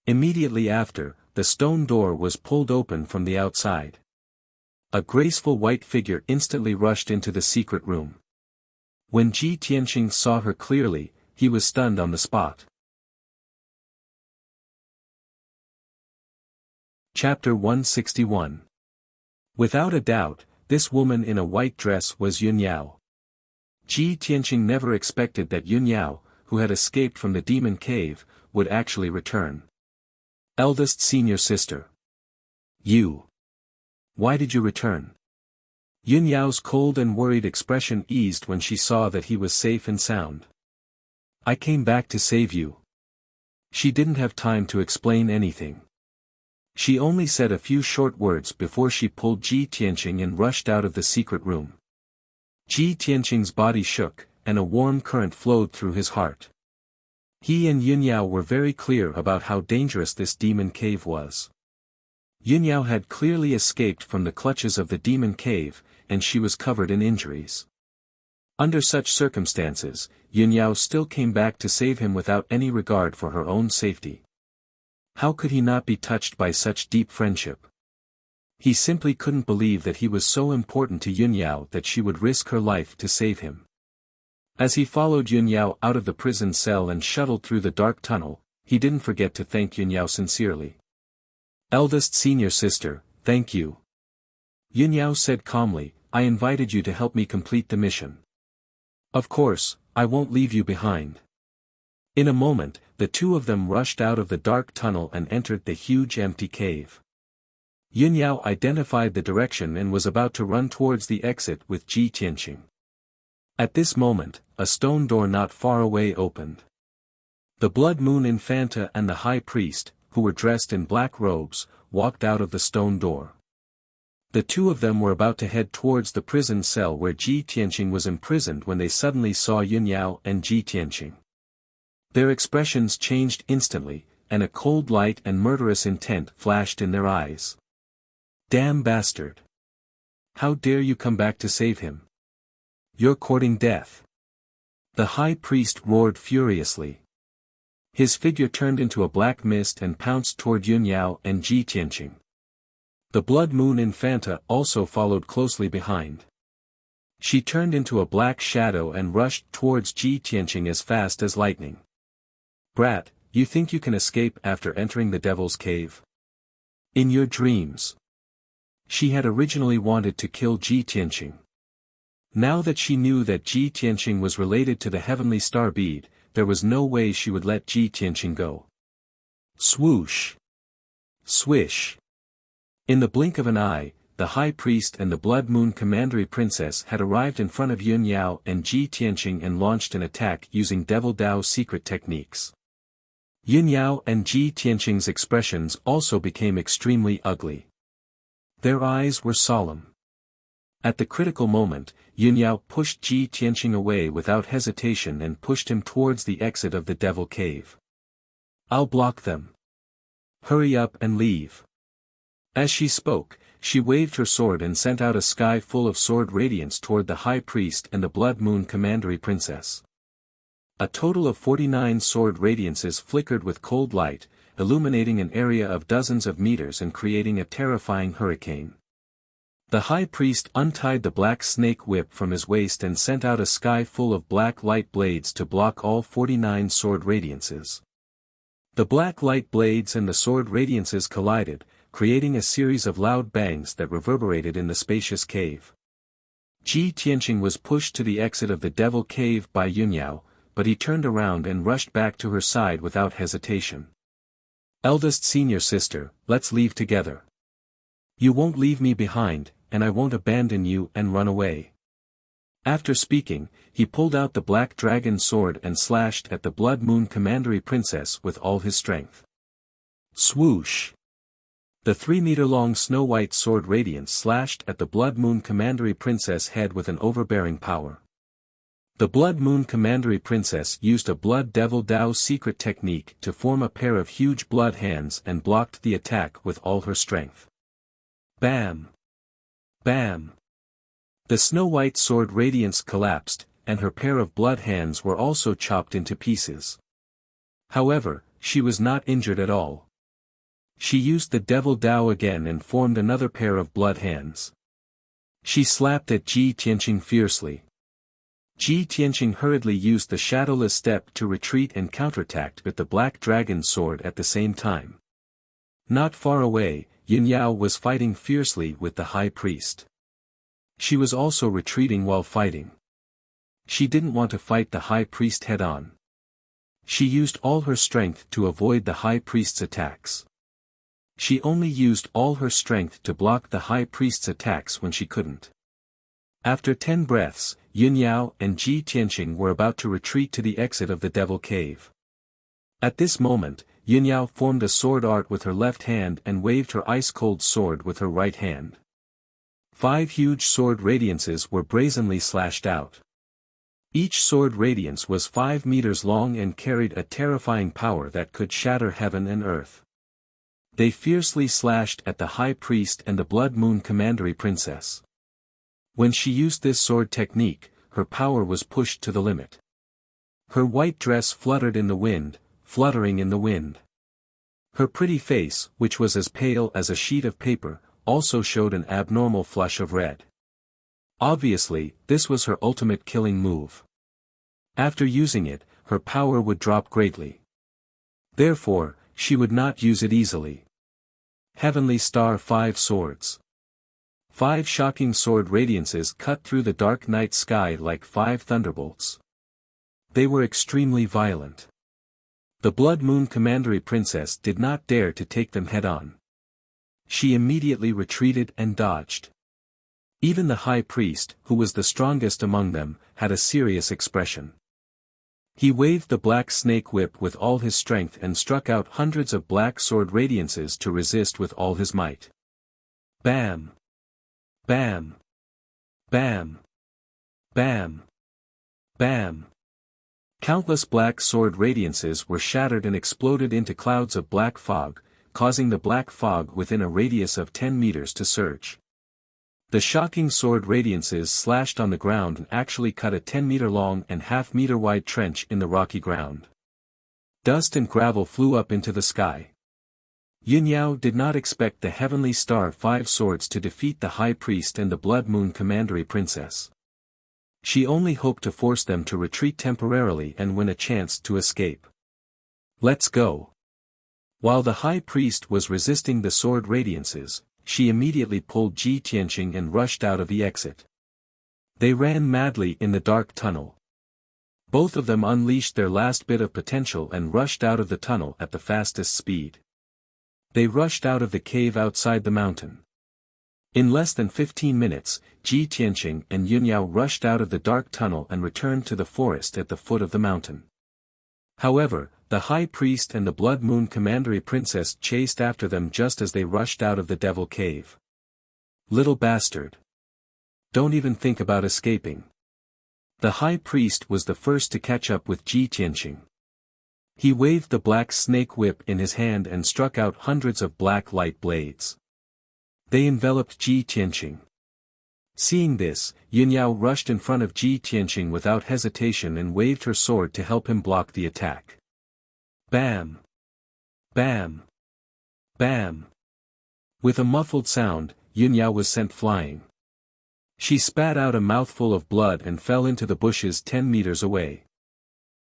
Immediately after, the stone door was pulled open from the outside. A graceful white figure instantly rushed into the secret room. When Ji Tianqing saw her clearly, he was stunned on the spot. Chapter 161. Without a doubt, this woman in a white dress was Yun Yao. Ji Tianqing never expected that Yun Yao, who had escaped from the demon cave, would actually return. Eldest senior sister. You. Why did you return? Yun Yao's cold and worried expression eased when she saw that he was safe and sound. I came back to save you. She didn't have time to explain anything. She only said a few short words before she pulled Ji Tianqing and rushed out of the secret room. Ji Tianqing's body shook, and a warm current flowed through his heart. He and Yun Yao were very clear about how dangerous this demon cave was. Yun Yao had clearly escaped from the clutches of the demon cave, and she was covered in injuries. Under such circumstances, Yun Yao still came back to save him without any regard for her own safety. How could he not be touched by such deep friendship? He simply couldn't believe that he was so important to Yun Yao that she would risk her life to save him. As he followed Yun Yao out of the prison cell and shuttled through the dark tunnel, he didn't forget to thank Yun Yao sincerely. Eldest senior sister, thank you. Yun Yao said calmly, I invited you to help me complete the mission. Of course, I won't leave you behind. In a moment, the two of them rushed out of the dark tunnel and entered the huge empty cave. Yun Yao identified the direction and was about to run towards the exit with Ji Tianqing. At this moment, a stone door not far away opened. The Blood Moon Infanta and the High Priest, who were dressed in black robes, walked out of the stone door. The two of them were about to head towards the prison cell where Ji Tianqing was imprisoned when they suddenly saw Yun Yao and Ji Tianqing. Their expressions changed instantly, and a cold light and murderous intent flashed in their eyes. Damn bastard! How dare you come back to save him? You're courting death. The high priest roared furiously. His figure turned into a black mist and pounced toward Yun Yao and Ji Tianqing. The Blood Moon Infanta also followed closely behind. She turned into a black shadow and rushed towards Ji Tianqing as fast as lightning. Brat, you think you can escape after entering the Devil's Cave? In your dreams. She had originally wanted to kill Ji Tianqing. Now that she knew that Ji Tianqing was related to the Heavenly Star Bead, there was no way she would let Ji Tianqing go. Swoosh! Swish! In the blink of an eye, the High Priest and the Blood Moon Commandery Princess had arrived in front of Yun Yao and Ji Tianqing and launched an attack using Devil Dao's secret techniques. Yun Yao and Ji Tianqing's expressions also became extremely ugly. Their eyes were solemn. At the critical moment, Yun Yao pushed Ji Tianqing away without hesitation and pushed him towards the exit of the Devil Cave. I'll block them. Hurry up and leave. As she spoke, she waved her sword and sent out a sky full of sword radiance toward the High Priest and the Blood Moon Commandery Princess. A total of 49 sword radiances flickered with cold light, illuminating an area of dozens of meters and creating a terrifying hurricane. The High Priest untied the black snake whip from his waist and sent out a sky full of black light blades to block all 49 sword radiances. The black light blades and the sword radiances collided, creating a series of loud bangs that reverberated in the spacious cave. Ji Tianqing was pushed to the exit of the Devil Cave by Yun Yao, but he turned around and rushed back to her side without hesitation. Eldest senior sister, let's leave together. You won't leave me behind, and I won't abandon you and run away. After speaking, he pulled out the black dragon sword and slashed at the Blood Moon Commandery Princess with all his strength. Swoosh! The 3-meter-long snow-white sword radiance slashed at the Blood Moon Commandery Princess' head with an overbearing power. The Blood Moon Commandery Princess used a Blood Devil Dao's secret technique to form a pair of huge blood hands and blocked the attack with all her strength. Bam! Bam! The snow-white sword radiance collapsed, and her pair of blood hands were also chopped into pieces. However, she was not injured at all. She used the Devil Dao again and formed another pair of blood hands. She slapped at Ji Tianqing fiercely. Ji Tianqing hurriedly used the shadowless step to retreat and counterattacked with the black dragon sword at the same time. Not far away, Yin Yao was fighting fiercely with the high priest. She was also retreating while fighting. She didn't want to fight the high priest head-on. She used all her strength to avoid the high priest's attacks. She only used all her strength to block the high priest's attacks when she couldn't. After 10 breaths, Yin Yao and Ji Tianqing were about to retreat to the exit of the Devil Cave. At this moment, Yin Yao formed a sword art with her left hand and waved her ice-cold sword with her right hand. 5 huge sword radiances were brazenly slashed out. Each sword radiance was 5 meters long and carried a terrifying power that could shatter heaven and earth. They fiercely slashed at the high priest and the Blood Moon Commandery Princess. When she used this sword technique, her power was pushed to the limit. Her white dress fluttered in the wind, fluttering in the wind. Her pretty face, which was as pale as a sheet of paper, also showed an abnormal flush of red. Obviously, this was her ultimate killing move. After using it, her power would drop greatly. Therefore, she would not use it easily. Heavenly Star 5 Swords. 5 shocking sword radiances cut through the dark night sky like 5 thunderbolts. They were extremely violent. The Blood Moon Commandery Princess did not dare to take them head-on. She immediately retreated and dodged. Even the high priest, who was the strongest among them, had a serious expression. He waved the black snake whip with all his strength and struck out hundreds of black sword radiances to resist with all his might. Bam! Bam! Bam! Bam! Bam! Countless black sword radiances were shattered and exploded into clouds of black fog, causing the black fog within a radius of 10 meters to surge. The shocking sword radiances slashed on the ground and actually cut a 10-meter-long and half-meter-wide trench in the rocky ground. Dust and gravel flew up into the sky. Yin Yao did not expect the Heavenly Star 5 Swords to defeat the High Priest and the Blood Moon Commandery Princess. She only hoped to force them to retreat temporarily and win a chance to escape. Let's go. While the High Priest was resisting the sword radiances, she immediately pulled Ji Tianqing and rushed out of the exit. They ran madly in the dark tunnel. Both of them unleashed their last bit of potential and rushed out of the tunnel at the fastest speed. They rushed out of the cave outside the mountain. In less than 15 minutes, Ji Tianqing and Yin Yao rushed out of the dark tunnel and returned to the forest at the foot of the mountain. However, the High Priest and the Blood Moon Commandery Princess chased after them just as they rushed out of the Devil Cave. Little bastard! Don't even think about escaping. The High Priest was the first to catch up with Ji Tianqing. He waved the black snake whip in his hand and struck out hundreds of black light blades. They enveloped Ji Tianqing. Seeing this, Yin Yao rushed in front of Ji Tianqing without hesitation and waved her sword to help him block the attack. Bam! Bam! Bam! With a muffled sound, Yin Yao was sent flying. She spat out a mouthful of blood and fell into the bushes 10 meters away.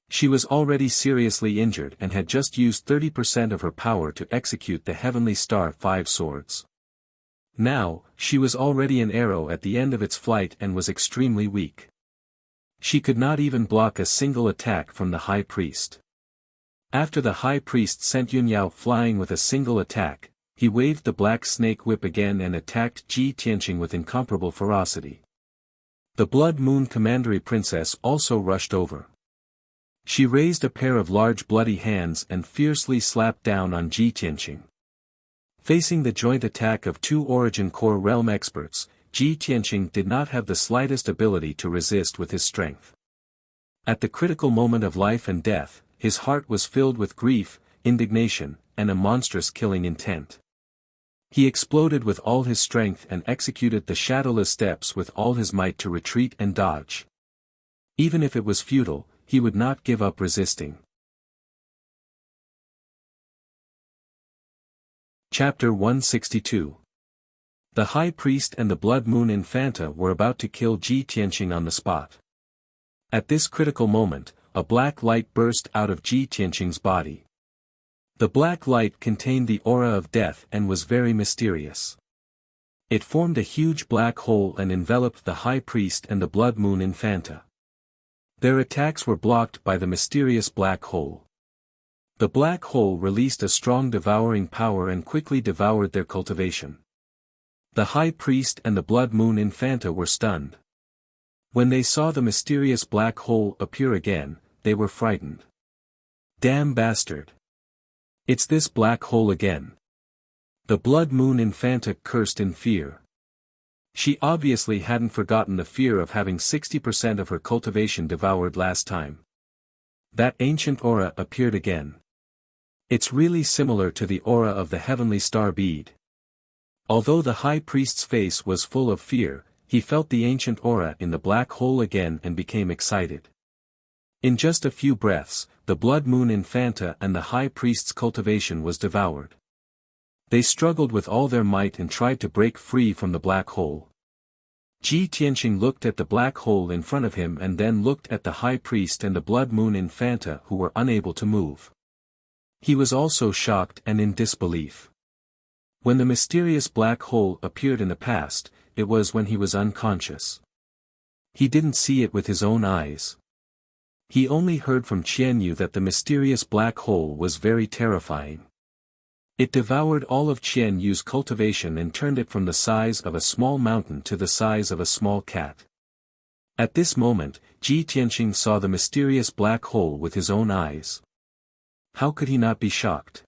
She was already seriously injured and had just used 30% of her power to execute the Heavenly Star 5 Swords. Now, she was already an arrow at the end of its flight and was extremely weak. She could not even block a single attack from the High Priest. After the High Priest sent Yin Yao flying with a single attack, he waved the black snake whip again and attacked Ji Tianqing with incomparable ferocity. The Blood Moon Commandery Princess also rushed over. She raised a pair of large bloody hands and fiercely slapped down on Ji Tianqing. Facing the joint attack of 2 Origin Core Realm experts, Ji Tianqing did not have the slightest ability to resist with his strength. At the critical moment of life and death, his heart was filled with grief, indignation, and a monstrous killing intent. He exploded with all his strength and executed the shadowless steps with all his might to retreat and dodge. Even if it was futile, he would not give up resisting. Chapter 162. The High Priest and the Blood Moon Infanta were about to kill Ji Tianqing on the spot. At this critical moment, a black light burst out of Ji Tianqing's body. The black light contained the aura of death and was very mysterious. It formed a huge black hole and enveloped the High Priest and the Blood Moon Infanta. Their attacks were blocked by the mysterious black hole. The black hole released a strong devouring power and quickly devoured their cultivation. The High Priest and the Blood Moon Infanta were stunned. When they saw the mysterious black hole appear again, they were frightened. Damn bastard! It's this black hole again. The Blood Moon Infanta cursed in fear. She obviously hadn't forgotten the fear of having 60% of her cultivation devoured last time. That ancient aura appeared again. It's really similar to the aura of the heavenly star bead. Although the High Priest's face was full of fear, he felt the ancient aura in the black hole again and became excited. In just a few breaths, the Blood Moon Infanta and the High Priest's cultivation was devoured. They struggled with all their might and tried to break free from the black hole. Ji Tianqing looked at the black hole in front of him and then looked at the High Priest and the Blood Moon Infanta who were unable to move. He was also shocked and in disbelief. When the mysterious black hole appeared in the past, it was when he was unconscious. He didn't see it with his own eyes. He only heard from Qianyu that the mysterious black hole was very terrifying. It devoured all of Qianyu's cultivation and turned it from the size of a small mountain to the size of a small cat. At this moment, Ji Tianqing saw the mysterious black hole with his own eyes. How could he not be shocked?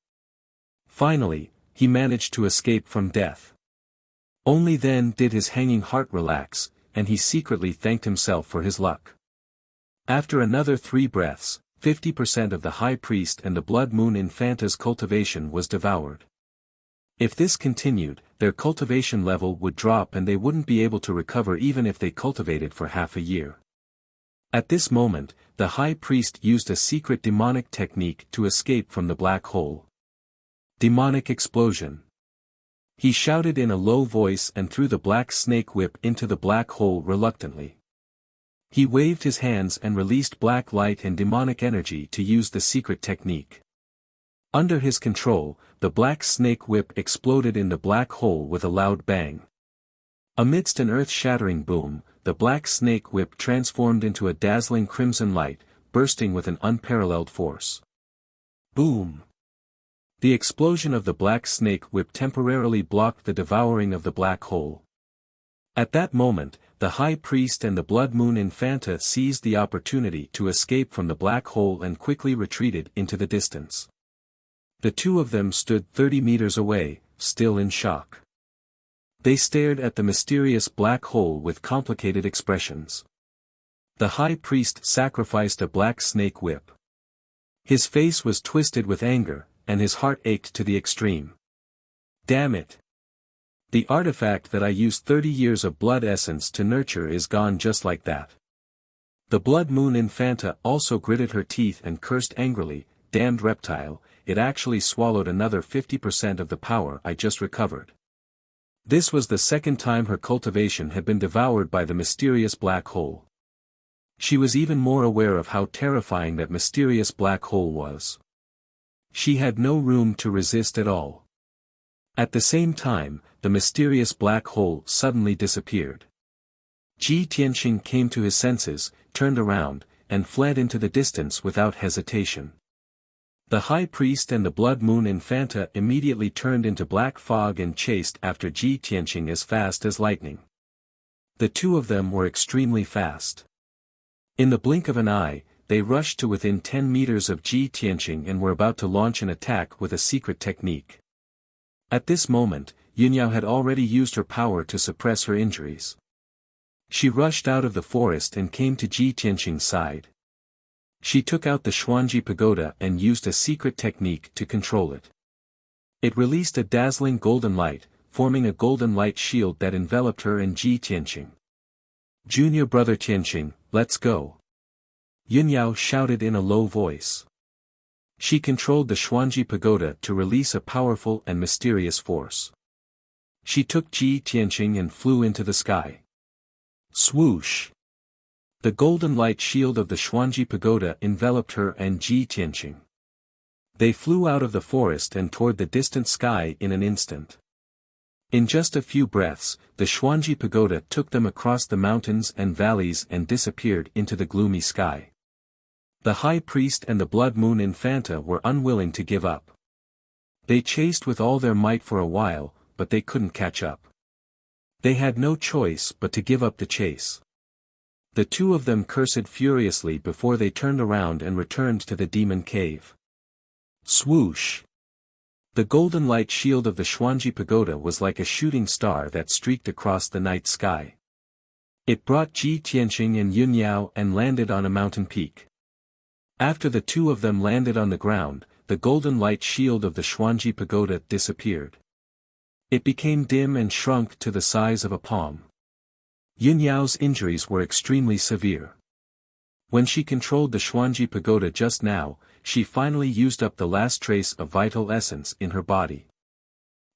Finally, he managed to escape from death. Only then did his hanging heart relax, and he secretly thanked himself for his luck. After another 3 breaths, 50% of the High Priest and the Blood Moon Infanta's cultivation was devoured. If this continued, their cultivation level would drop and they wouldn't be able to recover even if they cultivated for half a year. At this moment, the High Priest used a secret demonic technique to escape from the black hole. Demonic explosion. He shouted in a low voice and threw the black snake whip into the black hole reluctantly. He waved his hands and released black light and demonic energy to use the secret technique. Under his control, the black snake whip exploded in the black hole with a loud bang. Amidst an earth-shattering boom, the black snake whip transformed into a dazzling crimson light, bursting with an unparalleled force. Boom! The explosion of the black snake whip temporarily blocked the devouring of the black hole. At that moment, the High Priest and the Blood Moon Infanta seized the opportunity to escape from the black hole and quickly retreated into the distance. The two of them stood 30 meters away, still in shock. They stared at the mysterious black hole with complicated expressions. The High Priest sacrificed a black snake whip. His face was twisted with anger, and his heart ached to the extreme. Damn it! The artifact that I used 30 years of blood essence to nurture is gone just like that. The Blood Moon Infanta also gritted her teeth and cursed angrily, damned reptile, it actually swallowed another 50% of the power I just recovered. This was the second time her cultivation had been devoured by the mysterious black hole. She was even more aware of how terrifying that mysterious black hole was. She had no room to resist at all. At the same time, the mysterious black hole suddenly disappeared. Ji Tianqing came to his senses, turned around, and fled into the distance without hesitation. The High Priest and the Blood Moon Infanta immediately turned into black fog and chased after Ji Tianqing as fast as lightning. The two of them were extremely fast. In the blink of an eye, they rushed to within 10 meters of Ji Tianqing and were about to launch an attack with a secret technique. At this moment, Yunyao had already used her power to suppress her injuries. She rushed out of the forest and came to Ji Tianqing's side. She took out the Xuanji Pagoda and used a secret technique to control it. It released a dazzling golden light, forming a golden light shield that enveloped her and Ji Tianqing. Junior brother Tianqing, let's go. Yunyao shouted in a low voice. She controlled the Xuanji Pagoda to release a powerful and mysterious force. She took Ji Tianqing and flew into the sky. Swoosh! The golden light shield of the Xuanji Pagoda enveloped her and Ji Tianqing. They flew out of the forest and toward the distant sky in an instant. In just a few breaths, the Xuanji Pagoda took them across the mountains and valleys and disappeared into the gloomy sky. The High Priest and the Blood Moon Infanta were unwilling to give up. They chased with all their might for a while, but they couldn't catch up. They had no choice but to give up the chase. The two of them cursed furiously before they turned around and returned to the demon cave. Swoosh! The golden light shield of the Xuanji Pagoda was like a shooting star that streaked across the night sky. It brought Ji Tianqing and Yun Yao and landed on a mountain peak. After the two of them landed on the ground, the golden light shield of the Xuanji Pagoda disappeared. It became dim and shrunk to the size of a palm. Yun Yao's injuries were extremely severe. When she controlled the Xuanji Pagoda just now, she finally used up the last trace of vital essence in her body.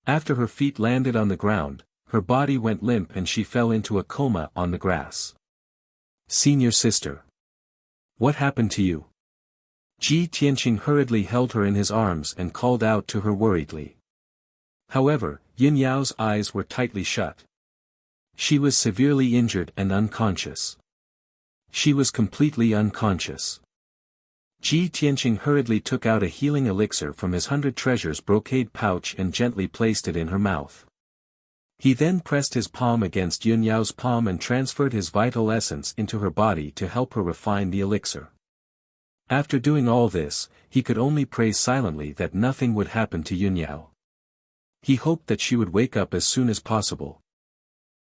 After her feet landed on the ground, her body went limp and she fell into a coma on the grass. Senior sister. What happened to you? Ji Tianqing hurriedly held her in his arms and called out to her worriedly. However, Yun Yao's eyes were tightly shut. She was severely injured and unconscious. She was completely unconscious. Ji Tianqing hurriedly took out a healing elixir from his 100 treasures brocade pouch and gently placed it in her mouth. He then pressed his palm against Yun Yao's palm and transferred his vital essence into her body to help her refine the elixir. After doing all this, he could only pray silently that nothing would happen to Yun Yao. He hoped that she would wake up as soon as possible.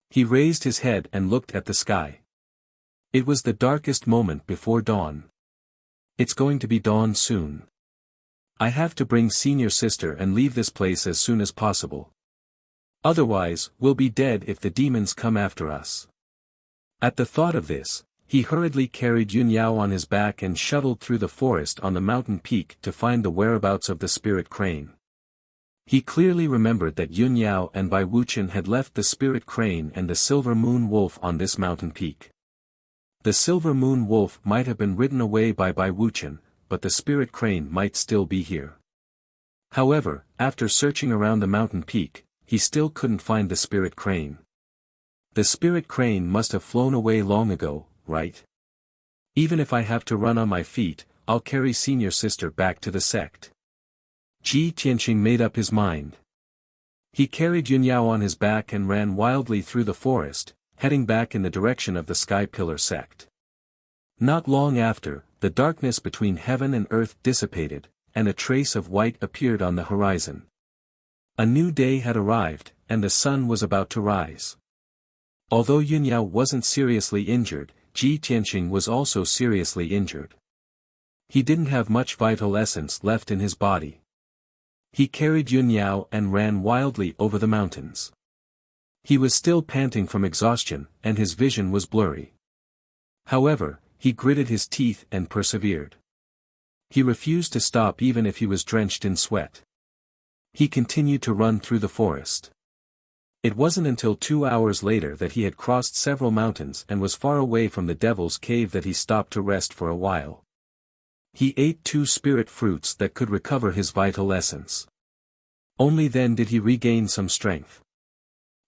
He raised his head and looked at the sky. It was the darkest moment before dawn. It's going to be dawn soon. I have to bring senior sister and leave this place as soon as possible. Otherwise, we'll be dead if the demons come after us. At the thought of this, he hurriedly carried Yun Yao on his back and shuttled through the forest on the mountain peak to find the whereabouts of the spirit crane. He clearly remembered that Yun Yao and Bai Wuchen had left the spirit crane and the silver moon wolf on this mountain peak. The silver moon wolf might have been ridden away by Bai Wuchen, but the spirit crane might still be here. However, after searching around the mountain peak, he still couldn't find the spirit crane. The spirit crane must have flown away long ago, right? Even if I have to run on my feet, I'll carry senior sister back to the sect. Ji Tianqing made up his mind. He carried Yun Yao on his back and ran wildly through the forest, heading back in the direction of the Sky Pillar sect. Not long after, the darkness between heaven and earth dissipated, and a trace of white appeared on the horizon. A new day had arrived, and the sun was about to rise. Although Yun Yao wasn't seriously injured, Ji Tianqing was also seriously injured. He didn't have much vital essence left in his body. He carried Yun Yao and ran wildly over the mountains. He was still panting from exhaustion, and his vision was blurry. However, he gritted his teeth and persevered. He refused to stop even if he was drenched in sweat. He continued to run through the forest. It wasn't until 2 hours later that he had crossed several mountains and was far away from the devil's cave that he stopped to rest for a while. He ate 2 spirit fruits that could recover his vital essence. Only then did he regain some strength.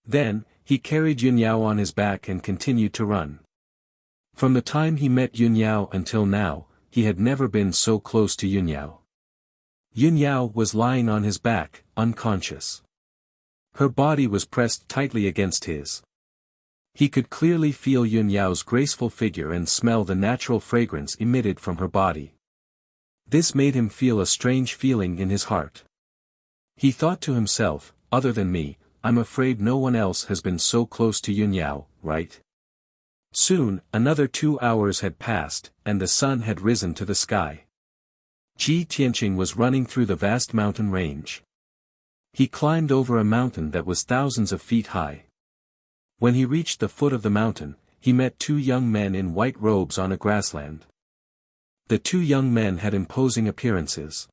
Then, he carried Yun Yao on his back and continued to run. From the time he met Yun Yao until now, he had never been so close to Yun Yao. Yun Yao was lying on his back, unconscious. Her body was pressed tightly against his. He could clearly feel Yun Yao's graceful figure and smell the natural fragrance emitted from her body. This made him feel a strange feeling in his heart. He thought to himself, other than me, I'm afraid no one else has been so close to Yun Yao, right? Soon, another 2 hours had passed, and the sun had risen to the sky. Ji Tianqing was running through the vast mountain range. He climbed over a mountain that was thousands of feet high. When he reached the foot of the mountain, he met 2 young men in white robes on a grassland. The 2 young men had imposing appearances.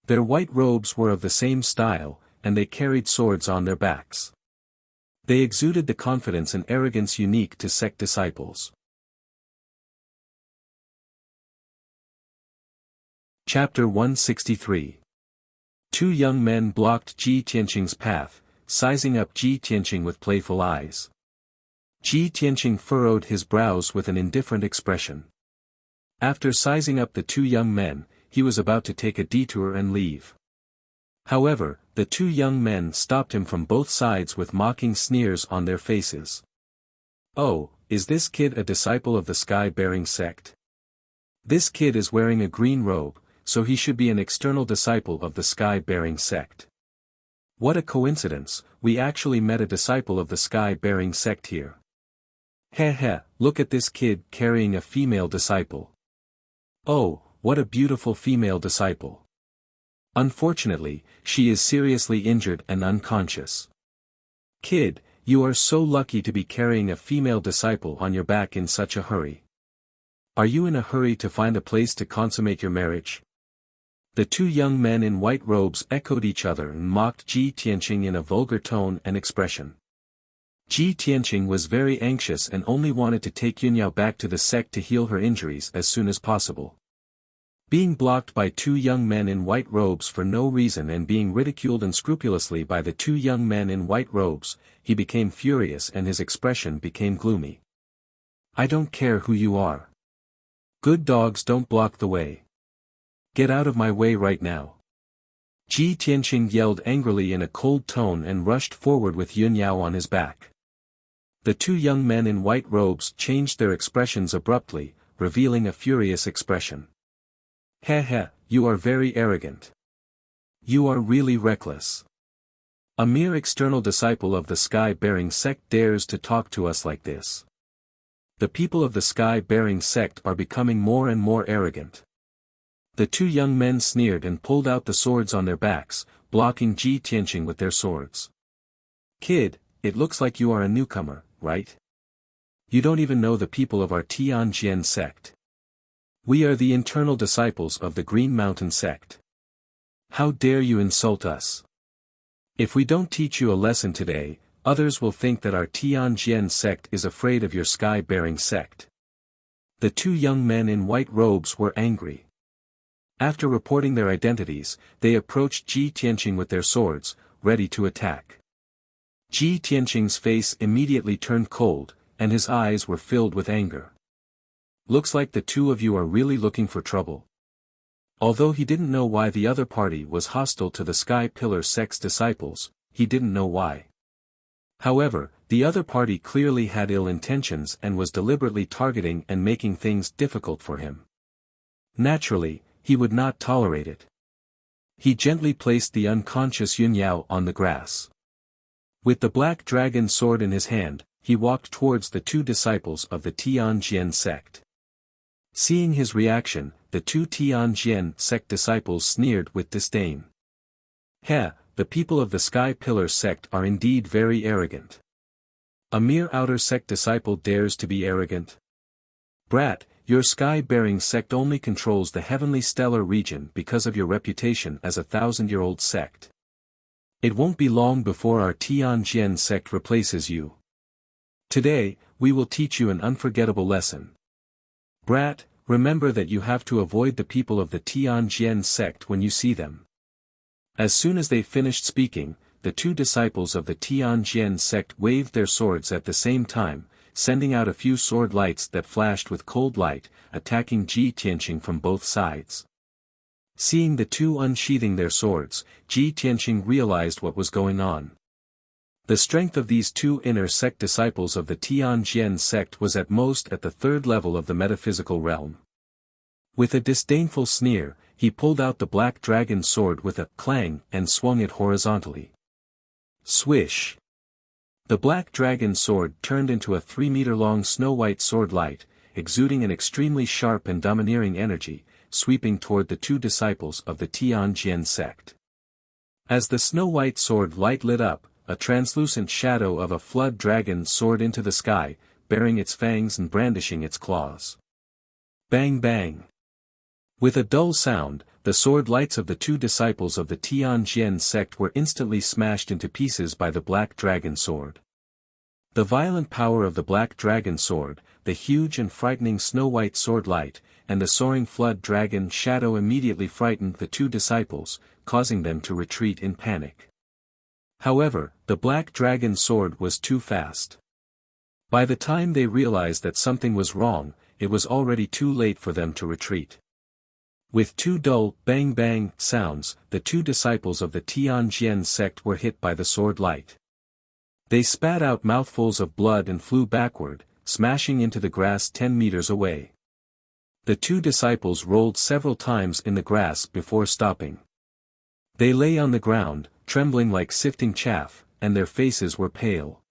Their white robes were of the same style, and they carried swords on their backs. They exuded the confidence and arrogance unique to sect disciples. Chapter 163. Two young men blocked Ji Tianqing's path, sizing up Ji Tianqing with playful eyes. Ji Tianqing furrowed his brows with an indifferent expression. After sizing up the two young men, he was about to take a detour and leave. However, the two young men stopped him from both sides with mocking sneers on their faces. "Oh, is this kid a disciple of the sky-bearing sect? This kid is wearing a green robe, so he should be an external disciple of the sky-bearing sect. What a coincidence, we actually met a disciple of the sky-bearing sect here. Heh heh, look at this kid carrying a female disciple. Oh, what a beautiful female disciple. Unfortunately, she is seriously injured and unconscious. Kid, you are so lucky to be carrying a female disciple on your back in such a hurry. Are you in a hurry to find a place to consummate your marriage?" The two young men in white robes echoed each other and mocked Ji Tianqing in a vulgar tone and expression. Ji Tianqing was very anxious and only wanted to take Yunyao back to the sect to heal her injuries as soon as possible. Being blocked by two young men in white robes for no reason and being ridiculed unscrupulously by the two young men in white robes, he became furious and his expression became gloomy. "I don't care who you are. Good dogs don't block the way. Get out of my way right now." Ji Tianqing yelled angrily in a cold tone and rushed forward with Yunyao on his back. The two young men in white robes changed their expressions abruptly, revealing a furious expression. "Heh heh, you are very arrogant. You are really reckless. A mere external disciple of the sky-bearing sect dares to talk to us like this. The people of the sky-bearing sect are becoming more and more arrogant." The two young men sneered and pulled out the swords on their backs, blocking Ji Tianqing with their swords. "Kid, it looks like you are a newcomer, right? You don't even know the people of our Tianjian sect. We are the internal disciples of the Green Mountain sect. How dare you insult us? If we don't teach you a lesson today, others will think that our Tianjian sect is afraid of your sky-bearing sect." The two young men in white robes were angry. After reporting their identities, they approached Ji Tianqing with their swords, ready to attack. Ji Tianqing's face immediately turned cold, and his eyes were filled with anger. "Looks like the two of you are really looking for trouble." Although he didn't know why the other party was hostile to the Sky Pillar sect's disciples, he didn't know why. However, the other party clearly had ill intentions and was deliberately targeting and making things difficult for him. Naturally, he would not tolerate it. He gently placed the unconscious Yunyao on the grass. With the black dragon sword in his hand, he walked towards the two disciples of the Tianjian sect. Seeing his reaction, the two Tianjian sect disciples sneered with disdain. "Heh, the people of the Sky Pillar sect are indeed very arrogant. A mere outer sect disciple dares to be arrogant? Brat, your sky-bearing sect only controls the heavenly stellar region because of your reputation as a 1,000-year-old sect. It won't be long before our Tianjian sect replaces you. Today, we will teach you an unforgettable lesson. Brat, remember that you have to avoid the people of the Tianjian sect when you see them." As soon as they finished speaking, the two disciples of the Tianjian sect waved their swords at the same time, sending out a few sword lights that flashed with cold light, attacking Ji Tianqing from both sides. Seeing the two unsheathing their swords, Ji Tianqing realized what was going on. The strength of these two inner sect disciples of the Tianjian sect was at most at the third level of the metaphysical realm. With a disdainful sneer, he pulled out the black dragon sword with a clang and swung it horizontally. Swish! The black dragon sword turned into a 3-meter-long snow-white sword light, exuding an extremely sharp and domineering energy, sweeping toward the two disciples of the Tianjian sect. As the snow-white sword light lit up, a translucent shadow of a flood dragon soared into the sky, baring its fangs and brandishing its claws. Bang bang! With a dull sound, the sword lights of the two disciples of the Tianjian sect were instantly smashed into pieces by the black dragon sword. The violent power of the black dragon sword, the huge and frightening snow-white sword light, and the soaring flood dragon shadow immediately frightened the two disciples, causing them to retreat in panic. However, the black dragon sword was too fast. By the time they realized that something was wrong, it was already too late for them to retreat. With two dull, bang-bang sounds, the two disciples of the Tianjian sect were hit by the sword light. They spat out mouthfuls of blood and flew backward, smashing into the grass 10 meters away. The two disciples rolled several times in the grass before stopping. They lay on the ground, trembling like sifting chaff, and their faces were pale.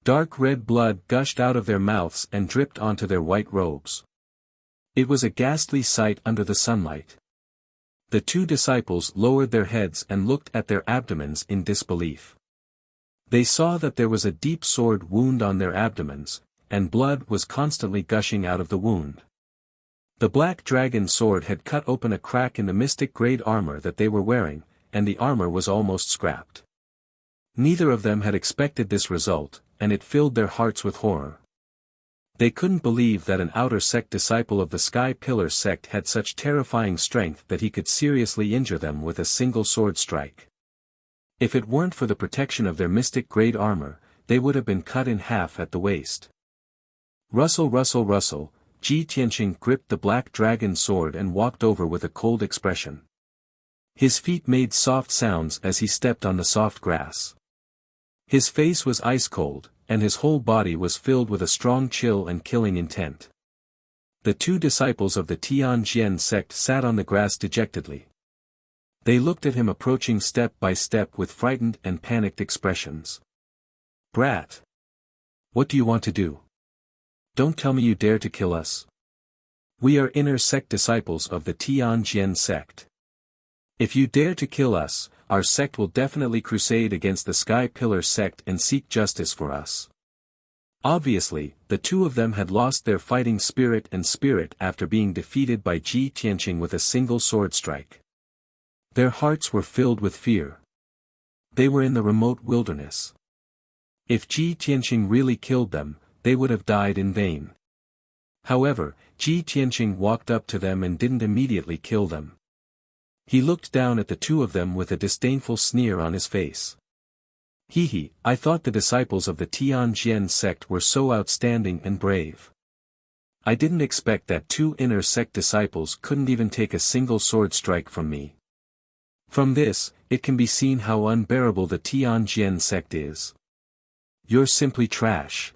Dark red blood gushed out of their mouths and dripped onto their white robes. It was a ghastly sight under the sunlight. The two disciples lowered their heads and looked at their abdomens in disbelief. They saw that there was a deep sword wound on their abdomens, and blood was constantly gushing out of the wound. The black dragon sword had cut open a crack in the mystic-grade armor that they were wearing, and the armor was almost scrapped. Neither of them had expected this result, and it filled their hearts with horror. They couldn't believe that an outer sect disciple of the Sky Pillar sect had such terrifying strength that he could seriously injure them with a single sword strike. If it weren't for the protection of their mystic-grade armor, they would have been cut in half at the waist. Rustle, rustle, rustle, Ji Tianqing gripped the black dragon sword and walked over with a cold expression. His feet made soft sounds as he stepped on the soft grass. His face was ice-cold, and his whole body was filled with a strong chill and killing intent. The two disciples of the Tianjian sect sat on the grass dejectedly. They looked at him approaching step by step with frightened and panicked expressions. "Brat! What do you want to do? Don't tell me you dare to kill us. We are inner sect disciples of the Tianjian sect. If you dare to kill us, our sect will definitely crusade against the Sky Pillar sect and seek justice for us." Obviously, the two of them had lost their fighting spirit after being defeated by Ji Tianqing with a single sword strike. Their hearts were filled with fear. They were in the remote wilderness. If Ji Tianqing really killed them, they would have died in vain. However, Ji Tianqing walked up to them and didn't immediately kill them. He looked down at the two of them with a disdainful sneer on his face. "Hee, I thought the disciples of the Tianjian sect were so outstanding and brave. I didn't expect that two inner sect disciples couldn't even take a single sword strike from me. From this, it can be seen how unbearable the Tianjian sect is. You're simply trash.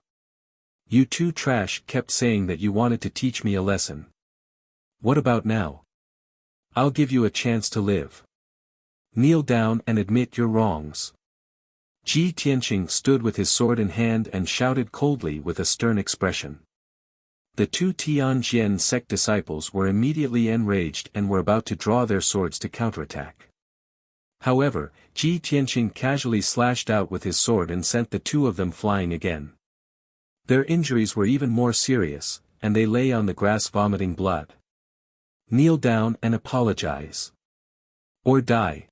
You two trash kept saying that you wanted to teach me a lesson. What about now? I'll give you a chance to live. Kneel down and admit your wrongs." Ji Tianqing stood with his sword in hand and shouted coldly with a stern expression. The two Tianjian sect disciples were immediately enraged and were about to draw their swords to counterattack. However, Ji Tianqing casually slashed out with his sword and sent the two of them flying again. Their injuries were even more serious, and they lay on the grass vomiting blood. "Kneel down and apologize. Or die."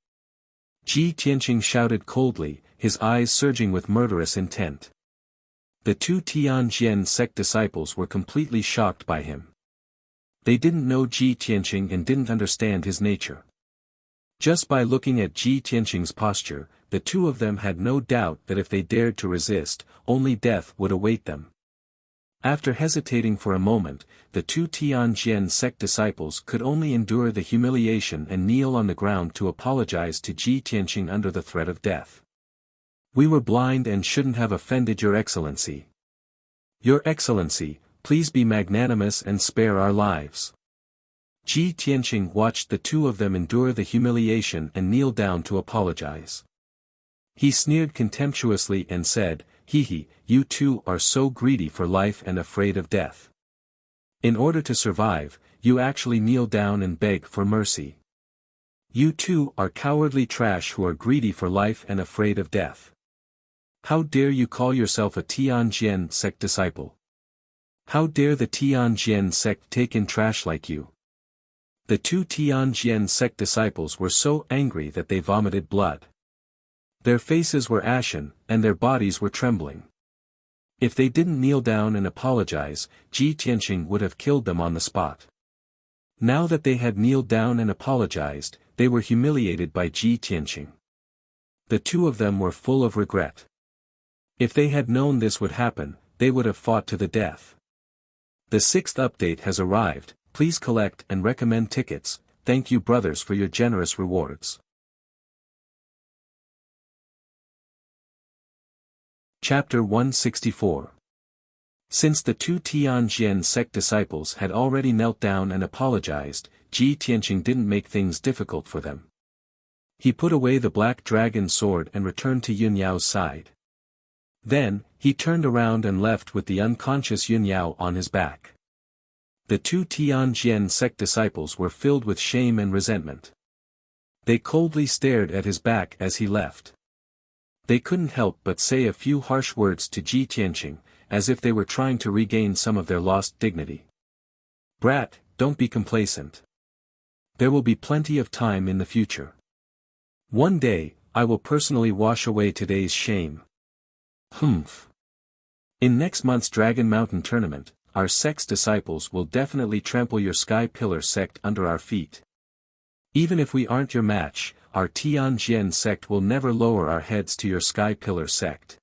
Ji Tianqing shouted coldly, his eyes surging with murderous intent. The two Tianjian sect disciples were completely shocked by him. They didn't know Ji Tianqing and didn't understand his nature. Just by looking at Ji Tianqing's posture, the two of them had no doubt that if they dared to resist, only death would await them. After hesitating for a moment, the two Tianjian sect disciples could only endure the humiliation and kneel on the ground to apologize to Ji Tianqing under the threat of death. "We were blind and shouldn't have offended Your Excellency. Your Excellency, please be magnanimous and spare our lives." Ji Tianqing watched the two of them endure the humiliation and kneel down to apologize. He sneered contemptuously and said, "Hee, you two are so greedy for life and afraid of death. In order to survive, you actually kneel down and beg for mercy. You two are cowardly trash who are greedy for life and afraid of death. How dare you call yourself a Tianjian sect disciple? How dare the Tianjian sect take in trash like you?" The two Tianjian sect disciples were so angry that they vomited blood. Their faces were ashen, and their bodies were trembling. If they didn't kneel down and apologize, Ji Tianqing would have killed them on the spot. Now that they had kneeled down and apologized, they were humiliated by Ji Tianqing. The two of them were full of regret. If they had known this would happen, they would have fought to the death. The sixth update has arrived. Please collect and recommend tickets. Thank you brothers for your generous rewards. Chapter 164. Since the two Tianjian sect disciples had already knelt down and apologized, Ji Tianqing didn't make things difficult for them. He put away the black dragon sword and returned to Yun Yao's side. Then, he turned around and left with the unconscious Yun Yao on his back. The two Tianjian sect disciples were filled with shame and resentment. They coldly stared at his back as he left. They couldn't help but say a few harsh words to Ji Tianqing, as if they were trying to regain some of their lost dignity. Brat, don't be complacent. There will be plenty of time in the future. One day, I will personally wash away today's shame. Humph. In next month's Dragon Mountain tournament, our sect's disciples will definitely trample your Sky Pillar sect under our feet. Even if we aren't your match, our Tianjian sect will never lower our heads to your Sky Pillar sect.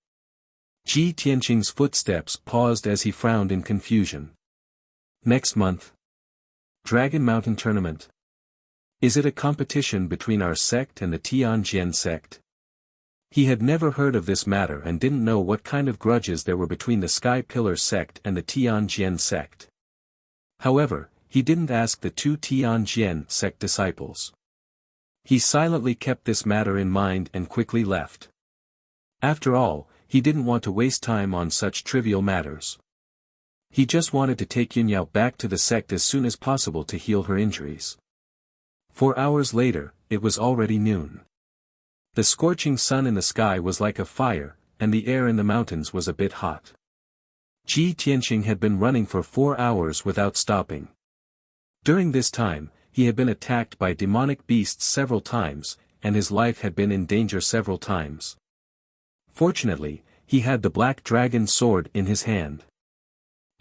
Ji Tianqing's footsteps paused as he frowned in confusion. Next month? Dragon Mountain Tournament? Is it a competition between our sect and the Tianjian sect? He had never heard of this matter and didn't know what kind of grudges there were between the Sky Pillar sect and the Tianjian sect. However, he didn't ask the two Tianjian sect disciples. He silently kept this matter in mind and quickly left. After all, he didn't want to waste time on such trivial matters. He just wanted to take Yun Yao back to the sect as soon as possible to heal her injuries. 4 hours later, it was already noon. The scorching sun in the sky was like a fire, and the air in the mountains was a bit hot. Ji Tianqing had been running for 4 hours without stopping. During this time, he had been attacked by demonic beasts several times, and his life had been in danger several times. Fortunately, he had the black dragon sword in his hand.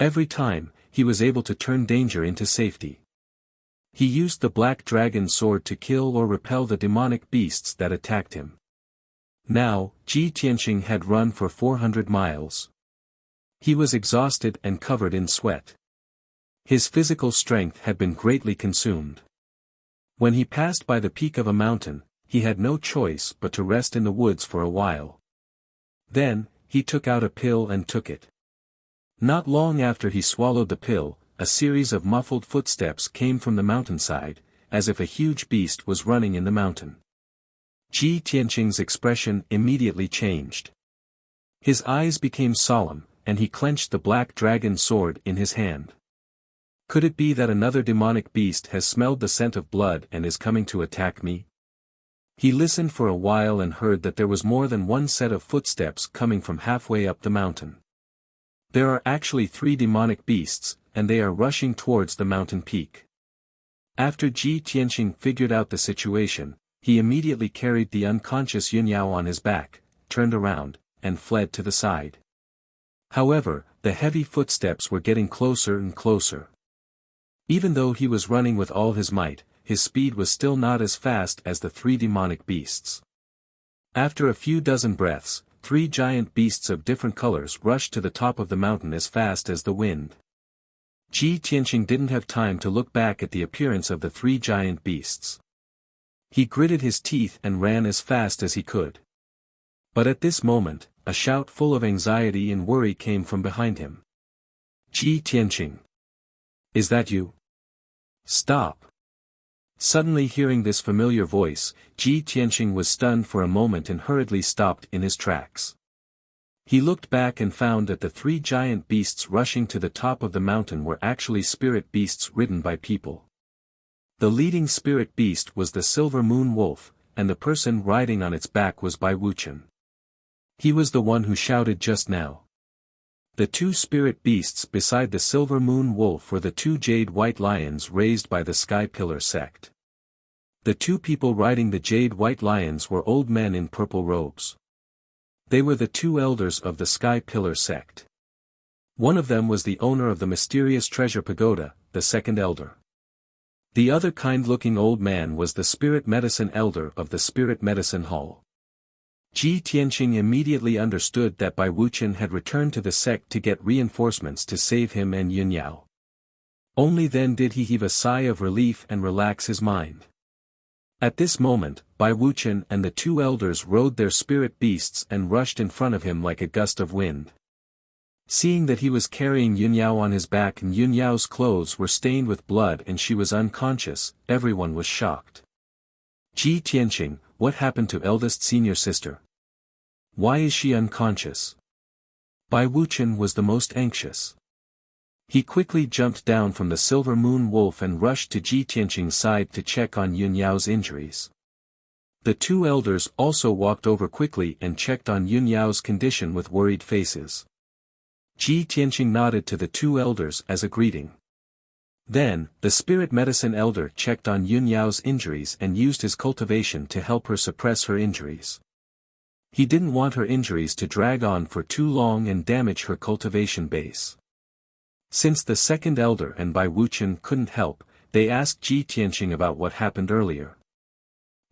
Every time, he was able to turn danger into safety. He used the black dragon sword to kill or repel the demonic beasts that attacked him. Now, Ji Tianqing had run for 400 miles. He was exhausted and covered in sweat. His physical strength had been greatly consumed. When he passed by the peak of a mountain, he had no choice but to rest in the woods for a while. Then, he took out a pill and took it. Not long after he swallowed the pill, a series of muffled footsteps came from the mountainside, as if a huge beast was running in the mountain. Ji Tianqing's expression immediately changed. His eyes became solemn, and he clenched the black dragon sword in his hand. Could it be that another demonic beast has smelled the scent of blood and is coming to attack me? He listened for a while and heard that there was more than one set of footsteps coming from halfway up the mountain. There are actually 3 demonic beasts, and they are rushing towards the mountain peak. After Ji Tianqing figured out the situation, he immediately carried the unconscious Yun Yao on his back, turned around, and fled to the side. However, the heavy footsteps were getting closer and closer. Even though he was running with all his might, his speed was still not as fast as the 3 demonic beasts. After a few dozen breaths, 3 giant beasts of different colors rushed to the top of the mountain as fast as the wind. Ji Tianqing didn't have time to look back at the appearance of the 3 giant beasts. He gritted his teeth and ran as fast as he could. But at this moment, a shout full of anxiety and worry came from behind him. Ji Tianqing. Is that you? Stop. Suddenly hearing this familiar voice, Ji Tianqing was stunned for a moment and hurriedly stopped in his tracks. He looked back and found that the 3 giant beasts rushing to the top of the mountain were actually spirit beasts ridden by people. The leading spirit beast was the silver moon wolf, and the person riding on its back was Bai Wuchen. He was the one who shouted just now. The 2 spirit beasts beside the silver moon wolf were the 2 jade white lions raised by the Sky Pillar sect. The 2 people riding the jade white lions were old men in purple robes. They were the 2 elders of the Sky Pillar sect. One of them was the owner of the mysterious treasure pagoda, the second elder. The other kind-looking old man was the spirit medicine elder of the spirit medicine hall. Ji Tianqing immediately understood that Bai Wuqian had returned to the sect to get reinforcements to save him and Yun Yao. Only then did he heave a sigh of relief and relax his mind. At this moment, Bai Wuqian and the two elders rode their spirit beasts and rushed in front of him like a gust of wind. Seeing that he was carrying Yun Yao on his back and Yun Yao's clothes were stained with blood and she was unconscious, everyone was shocked. Ji Tianqing, what happened to eldest senior sister? Why is she unconscious? Bai Wuqian was the most anxious. He quickly jumped down from the silver moon wolf and rushed to Ji Tianqing's side to check on Yun Yao's injuries. The two elders also walked over quickly and checked on Yun Yao's condition with worried faces. Ji Tianqing nodded to the two elders as a greeting. Then, the spirit medicine elder checked on Yun Yao's injuries and used his cultivation to help her suppress her injuries. He didn't want her injuries to drag on for too long and damage her cultivation base. Since the second elder and Bai Wuqian couldn't help, they asked Ji Tianqing about what happened earlier.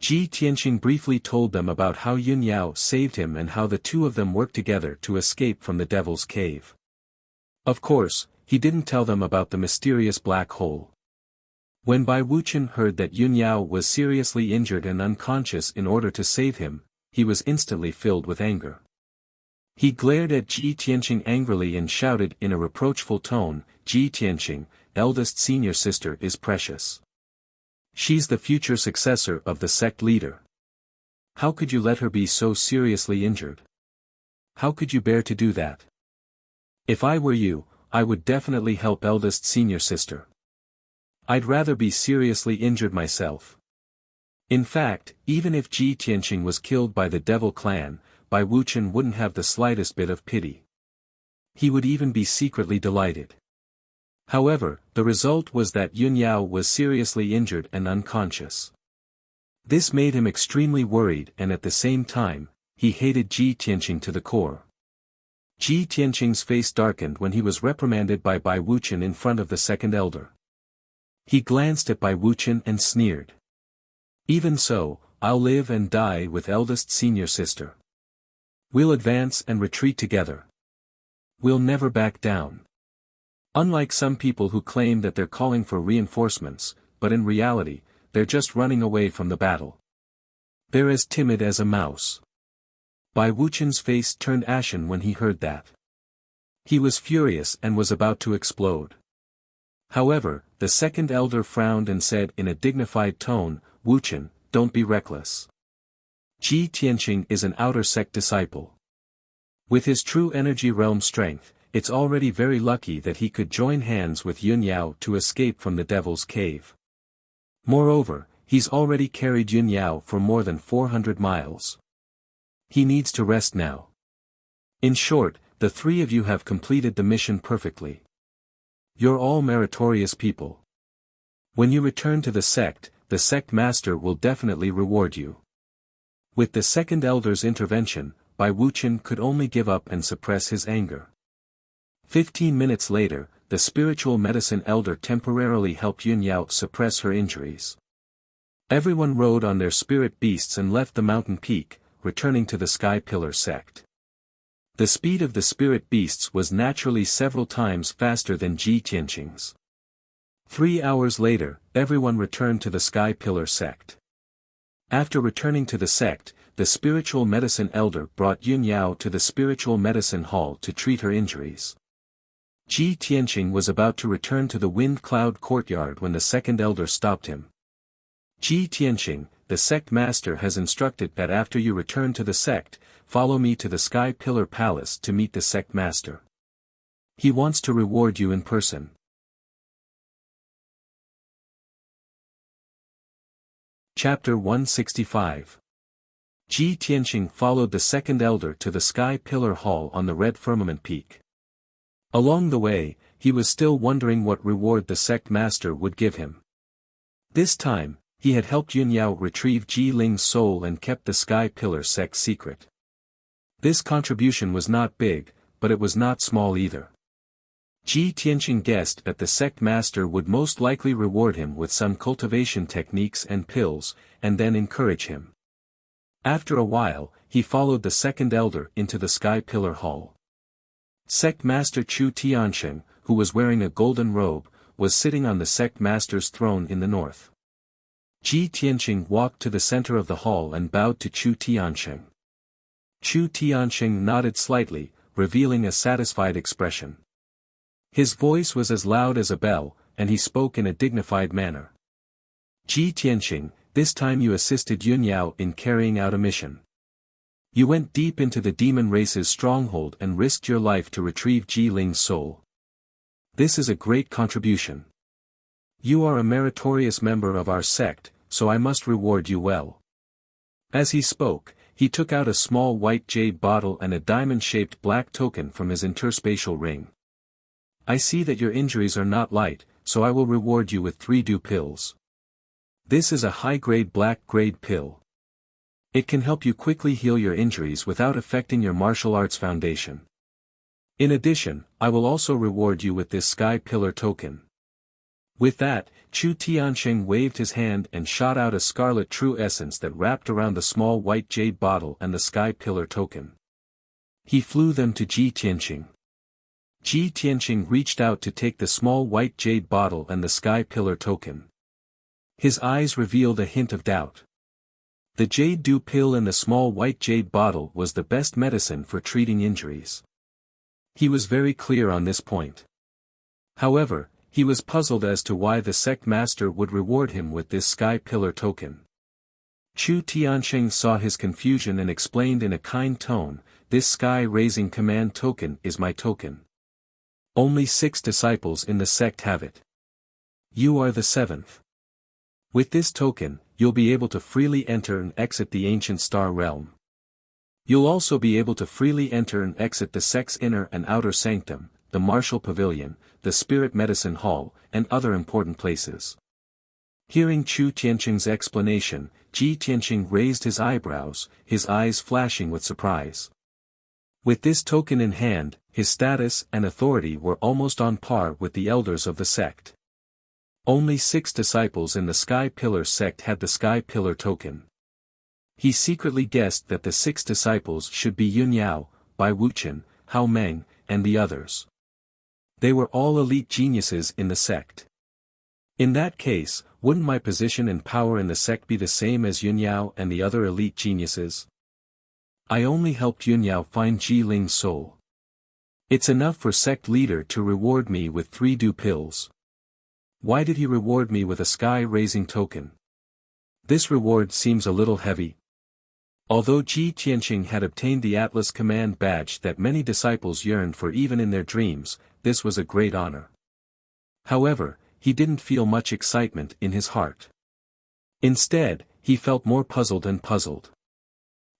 Ji Tianqing briefly told them about how Yun Yao saved him and how the two of them worked together to escape from the Devil's Cave. Of course, he didn't tell them about the mysterious black hole. When Bai Wuqian heard that Yun Yao was seriously injured and unconscious in order to save him, he was instantly filled with anger. He glared at Ji Tianqing angrily and shouted in a reproachful tone, "Ji Tianqing, eldest senior sister is precious. She's the future successor of the sect leader. How could you let her be so seriously injured? How could you bear to do that? If I were you, I would definitely help eldest senior sister. I'd rather be seriously injured myself." In fact, even if Ji Tianqing was killed by the Devil clan, Bai Wuqian wouldn't have the slightest bit of pity. He would even be secretly delighted. However, the result was that Yun Yao was seriously injured and unconscious. This made him extremely worried and at the same time, he hated Ji Tianqing to the core. Ji Tianqing's face darkened when he was reprimanded by Bai Wuqian in front of the second elder. He glanced at Bai Wuqian and sneered. "Even so, I'll live and die with eldest senior sister. We'll advance and retreat together. We'll never back down." Unlike some people who claim that they're calling for reinforcements, but in reality, they're just running away from the battle. They're as timid as a mouse. Bai Wuqian's face turned ashen when he heard that. He was furious and was about to explode. However, the second elder frowned and said in a dignified tone, "Wuqian, don't be reckless. Ji Tianqing is an outer sect disciple. With his true energy realm strength, it's already very lucky that he could join hands with Yun Yao to escape from the Devil's Cave. Moreover, he's already carried Yun Yao for more than 400 miles. He needs to rest now. In short, the three of you have completed the mission perfectly. You're all meritorious people. When you return to the sect master will definitely reward you." With the second elder's intervention, Bai Wuqian could only give up and suppress his anger. 15 minutes later, the spiritual medicine elder temporarily helped Yun Yao suppress her injuries. Everyone rode on their spirit beasts and left the mountain peak, returning to the Sky Pillar sect. The speed of the spirit beasts was naturally several times faster than Ji Tianqing's. 3 hours later, everyone returned to the Sky Pillar sect. After returning to the sect, the spiritual medicine elder brought Yun Yao to the spiritual medicine hall to treat her injuries. Ji Tianqing was about to return to the wind cloud courtyard when the second elder stopped him. "Ji Tianqing, the sect master has instructed that after you return to the sect, follow me to the Sky Pillar Palace to meet the sect master. He wants to reward you in person." Chapter 165. Ji Tianqing followed the second elder to the Sky Pillar Hall on the red firmament peak. Along the way, he was still wondering what reward the sect master would give him. This time, he had helped Yun Yao retrieve Ji Ling's soul and kept the Sky Pillar sect secret. This contribution was not big, but it was not small either. Ji Tianqing guessed that the sect master would most likely reward him with some cultivation techniques and pills, and then encourage him. After a while, he followed the second elder into the Sky Pillar Hall. Sect Master Chu Tianqing, who was wearing a golden robe, was sitting on the sect master's throne in the north. Ji Tianqing walked to the center of the hall and bowed to Chu Tianqing. Chu Tianqing nodded slightly, revealing a satisfied expression. His voice was as loud as a bell, and he spoke in a dignified manner. Ji Tianqing, this time you assisted Yun Yao in carrying out a mission. You went deep into the demon race's stronghold and risked your life to retrieve Ji Ling's soul. This is a great contribution. You are a meritorious member of our sect, so I must reward you well. As he spoke, he took out a small white jade bottle and a diamond-shaped black token from his interspatial ring. I see that your injuries are not light, so I will reward you with 3 dew pills. This is a high-grade black-grade pill. It can help you quickly heal your injuries without affecting your martial arts foundation. In addition, I will also reward you with this Sky Pillar token. With that, Chu Tianqing waved his hand and shot out a scarlet true essence that wrapped around the small white jade bottle and the Sky Pillar token. He flew them to Ji Tianqing. Ji Tianqing reached out to take the small white jade bottle and the Sky Pillar token. His eyes revealed a hint of doubt. The jade dew pill in the small white jade bottle was the best medicine for treating injuries. He was very clear on this point. However, he was puzzled as to why the sect master would reward him with this Sky Pillar token. Chu Tianqing saw his confusion and explained in a kind tone, "This sky-raising command token is my token. Only 6 disciples in the sect have it. You are the 7th. With this token, you'll be able to freely enter and exit the ancient star realm. You'll also be able to freely enter and exit the sect's inner and outer sanctum, the martial pavilion, the spirit medicine hall, and other important places." Hearing Chu Tianqing's explanation, Ji Tianqing raised his eyebrows, his eyes flashing with surprise. With this token in hand, his status and authority were almost on par with the elders of the sect. Only 6 disciples in the Sky Pillar sect had the Sky Pillar token. He secretly guessed that the 6 disciples should be Yun Yao, Bai Wuchen, Hao Meng, and the others. They were all elite geniuses in the sect. In that case, wouldn't my position and power in the sect be the same as Yun Yao and the other elite geniuses? I only helped Yun Yao find Ji Ling's soul. It's enough for sect leader to reward me with 3 dew pills. Why did he reward me with a sky-raising token? This reward seems a little heavy. Although Ji Tianqing had obtained the Atlas Command badge that many disciples yearned for even in their dreams, this was a great honor. However, he didn't feel much excitement in his heart. Instead, he felt more puzzled and puzzled.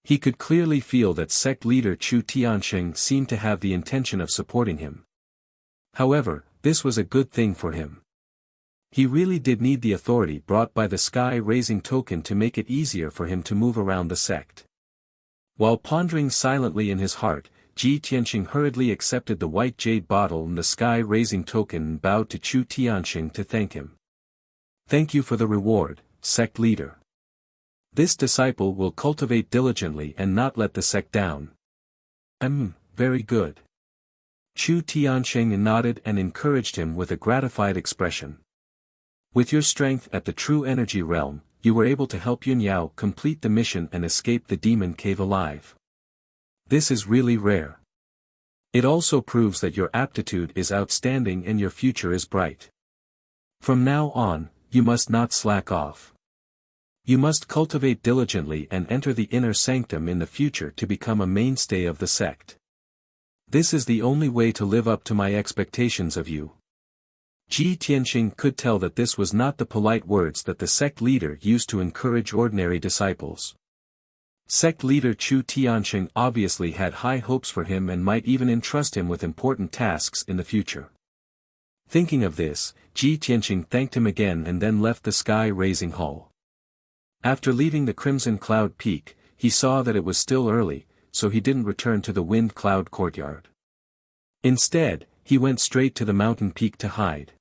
He could clearly feel that sect leader Chu Tianqing seemed to have the intention of supporting him. However, this was a good thing for him. He really did need the authority brought by the sky-raising token to make it easier for him to move around the sect. While pondering silently in his heart, Ji Tianqing hurriedly accepted the white jade bottle and the sky-raising token and bowed to Chu Tianqing to thank him. Thank you for the reward, sect leader. This disciple will cultivate diligently and not let the sect down. Very good. Chu Tianqing nodded and encouraged him with a gratified expression. With your strength at the true energy realm, you were able to help Yun Yao complete the mission and escape the demon cave alive. This is really rare. It also proves that your aptitude is outstanding and your future is bright. From now on, you must not slack off. You must cultivate diligently and enter the inner sanctum in the future to become a mainstay of the sect. This is the only way to live up to my expectations of you. Ji Tianqing could tell that this was not the polite words that the sect leader used to encourage ordinary disciples. Sect leader Chu Tianqing obviously had high hopes for him and might even entrust him with important tasks in the future. Thinking of this, Ji Tianqing thanked him again and then left the sky-raising hall. After leaving the Crimson Cloud Peak, he saw that it was still early, so he didn't return to the Wind Cloud Courtyard. Instead, he went straight to the mountain peak to hide.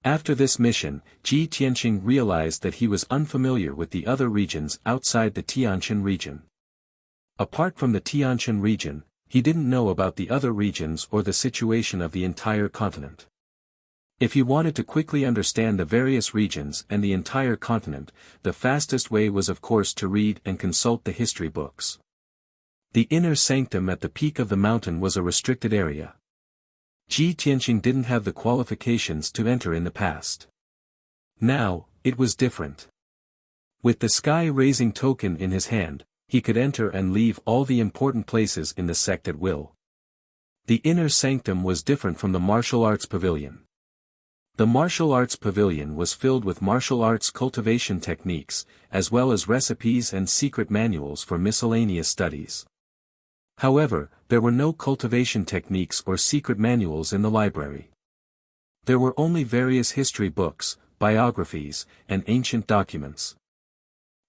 After this mission, Ji Tianqing realized that he was unfamiliar with the other regions outside the Tianshan region. Apart from the Tianshan region, he didn't know about the other regions or the situation of the entire continent. If he wanted to quickly understand the various regions and the entire continent, the fastest way was of course to read and consult the history books. The inner sanctum at the peak of the mountain was a restricted area. Ji Tianqing didn't have the qualifications to enter in the past. Now, it was different. With the sky-raising token in his hand, he could enter and leave all the important places in the sect at will. The inner sanctum was different from the martial arts pavilion. The martial arts pavilion was filled with martial arts cultivation techniques, as well as recipes and secret manuals for miscellaneous studies. However, there were no cultivation techniques or secret manuals in the library. There were only various history books, biographies, and ancient documents.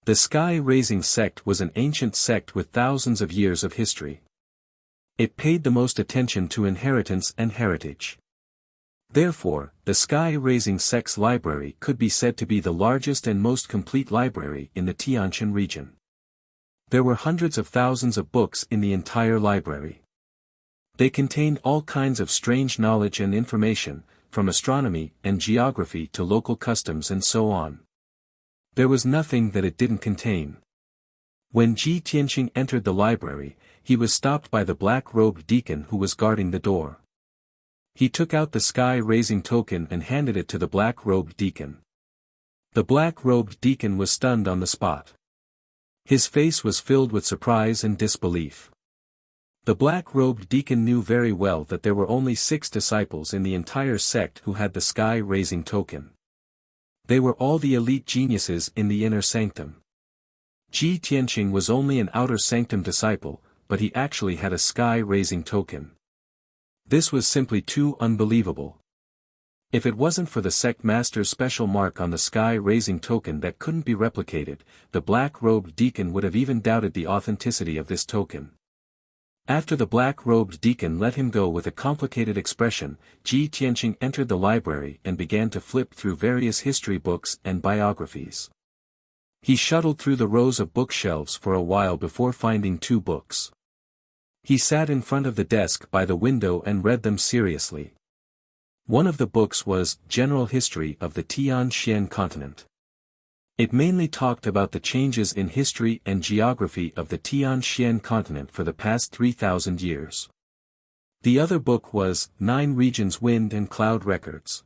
The Sky-Raising sect was an ancient sect with thousands of years of history. It paid the most attention to inheritance and heritage. Therefore, the Sky-Raising sect's library could be said to be the largest and most complete library in the Tianshan region. There were hundreds of thousands of books in the entire library. They contained all kinds of strange knowledge and information, from astronomy and geography to local customs and so on. There was nothing that it didn't contain. When Ji Tianqing entered the library, he was stopped by the black-robed deacon who was guarding the door. He took out the sky-raising token and handed it to the black-robed deacon. The black-robed deacon was stunned on the spot. His face was filled with surprise and disbelief. The black-robed deacon knew very well that there were only 6 disciples in the entire sect who had the sky-raising token. They were all the elite geniuses in the inner sanctum. Ji Tianqing was only an outer sanctum disciple, but he actually had a sky-raising token. This was simply too unbelievable. If it wasn't for the sect master's special mark on the sky-raising token that couldn't be replicated, the black-robed deacon would have even doubted the authenticity of this token. After the black-robed deacon let him go with a complicated expression, Ji Tianqing entered the library and began to flip through various history books and biographies. He shuttled through the rows of bookshelves for a while before finding 2 books. He sat in front of the desk by the window and read them seriously. One of the books was General History of the Tianshan Continent. It mainly talked about the changes in history and geography of the Tianshan continent for the past 3,000 years. The other book was 9 Regions Wind and Cloud Records.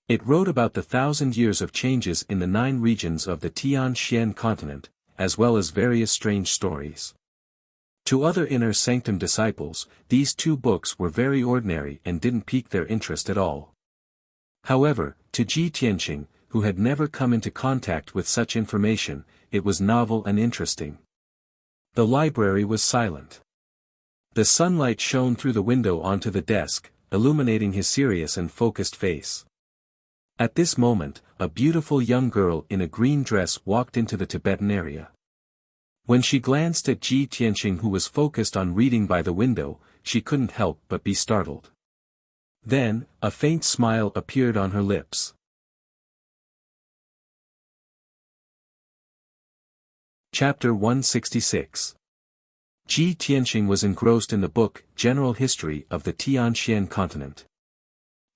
It wrote about the 1,000 years of changes in the 9 regions of the Tianshan continent, as well as various strange stories. To other inner sanctum disciples, these 2 books were very ordinary and didn't pique their interest at all. However, to Ji Tianqing, who had never come into contact with such information, it was novel and interesting. The library was silent. The sunlight shone through the window onto the desk, illuminating his serious and focused face. At this moment, a beautiful young girl in a green dress walked into the Tibetan area. When she glanced at Ji Tianqing who was focused on reading by the window, she couldn't help but be startled. Then, a faint smile appeared on her lips. Chapter 166. Ji Tianqing was engrossed in the book General History of the Tianshan Continent.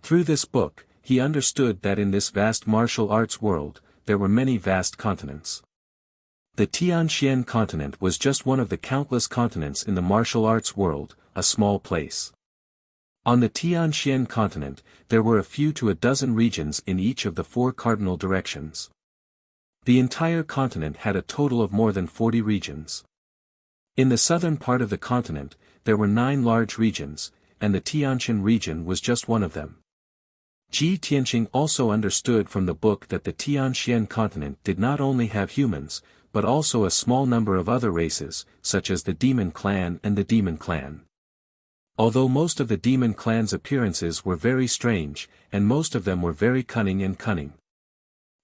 Through this book, he understood that in this vast martial arts world, there were many vast continents. The Tianshan continent was just one of the countless continents in the martial arts world, a small place. On the Tianshan continent, there were a few to a dozen regions in each of the 4 cardinal directions. The entire continent had a total of more than 40 regions. In the southern part of the continent, there were 9 large regions, and the Tianshan region was just one of them. Ji Tianqing also understood from the book that the Tianshan continent did not only have humans, but also a small number of other races, such as the Demon Clan and the Demon Clan. Although most of the Demon Clan's appearances were very strange, and most of them were very cunning.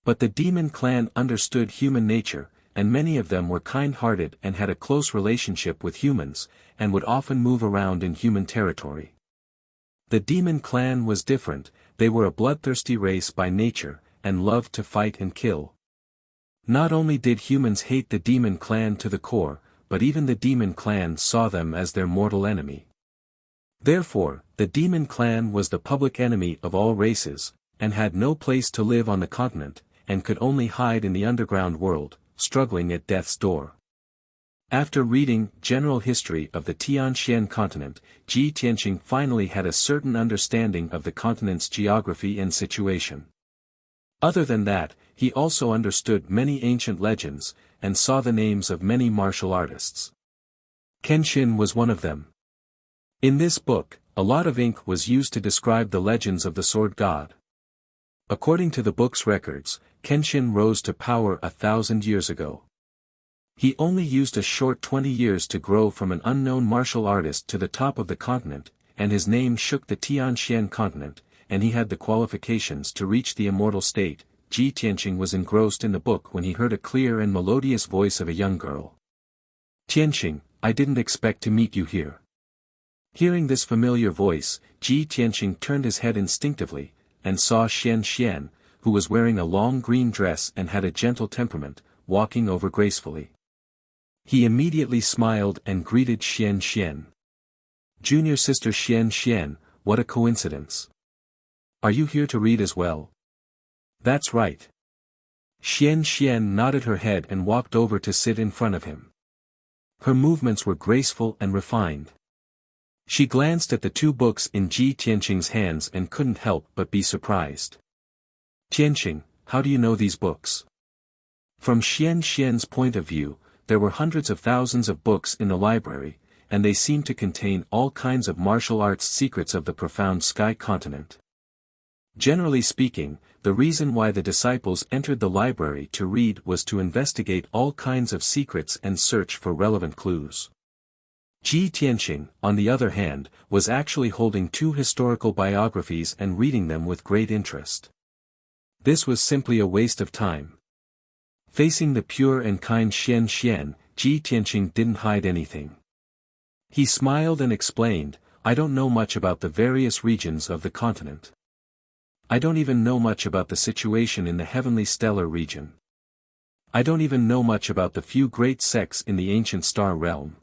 But the Demon Clan understood human nature, and many of them were kind-hearted and had a close relationship with humans, and would often move around in human territory. The demon clan was different. They were a bloodthirsty race by nature, and loved to fight and kill. Not only did humans hate the demon clan to the core, but even the demon clan saw them as their mortal enemy. Therefore, the demon clan was the public enemy of all races, and had no place to live on the continent, and could only hide in the underground world, struggling at death's door. After reading General History of the Tianxian continent, Ji Tianqing finally had a certain understanding of the continent's geography and situation. Other than that, he also understood many ancient legends, and saw the names of many martial artists. Kenshin was one of them. In this book, a lot of ink was used to describe the legends of the sword god. According to the book's records, Kenshin rose to power 1,000 years ago. He only used a short 20 years to grow from an unknown martial artist to the top of the continent, and his name shook the Tianxian continent, and he had the qualifications to reach the immortal state. Ji Tianqing was engrossed in the book when he heard a clear and melodious voice of a young girl. "Tianqing, I didn't expect to meet you here." Hearing this familiar voice, Ji Tianqing turned his head instinctively, and saw Xian Xian, who was wearing a long green dress and had a gentle temperament, walking over gracefully. He immediately smiled and greeted Xian Xian. "Junior sister Xian Xian, what a coincidence. Are you here to read as well?" "That's right." Xian Xian nodded her head and walked over to sit in front of him. Her movements were graceful and refined. She glanced at the two books in Ji Tianqing's hands and couldn't help but be surprised. "Tianqing, how do you know these books?" From Xian Xian's point of view, there were hundreds of thousands of books in the library, and they seemed to contain all kinds of martial arts secrets of the profound sky continent. Generally speaking, the reason why the disciples entered the library to read was to investigate all kinds of secrets and search for relevant clues. Ji Tianqing, on the other hand, was actually holding two historical biographies and reading them with great interest. This was simply a waste of time. Facing the pure and kind Xian Xian, Ji Tianqing didn't hide anything. He smiled and explained, "I don't know much about the various regions of the continent. I don't even know much about the situation in the heavenly stellar region. I don't even know much about the few great sects in the ancient star realm.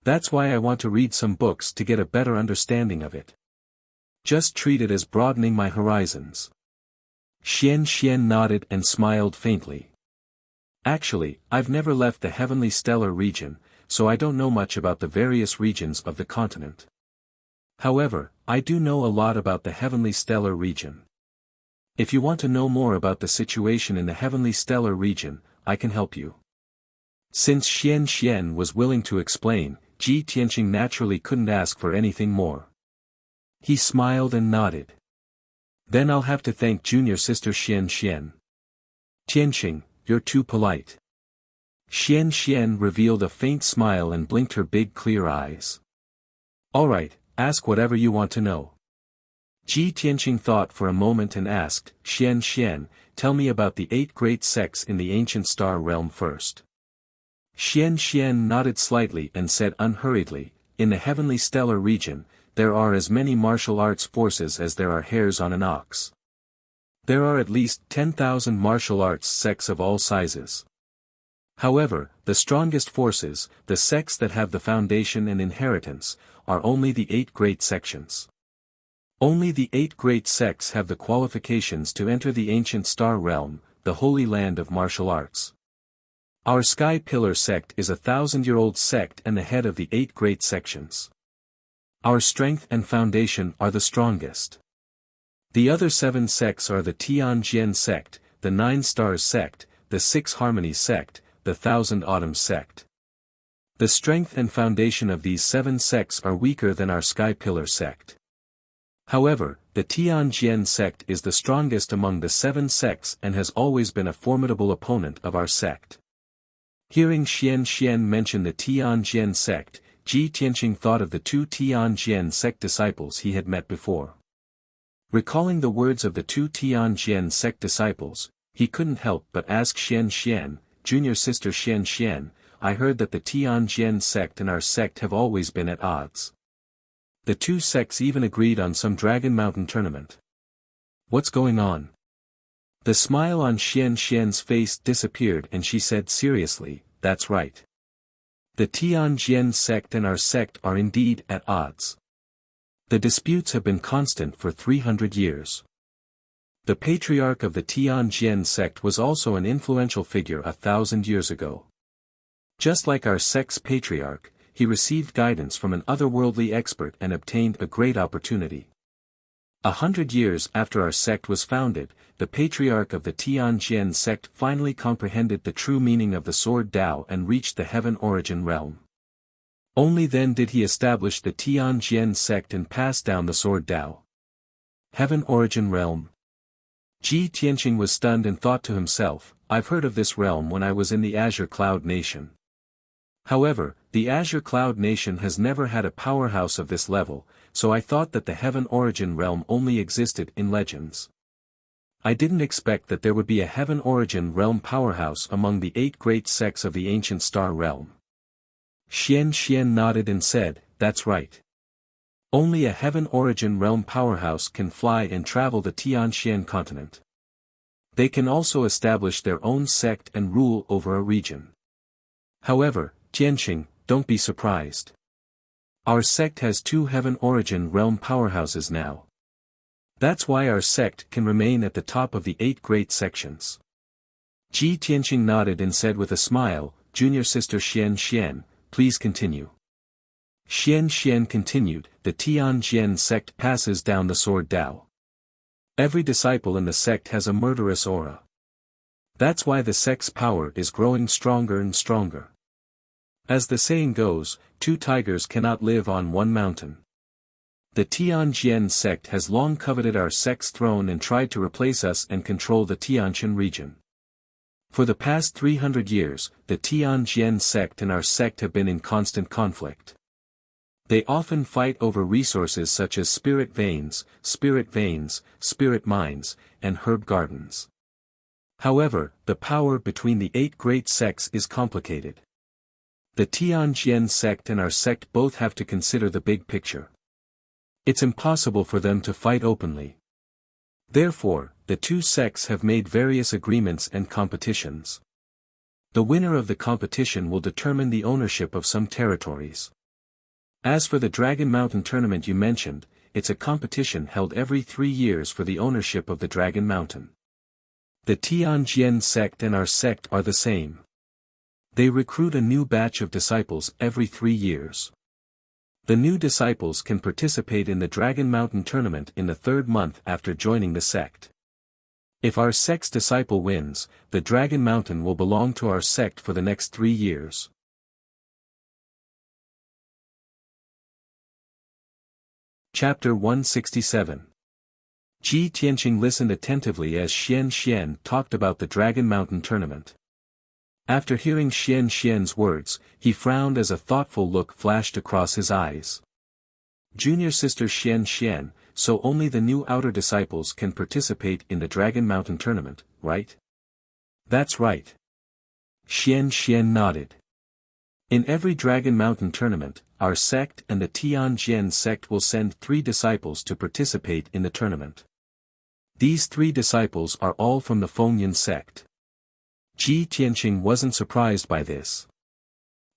That's why I want to read some books to get a better understanding of it. Just treat it as broadening my horizons." Xian Xian nodded and smiled faintly. "Actually, I've never left the heavenly stellar region, so I don't know much about the various regions of the continent. However, I do know a lot about the heavenly stellar region. If you want to know more about the situation in the heavenly stellar region, I can help you." Since Xian Xian was willing to explain, Ji Tianqing naturally couldn't ask for anything more. He smiled and nodded. "Then I'll have to thank junior sister Xian Xian." "Tianqing, you're too polite." Xian Xian revealed a faint smile and blinked her big clear eyes. "All right, ask whatever you want to know." Ji Tianqing thought for a moment and asked, "Xian Xian, tell me about the 8 great sects in the ancient star realm first." Xian Xian nodded slightly and said unhurriedly, "In the heavenly stellar region, there are as many martial arts forces as there are hairs on an ox. There are at least 10,000 martial arts sects of all sizes. However, the strongest forces, the sects that have the foundation and inheritance, are only the 8 great sections. Only the 8 great sects have the qualifications to enter the ancient star realm, the holy land of martial arts. Our Sky Pillar sect is a 1,000-year-old sect and the head of the 8 great sections. Our strength and foundation are the strongest. The other 7 sects are the Tianjian sect, the 9 Stars sect, the 6 Harmonies sect, the 1,000 Autumns sect. The strength and foundation of these 7 sects are weaker than our Sky Pillar sect. However, the Tianjian sect is the strongest among the 7 sects and has always been a formidable opponent of our sect." Hearing Xian Xian mention the Tianjian sect, Ji Tianqing thought of the 2 Tianjian sect disciples he had met before. Recalling the words of the 2 Tianjian sect disciples, he couldn't help but ask Xian Xian, "Junior sister Xian Xian, I heard that the Tianjian sect and our sect have always been at odds. The two sects even agreed on some Dragon Mountain tournament. What's going on? The smile on Xian's face disappeared and she said seriously, that's right. The Tianjin sect and our sect are indeed at odds. The disputes have been constant for 300 years. The patriarch of the Tianjin sect was also an influential figure 1,000 years ago. Just like our sect's patriarch, he received guidance from an otherworldly expert and obtained a great opportunity. 100 years after our sect was founded, the patriarch of the Tianjin sect finally comprehended the true meaning of the Sword Tao and reached the Heaven Origin realm. Only then did he establish the Tianjin sect and pass down the Sword Tao. Heaven Origin realm. Ji Tianqing was stunned and thought to himself, I've heard of this realm when I was in the Azure Cloud Nation. However, the Azure Cloud Nation has never had a powerhouse of this level, so I thought that the Heaven Origin realm only existed in legends. I didn't expect that there would be a Heaven Origin realm powerhouse among the 8 great sects of the ancient star realm. Xian nodded and said, that's right. Only a Heaven Origin realm powerhouse can fly and travel the Tianxian continent. They can also establish their own sect and rule over a region. However, Tianqing, don't be surprised. Our sect has 2 Heaven Origin realm powerhouses now. That's why our sect can remain at the top of the 8 great sections. Ji Tianqing nodded and said with a smile, Junior sister Xian, please continue. Xian continued, the Tianjin sect passes down the Sword Tao. Every disciple in the sect has a murderous aura. That's why the sect's power is growing stronger and stronger. As the saying goes, 2 tigers cannot live on one mountain. The Tianjin sect has long coveted our sect's throne and tried to replace us and control the Tianjin region. For the past 300 years, the Tianjin sect and our sect have been in constant conflict. They often fight over resources such as spirit veins, spirit mines, and herb gardens. However, the power between the 8 great sects is complicated. The Tianjin sect and our sect both have to consider the big picture. It's impossible for them to fight openly. Therefore, the 2 sects have made various agreements and competitions. The winner of the competition will determine the ownership of some territories. As for the Dragon Mountain tournament you mentioned, it's a competition held every 3 years for the ownership of the Dragon Mountain. The Tianjin sect and our sect are the same. They recruit a new batch of disciples every 3 years. The new disciples can participate in the Dragon Mountain tournament in the 3rd month after joining the sect. If our sect's disciple wins, the Dragon Mountain will belong to our sect for the next 3 years. Chapter 167. Ji Tianqing listened attentively as Xian talked about the Dragon Mountain tournament. After hearing Xian's words, he frowned as a thoughtful look flashed across his eyes. Junior sister Xian, so only the new outer disciples can participate in the Dragon Mountain tournament, right? That's right. Xian nodded. In every Dragon Mountain tournament, our sect and the Tianjin sect will send 3 disciples to participate in the tournament. These 3 disciples are all from the Fengyan sect. Ji Tianqing wasn't surprised by this.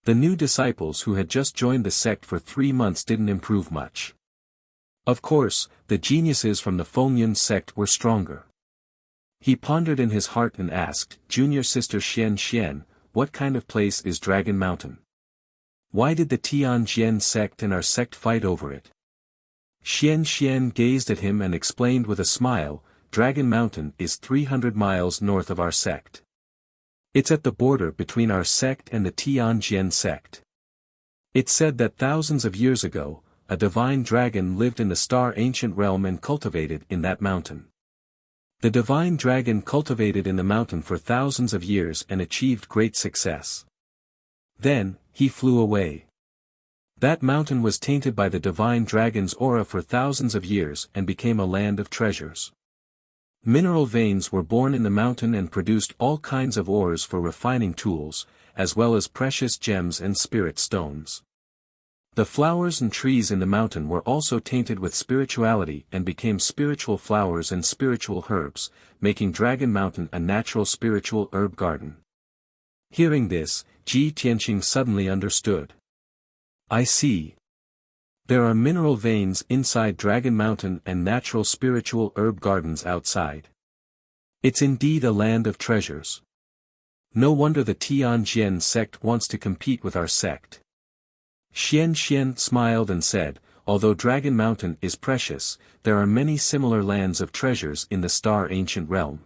The new disciples who had just joined the sect for 3 months didn't improve much. Of course, the geniuses from the Fengyan sect were stronger. He pondered in his heart and asked, Junior sister Xian, what kind of place is Dragon Mountain? Why did the Tianjin sect and our sect fight over it? Xian gazed at him and explained with a smile, Dragon Mountain is 300 miles north of our sect. It's at the border between our sect and the Tianjin sect. It's said that thousands of years ago, a divine dragon lived in the star ancient realm and cultivated in that mountain. The divine dragon cultivated in the mountain for thousands of years and achieved great success. Then, he flew away. That mountain was tainted by the divine dragon's aura for thousands of years and became a land of treasures. Mineral veins were born in the mountain and produced all kinds of ores for refining tools, as well as precious gems and spirit stones. The flowers and trees in the mountain were also tainted with spirituality and became spiritual flowers and spiritual herbs, making Dragon Mountain a natural spiritual herb garden. Hearing this, Ji Tianqing suddenly understood. I see. There are mineral veins inside Dragon Mountain and natural spiritual herb gardens outside. It's indeed a land of treasures. No wonder the Tianjian sect wants to compete with our sect. Xian smiled and said, although Dragon Mountain is precious, there are many similar lands of treasures in the Star Ancient Realm.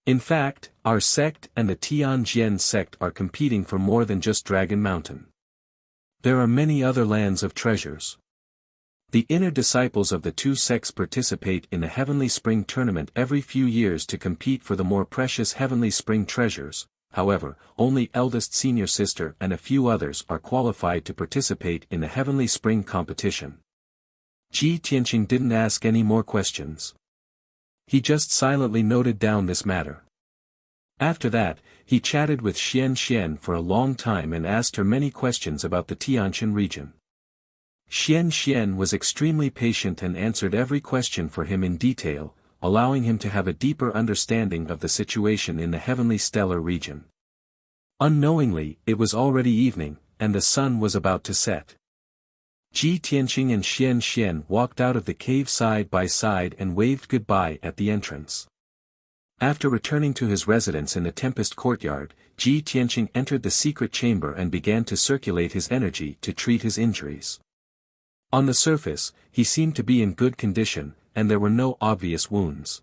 In fact, our sect and the Tianjian sect are competing for more than just Dragon Mountain. There are many other lands of treasures. The inner disciples of the two sects participate in the Heavenly Spring Tournament every few years to compete for the more precious Heavenly Spring treasures. However, only eldest senior sister and a few others are qualified to participate in the Heavenly Spring competition. Ji Tianqing didn't ask any more questions. He just silently noted down this matter. After that, he chatted with Xian for a long time and asked her many questions about the Tianjin region. Xian was extremely patient and answered every question for him in detail, allowing him to have a deeper understanding of the situation in the heavenly stellar region. Unknowingly, it was already evening, and the sun was about to set. Ji Tianqing and Xian walked out of the cave side by side and waved goodbye at the entrance. After returning to his residence in the Tempest Courtyard, Ji Tianqing entered the secret chamber and began to circulate his energy to treat his injuries. On the surface, he seemed to be in good condition, and there were no obvious wounds.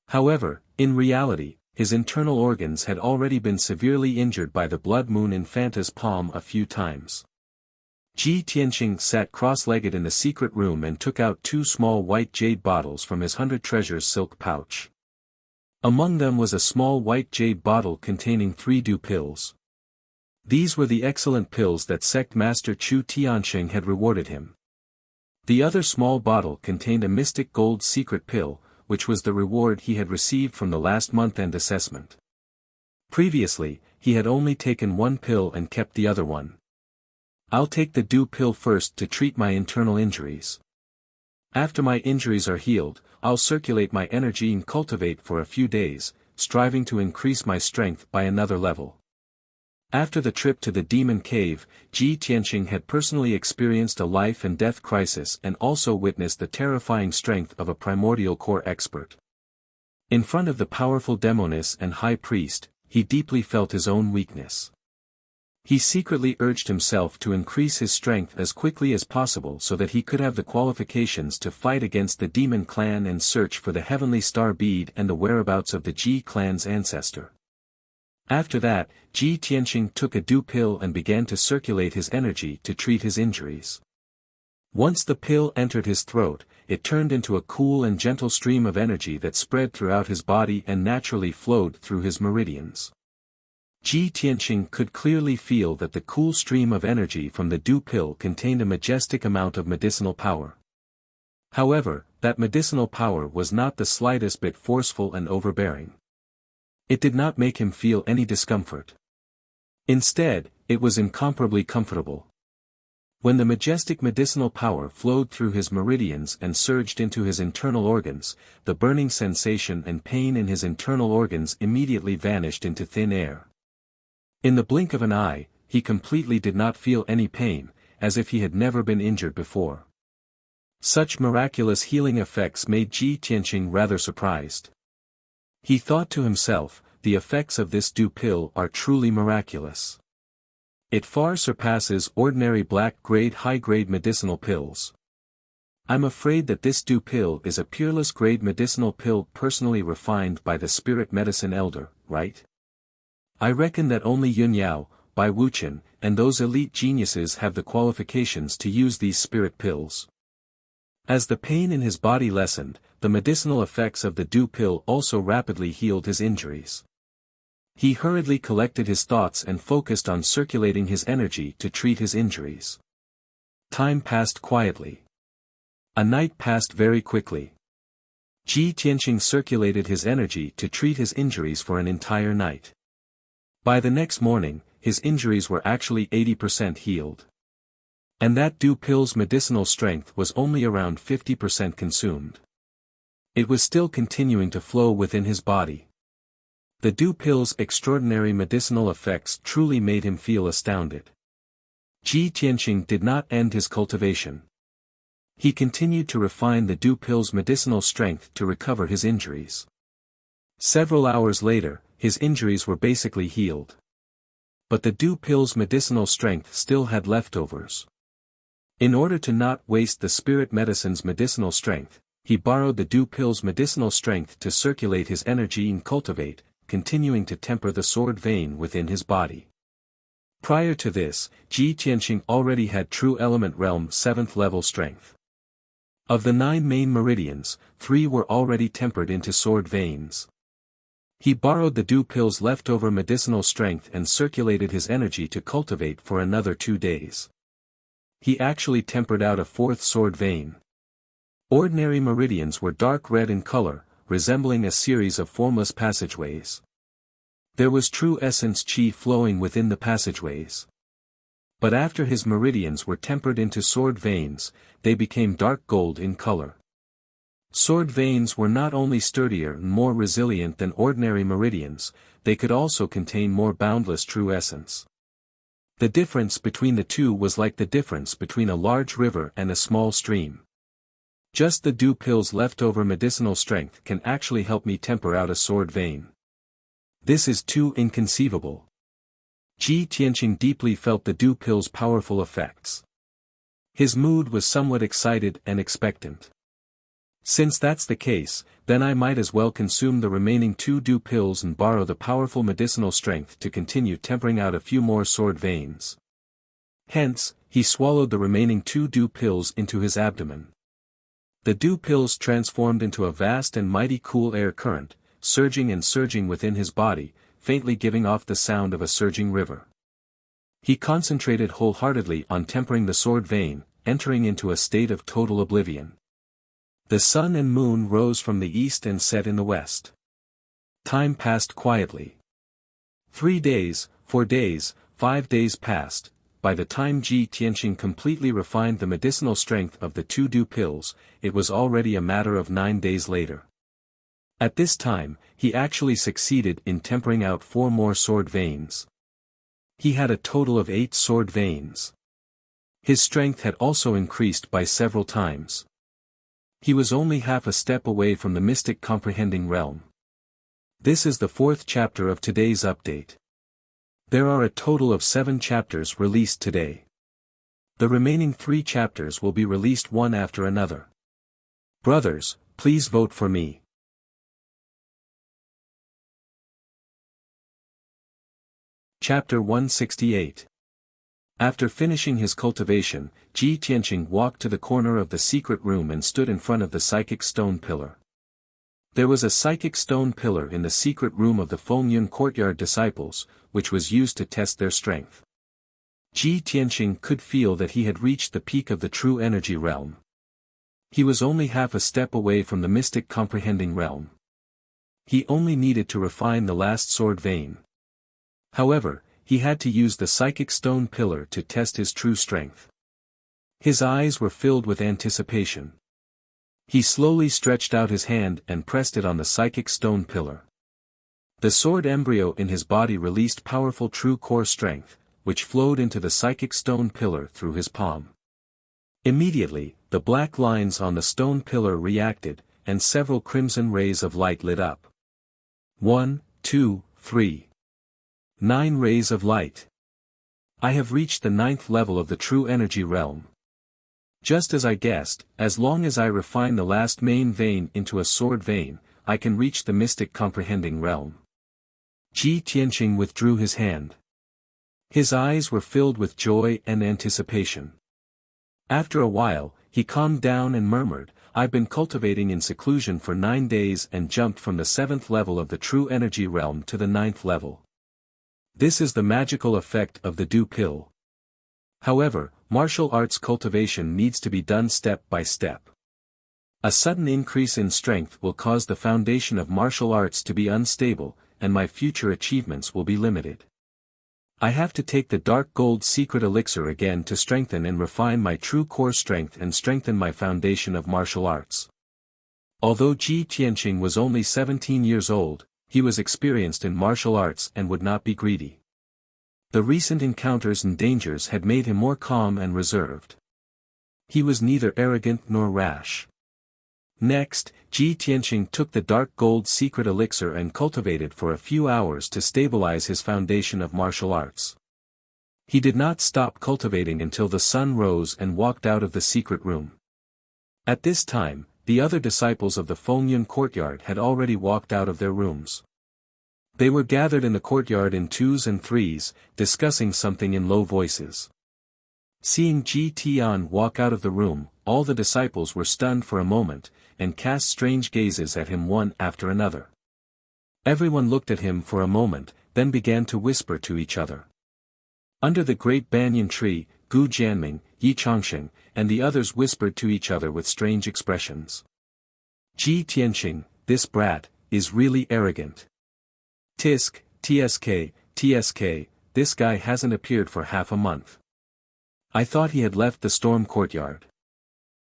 However, in reality, his internal organs had already been severely injured by the Blood Moon Infanta's palm a few times. Ji Tianqing sat cross-legged in the secret room and took out 2 small white jade bottles from his 100 treasures silk pouch. Among them was a small white jade bottle containing 3 dew pills. These were the excellent pills that sect master Chu Tianqing had rewarded him. The other small bottle contained a mystic gold secret pill, which was the reward he had received from the last month-end assessment. Previously, he had only taken 1 pill and kept the other one. I'll take the dew pill first to treat my internal injuries. After my injuries are healed, I'll circulate my energy and cultivate for a few days, striving to increase my strength by another level. After the trip to the Demon Cave, Ji Tianqing had personally experienced a life and death crisis and also witnessed the terrifying strength of a primordial core expert. In front of the powerful demoness and high priest, he deeply felt his own weakness. He secretly urged himself to increase his strength as quickly as possible so that he could have the qualifications to fight against the Demon Clan and search for the Heavenly Star Bead and the whereabouts of the Ji Clan's ancestor. After that, Ji Tianqing took a dew pill and began to circulate his energy to treat his injuries. Once the pill entered his throat, it turned into a cool and gentle stream of energy that spread throughout his body and naturally flowed through his meridians. Ji Tianqing could clearly feel that the cool stream of energy from the dew pill contained a majestic amount of medicinal power. However, that medicinal power was not the slightest bit forceful and overbearing. It did not make him feel any discomfort. Instead, it was incomparably comfortable. When the majestic medicinal power flowed through his meridians and surged into his internal organs, the burning sensation and pain in his internal organs immediately vanished into thin air. In the blink of an eye, he completely did not feel any pain, as if he had never been injured before. Such miraculous healing effects made Ji Tianqing rather surprised. He thought to himself, the effects of this dew pill are truly miraculous. It far surpasses ordinary black-grade high-grade medicinal pills. I'm afraid that this dew pill is a peerless-grade medicinal pill personally refined by the spirit medicine elder, right? I reckon that only Yun Yao, Bai Wuchen, and those elite geniuses have the qualifications to use these spirit pills. As the pain in his body lessened, the medicinal effects of the dew pill also rapidly healed his injuries. He hurriedly collected his thoughts and focused on circulating his energy to treat his injuries. Time passed quietly. A night passed very quickly. Ji Tianqing circulated his energy to treat his injuries for an entire night. By the next morning, his injuries were actually 80% healed. And that dew pill's medicinal strength was only around 50% consumed. It was still continuing to flow within his body. The dew pill's extraordinary medicinal effects truly made him feel astounded. Ji Tianqing did not end his cultivation. He continued to refine the dew pill's medicinal strength to recover his injuries. Several hours later, his injuries were basically healed. But the dew pill's medicinal strength still had leftovers. In order to not waste the spirit medicine's medicinal strength, he borrowed the dew pill's medicinal strength to circulate his energy and cultivate, continuing to temper the sword vein within his body. Prior to this, Ji Tianqing already had true element realm 7th level strength. Of the 9 main meridians, 3 were already tempered into sword veins. He borrowed the dew pill's leftover medicinal strength and circulated his energy to cultivate for another 2 days. He actually tempered out a 4th sword vein. Ordinary meridians were dark red in color, resembling a series of formless passageways. There was true essence qi flowing within the passageways. But after his meridians were tempered into sword veins, they became dark gold in color. Sword veins were not only sturdier and more resilient than ordinary meridians, they could also contain more boundless true essence. The difference between the two was like the difference between a large river and a small stream. Just the dew pill's leftover medicinal strength can actually help me temper out a sword vein. This is too inconceivable. Ji Tianqing deeply felt the dew pill's powerful effects. His mood was somewhat excited and expectant. Since that's the case, then I might as well consume the remaining 2 dew pills and borrow the powerful medicinal strength to continue tempering out a few more sword veins. Hence, he swallowed the remaining 2 dew pills into his abdomen. The dew pills transformed into a vast and mighty cool air current, surging and surging within his body, faintly giving off the sound of a surging river. He concentrated wholeheartedly on tempering the sword vein, entering into a state of total oblivion. The sun and moon rose from the east and set in the west. Time passed quietly. 3 days, 4 days, 5 days passed. By the time Ji Tianqing completely refined the medicinal strength of the 2 dew pills, it was already a matter of 9 days later. At this time, he actually succeeded in tempering out 4 more sword veins. He had a total of 8 sword veins. His strength had also increased by several times. He was only half a step away from the mystic comprehending realm. This is the 4th chapter of today's update. There are a total of 7 chapters released today. The remaining 3 chapters will be released one after another. Brothers, please vote for me. Chapter 168. After finishing his cultivation, Ji Tianqing walked to the corner of the secret room and stood in front of the psychic stone pillar. There was a psychic stone pillar in the secret room of the Fengyun courtyard disciples, which was used to test their strength. Ji Tianqing could feel that he had reached the peak of the true energy realm. He was only half a step away from the mystic comprehending realm. He only needed to refine the last sword vein. However, he had to use the psychic stone pillar to test his true strength. His eyes were filled with anticipation. He slowly stretched out his hand and pressed it on the psychic stone pillar. The sword embryo in his body released powerful true core strength, which flowed into the psychic stone pillar through his palm. Immediately, the black lines on the stone pillar reacted, and several crimson rays of light lit up. 1, 2, 3. 9 rays of light. I have reached the 9th level of the true energy realm. Just as I guessed, as long as I refine the last main vein into a sword vein, I can reach the mystic comprehending realm. Ji Tianqing withdrew his hand. His eyes were filled with joy and anticipation. After a while, he calmed down and murmured, I've been cultivating in seclusion for 9 days and jumped from the 7th level of the true energy realm to the 9th level. This is the magical effect of the dew pill. However, martial arts cultivation needs to be done step by step. A sudden increase in strength will cause the foundation of martial arts to be unstable, and my future achievements will be limited. I have to take the dark gold secret elixir again to strengthen and refine my true core strength and strengthen my foundation of martial arts. Although Ji Tianqing was only 17 years old, he was experienced in martial arts and would not be greedy. The recent encounters and dangers had made him more calm and reserved. He was neither arrogant nor rash. Next, Ji Tianqing took the dark gold secret elixir and cultivated for a few hours to stabilize his foundation of martial arts. He did not stop cultivating until the sun rose and walked out of the secret room. At this time, the other disciples of the Fengyun courtyard had already walked out of their rooms. They were gathered in the courtyard in twos and threes, discussing something in low voices. Seeing Ji Tian walk out of the room, all the disciples were stunned for a moment, and cast strange gazes at him one after another. Everyone looked at him for a moment, then began to whisper to each other. Under the great banyan tree, Gu Jianming, Yi Changsheng, and the others whispered to each other with strange expressions. Ji Tianqing, this brat, is really arrogant. Tisk, tsk, this guy hasn't appeared for half a month. I thought he had left the storm courtyard.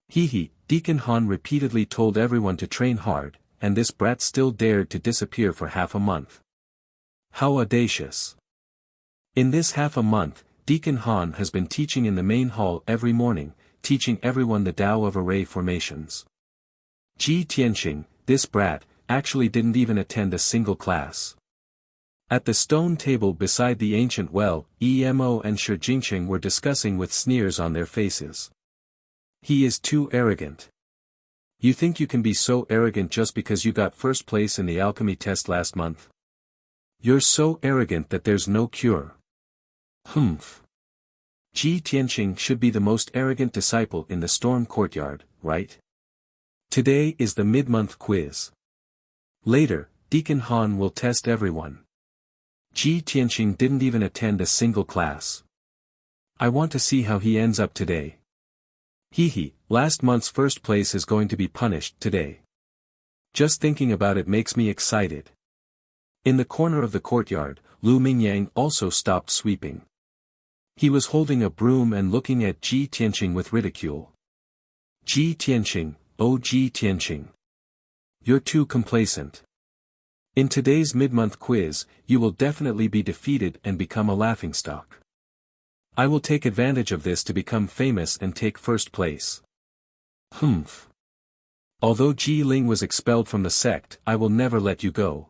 He, Deacon Han repeatedly told everyone to train hard, and this brat still dared to disappear for half a month. How audacious. In this half a month, Deacon Han has been teaching in the main hall every morning, teaching everyone the Tao of array formations. Ji Tianqing, this brat, actually didn't even attend a single class. At the stone table beside the ancient well, Emo and Shi Jingqing were discussing with sneers on their faces. He is too arrogant. You think you can be so arrogant just because you got first place in the alchemy test last month? You're so arrogant that there's no cure. Humph. Ji Tianqing should be the most arrogant disciple in the storm courtyard, right? Today is the mid-month quiz. Later, Deacon Han will test everyone. Ji Tianqing didn't even attend a single class. I want to see how he ends up today. Last month's first place is going to be punished today. Just thinking about it makes me excited. In the corner of the courtyard, Lu Mingyang also stopped sweeping. He was holding a broom and looking at Ji Tianqing with ridicule. Ji Tianqing, oh Ji Tianqing. You're too complacent. In today's mid-month quiz, you will definitely be defeated and become a laughingstock. I will take advantage of this to become famous and take first place. Humph. Although Ji Ling was expelled from the sect, I will never let you go.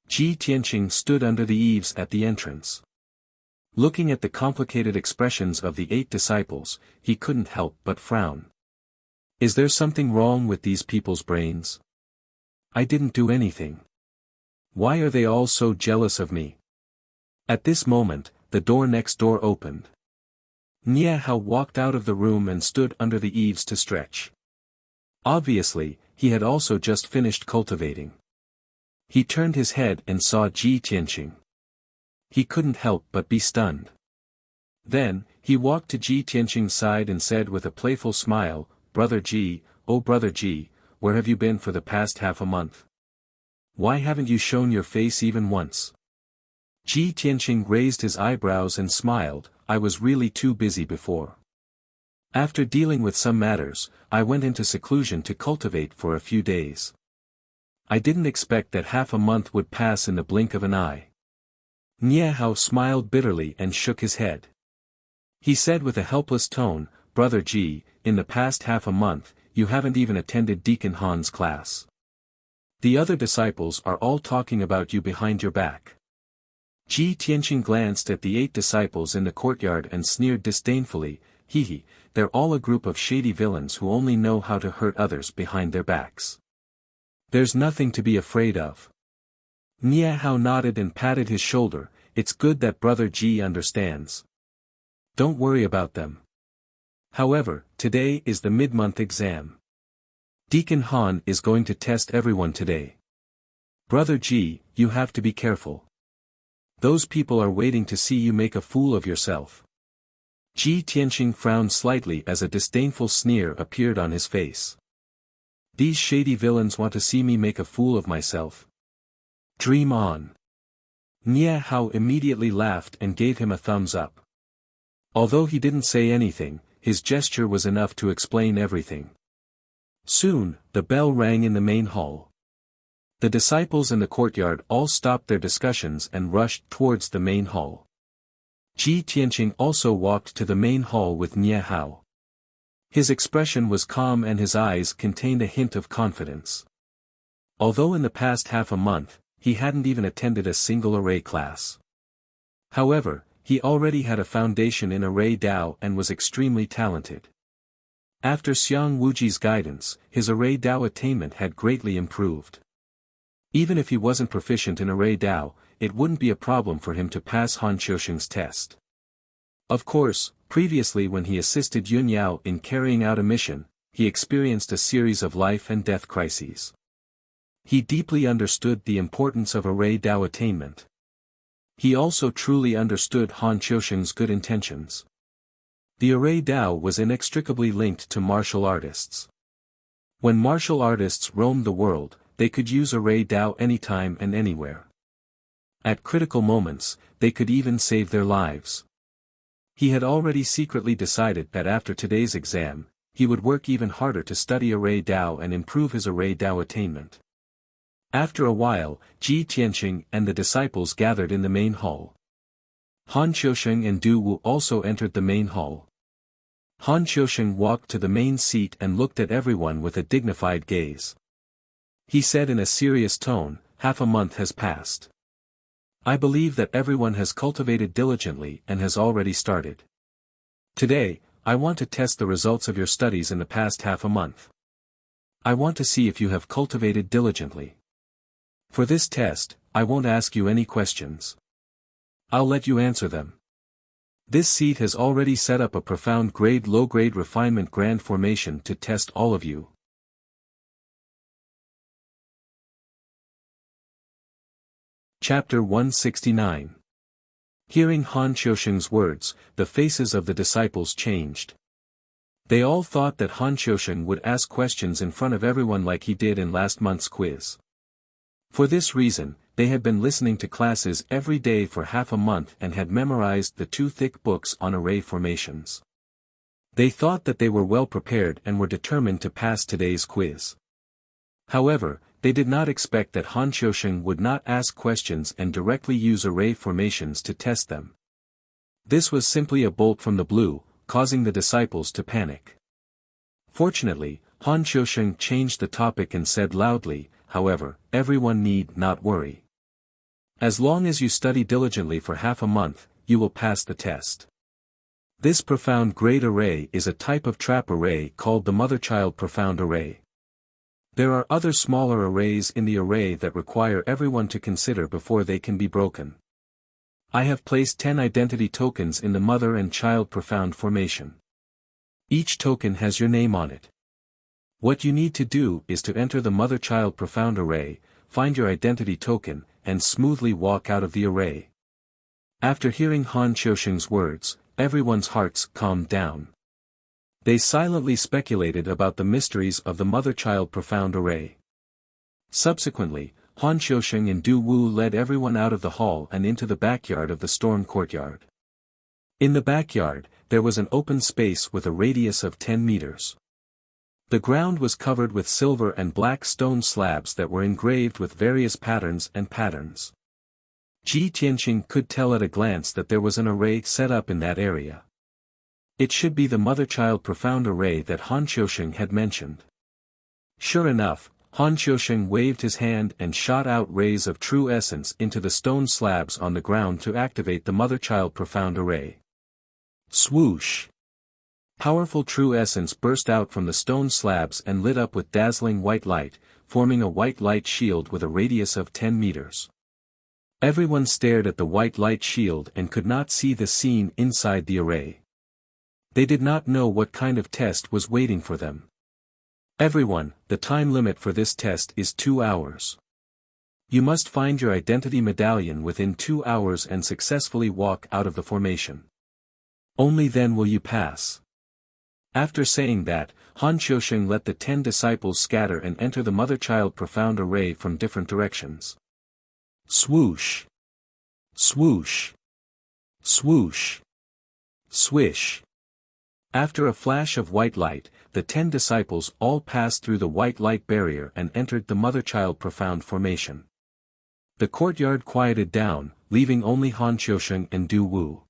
Ji Tianqing stood under the eaves at the entrance. Looking at the complicated expressions of the 8 disciples, he couldn't help but frown. Is there something wrong with these people's brains? I didn't do anything. Why are they all so jealous of me? At this moment, the door next door opened. Nie Hao walked out of the room and stood under the eaves to stretch. Obviously, he had also just finished cultivating. He turned his head and saw Ji Tianqing. He couldn't help but be stunned. Then, he walked to Ji Tianqing's side and said with a playful smile, Brother Ji, oh Brother Ji, where have you been for the past half a month? Why haven't you shown your face even once? Ji Tianqing raised his eyebrows and smiled, I was really too busy before. After dealing with some matters, I went into seclusion to cultivate for a few days. I didn't expect that half a month would pass in the blink of an eye. Nie Hao smiled bitterly and shook his head. He said with a helpless tone, Brother Ji, in the past half a month, you haven't even attended Deacon Han's class. The other disciples are all talking about you behind your back. Ji Tianqing glanced at the 8 disciples in the courtyard and sneered disdainfully, they're all a group of shady villains who only know how to hurt others behind their backs. There's nothing to be afraid of. Nie Hao nodded and patted his shoulder, it's good that Brother Ji understands. Don't worry about them. However, today is the mid-month exam. Deacon Han is going to test everyone today. Brother Ji, you have to be careful. Those people are waiting to see you make a fool of yourself. Ji Tianqing frowned slightly as a disdainful sneer appeared on his face. These shady villains want to see me make a fool of myself. Dream on. Niehao immediately laughed and gave him a thumbs up. Although he didn't say anything, his gesture was enough to explain everything. Soon, the bell rang in the main hall. The disciples in the courtyard all stopped their discussions and rushed towards the main hall. Ji Tianqing also walked to the main hall with Niehao. His expression was calm and his eyes contained a hint of confidence. Although in the past half a month, he hadn't even attended a single array class. However, he already had a foundation in array Dao and was extremely talented. After Xiang Wuji's guidance, his array Dao attainment had greatly improved. Even if he wasn't proficient in array Dao, it wouldn't be a problem for him to pass Han Qiusheng's test. Of course, previously when he assisted Yun Yao in carrying out a mission, he experienced a series of life and death crises. He deeply understood the importance of array Dao attainment. He also truly understood Han Qiusheng's good intentions. The array Dao was inextricably linked to martial artists. When martial artists roamed the world, they could use array Dao anytime and anywhere. At critical moments, they could even save their lives. He had already secretly decided that after today's exam, he would work even harder to study array Dao and improve his array Dao attainment. After a while, Ji Tianqing and the disciples gathered in the main hall. Han Qiusheng and Du Wu also entered the main hall. Han Qiusheng walked to the main seat and looked at everyone with a dignified gaze. He said in a serious tone, "Half a month has passed. I believe that everyone has cultivated diligently and has already started. Today, I want to test the results of your studies in the past half a month. I want to see if you have cultivated diligently. For this test, I won't ask you any questions. I'll let you answer them. This seat has already set up a profound grade low-grade refinement grand formation to test all of you." Chapter 169. Hearing Han Qiusheng's words, the faces of the disciples changed. They all thought that Han Qiusheng would ask questions in front of everyone like he did in last month's quiz. For this reason, they had been listening to classes every day for half a month and had memorized the 2 thick books on array formations. They thought that they were well prepared and were determined to pass today's quiz. However, they did not expect that Han Qiusheng would not ask questions and directly use array formations to test them. This was simply a bolt from the blue, causing the disciples to panic. Fortunately, Han Qiusheng changed the topic and said loudly, "However, everyone need not worry. As long as you study diligently for half a month, you will pass the test. This profound grade array is a type of trap array called the mother-child profound array. There are other smaller arrays in the array that require everyone to consider before they can be broken. I have placed 10 identity tokens in the mother and child profound formation. Each token has your name on it. What you need to do is to enter the mother-child profound array, find your identity token, and smoothly walk out of the array." After hearing Han Qiusheng's words, everyone's hearts calmed down. They silently speculated about the mysteries of the mother-child profound array. Subsequently, Han Qiusheng and Du Wu led everyone out of the hall and into the backyard of the storm courtyard. In the backyard, there was an open space with a radius of 10 meters. The ground was covered with silver and black stone slabs that were engraved with various patterns and patterns. Ji Tianqing could tell at a glance that there was an array set up in that area. It should be the mother-child profound array that Han Qiusheng had mentioned. Sure enough, Han Qiusheng waved his hand and shot out rays of true essence into the stone slabs on the ground to activate the mother-child profound array. Swoosh! Powerful true essence burst out from the stone slabs and lit up with dazzling white light, forming a white light shield with a radius of 10 meters. Everyone stared at the white light shield and could not see the scene inside the array. They did not know what kind of test was waiting for them. "Everyone, the time limit for this test is 2 hours. You must find your identity medallion within 2 hours and successfully walk out of the formation. Only then will you pass." After saying that, Han Qiusheng let the 10 disciples scatter and enter the mother-child profound array from different directions. Swoosh! Swoosh. Swoosh. Swish. After a flash of white light, the 10 disciples all passed through the white light barrier and entered the mother-child profound formation. The courtyard quieted down, leaving only Han Qiusheng and Du Wu.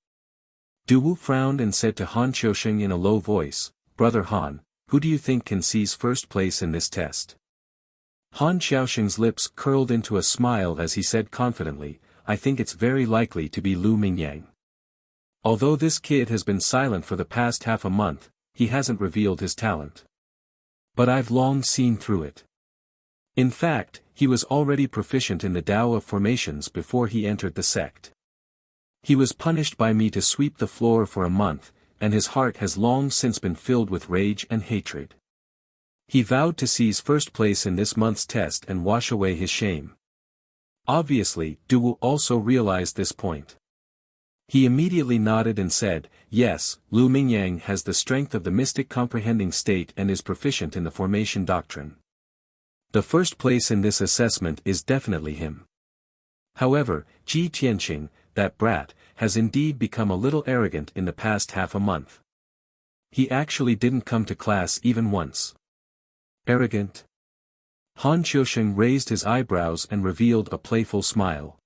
Du Wu frowned and said to Han Qiusheng in a low voice, "Brother Han, who do you think can seize first place in this test?" Han Qiusheng's lips curled into a smile as he said confidently, "I think it's very likely to be Lu Mingyang. Although this kid has been silent for the past half a month, he hasn't revealed his talent. But I've long seen through it. In fact, he was already proficient in the Tao of formations before he entered the sect. He was punished by me to sweep the floor for a month, and his heart has long since been filled with rage and hatred. He vowed to seize first place in this month's test and wash away his shame." Obviously, Du Wu also realized this point. He immediately nodded and said, "Yes, Lu Mingyang has the strength of the mystic comprehending state and is proficient in the formation doctrine. The first place in this assessment is definitely him. However, Ji Tianqing, that brat, has indeed become a little arrogant in the past half a month. He actually didn't come to class even once." "Arrogant?" Han Qiusheng raised his eyebrows and revealed a playful smile.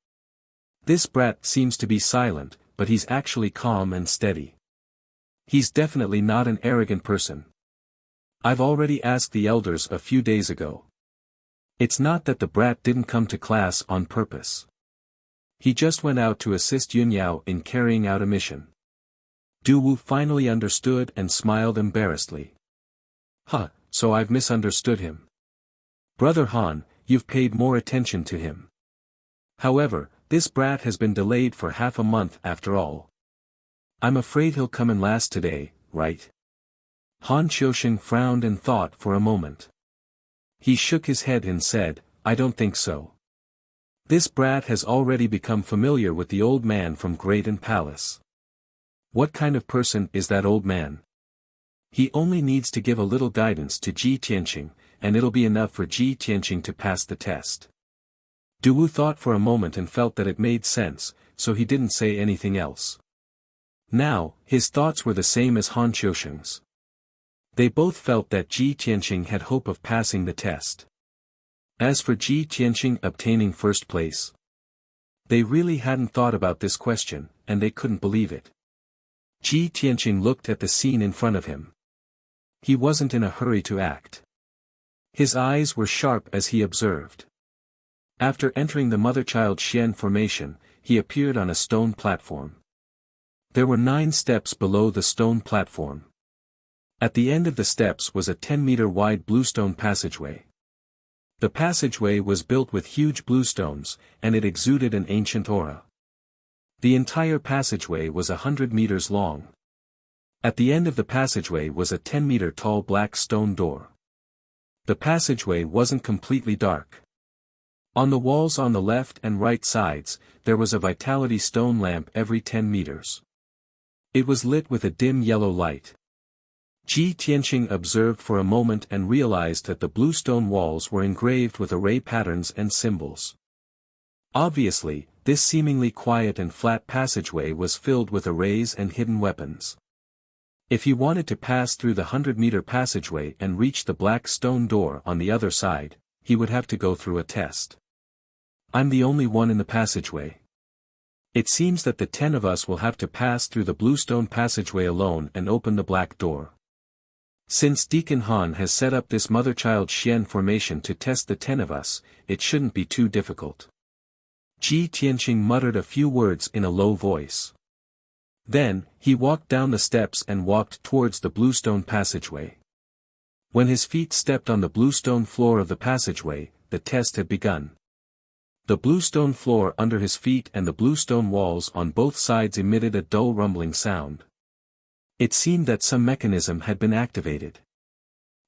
"This brat seems to be silent, but he's actually calm and steady. He's definitely not an arrogant person. I've already asked the elders a few days ago. It's not that the brat didn't come to class on purpose. He just went out to assist Yun Yao in carrying out a mission." Du Wu finally understood and smiled embarrassedly. "Huh, so I've misunderstood him. Brother Han, you've paid more attention to him. However, this brat has been delayed for half a month after all. I'm afraid he'll come in last today, right?" Han Qiusheng frowned and thought for a moment. He shook his head and said, "I don't think so. This brat has already become familiar with the old man from Graden Palace. What kind of person is that old man? He only needs to give a little guidance to Ji Tianqing, and it'll be enough for Ji Tianqing to pass the test." Du Wu thought for a moment and felt that it made sense, so he didn't say anything else. Now, his thoughts were the same as Han Qiusheng's. They both felt that Ji Tianqing had hope of passing the test. As for Ji Tianqing obtaining first place, they really hadn't thought about this question, and they couldn't believe it. Ji Tianqing looked at the scene in front of him. He wasn't in a hurry to act. His eyes were sharp as he observed. After entering the mother-child Xian formation, he appeared on a stone platform. There were 9 steps below the stone platform. At the end of the steps was a 10-meter-wide bluestone passageway. The passageway was built with huge bluestones, and it exuded an ancient aura. The entire passageway was 100 meters long. At the end of the passageway was a 10-meter-tall black stone door. The passageway wasn't completely dark. On the walls on the left and right sides, there was a vitality stone lamp every 10 meters. It was lit with a dim yellow light. Ji Tianqing observed for a moment and realized that the blue stone walls were engraved with array patterns and symbols. Obviously, this seemingly quiet and flat passageway was filled with arrays and hidden weapons. If he wanted to pass through the 100-meter passageway and reach the black stone door on the other side, he would have to go through a test. "I'm the only one in the passageway. It seems that the 10 of us will have to pass through the bluestone passageway alone and open the black door. Since Deacon Han has set up this mother-child Xian formation to test the 10 of us, it shouldn't be too difficult." Ji Tianqing muttered a few words in a low voice. Then, he walked down the steps and walked towards the bluestone passageway. When his feet stepped on the bluestone floor of the passageway, the test had begun. The bluestone floor under his feet and the bluestone walls on both sides emitted a dull rumbling sound. It seemed that some mechanism had been activated.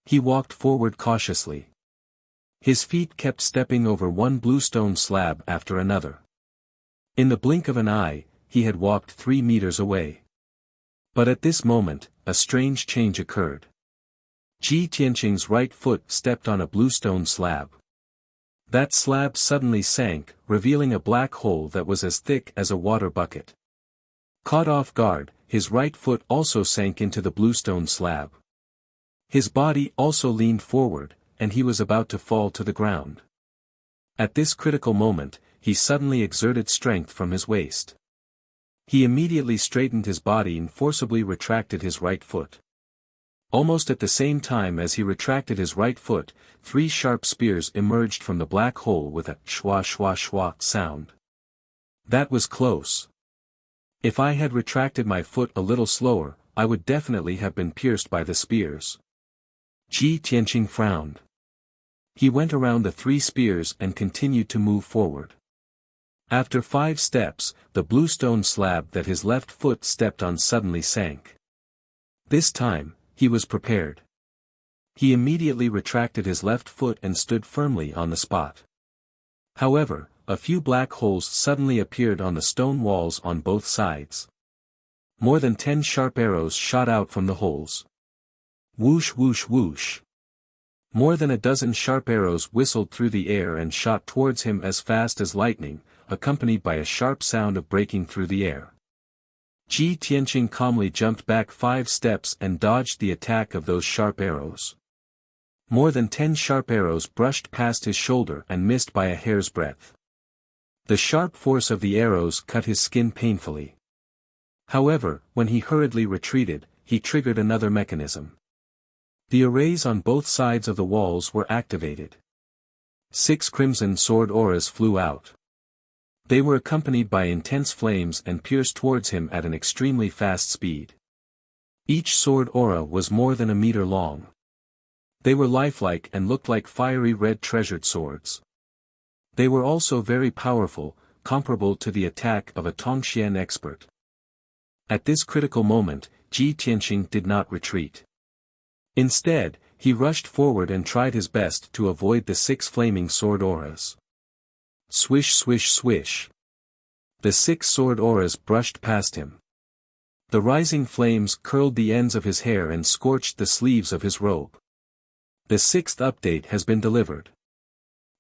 He walked forward cautiously. His feet kept stepping over one bluestone slab after another. In the blink of an eye, he had walked 3 meters away. But at this moment, a strange change occurred. Ji Tianqing's right foot stepped on a bluestone slab. That slab suddenly sank, revealing a black hole that was as thick as a water bucket. Caught off guard, his right foot also sank into the bluestone slab. His body also leaned forward, and he was about to fall to the ground. At this critical moment, he suddenly exerted strength from his waist. He immediately straightened his body and forcibly retracted his right foot. Almost at the same time as he retracted his right foot, 3 sharp spears emerged from the black hole with a shwa shwa shwa sound. That was close. If I had retracted my foot a little slower, I would definitely have been pierced by the spears. Ji Tianqing frowned. He went around the 3 spears and continued to move forward. After 5 steps, the bluestone slab that his left foot stepped on suddenly sank. This time, he was prepared. He immediately retracted his left foot and stood firmly on the spot. However, a few black holes suddenly appeared on the stone walls on both sides. More than 10 sharp arrows shot out from the holes. Whoosh whoosh whoosh. More than a dozen sharp arrows whistled through the air and shot towards him as fast as lightning, accompanied by a sharp sound of breaking through the air. Ji Tianqing calmly jumped back 5 steps and dodged the attack of those sharp arrows. More than 10 sharp arrows brushed past his shoulder and missed by a hair's breadth. The sharp force of the arrows cut his skin painfully. However, when he hurriedly retreated, he triggered another mechanism. The arrays on both sides of the walls were activated. 6 crimson sword auras flew out. They were accompanied by intense flames and pierced towards him at an extremely fast speed. Each sword aura was more than a meter long. They were lifelike and looked like fiery red treasured swords. They were also very powerful, comparable to the attack of a Tongxian expert. At this critical moment, Ji Tianqing did not retreat. Instead, he rushed forward and tried his best to avoid the 6 flaming sword auras. Swish swish swish. The 6 sword auras brushed past him. The rising flames curled the ends of his hair and scorched the sleeves of his robe. The 6th update has been delivered.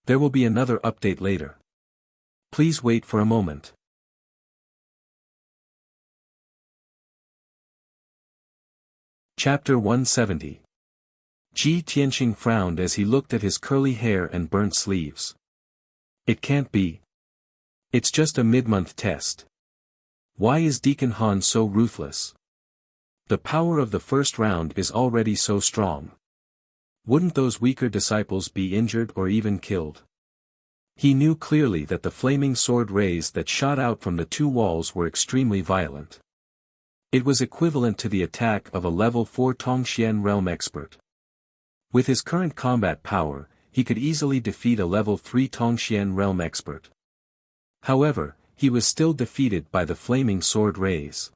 There will be another update later. Please wait for a moment. Chapter 170. Ji Tianqing frowned as he looked at his curly hair and burnt sleeves. It can't be. It's just a mid-month test. Why is Deacon Han so ruthless? The power of the first round is already so strong. Wouldn't those weaker disciples be injured or even killed? He knew clearly that the flaming sword rays that shot out from the 2 walls were extremely violent. It was equivalent to the attack of a level 4 Tongxian realm expert. With his current combat power, he could easily defeat a level 3 Tongxian realm expert. However, he was still defeated by the flaming sword rays.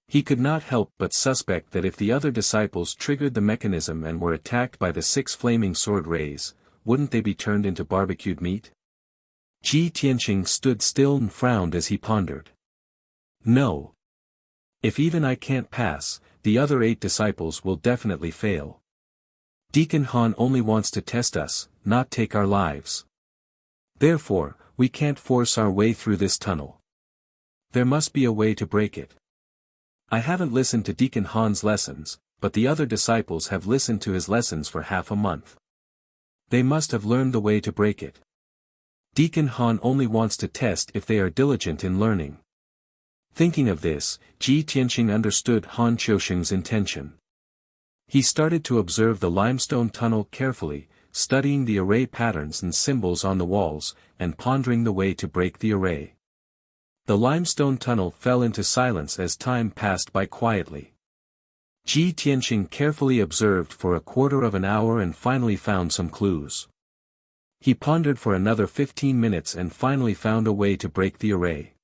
He could not help but suspect that if the other disciples triggered the mechanism and were attacked by the 6 flaming sword rays, wouldn't they be turned into barbecued meat? Ji Tianqing stood still and frowned as he pondered. No. If even I can't pass, the other 8 disciples will definitely fail. Deacon Han only wants to test us, not take our lives. Therefore, we can't force our way through this tunnel. There must be a way to break it. I haven't listened to Deacon Han's lessons, but the other disciples have listened to his lessons for half a month. They must have learned the way to break it. Deacon Han only wants to test if they are diligent in learning. Thinking of this, Ji Tianqing understood Han Qiusheng's intention. He started to observe the limestone tunnel carefully, studying the array patterns and symbols on the walls, and pondering the way to break the array. The limestone tunnel fell into silence as time passed by quietly. Ji Tianqing carefully observed for a quarter of an hour and finally found some clues. He pondered for another 15 minutes and finally found a way to break the array.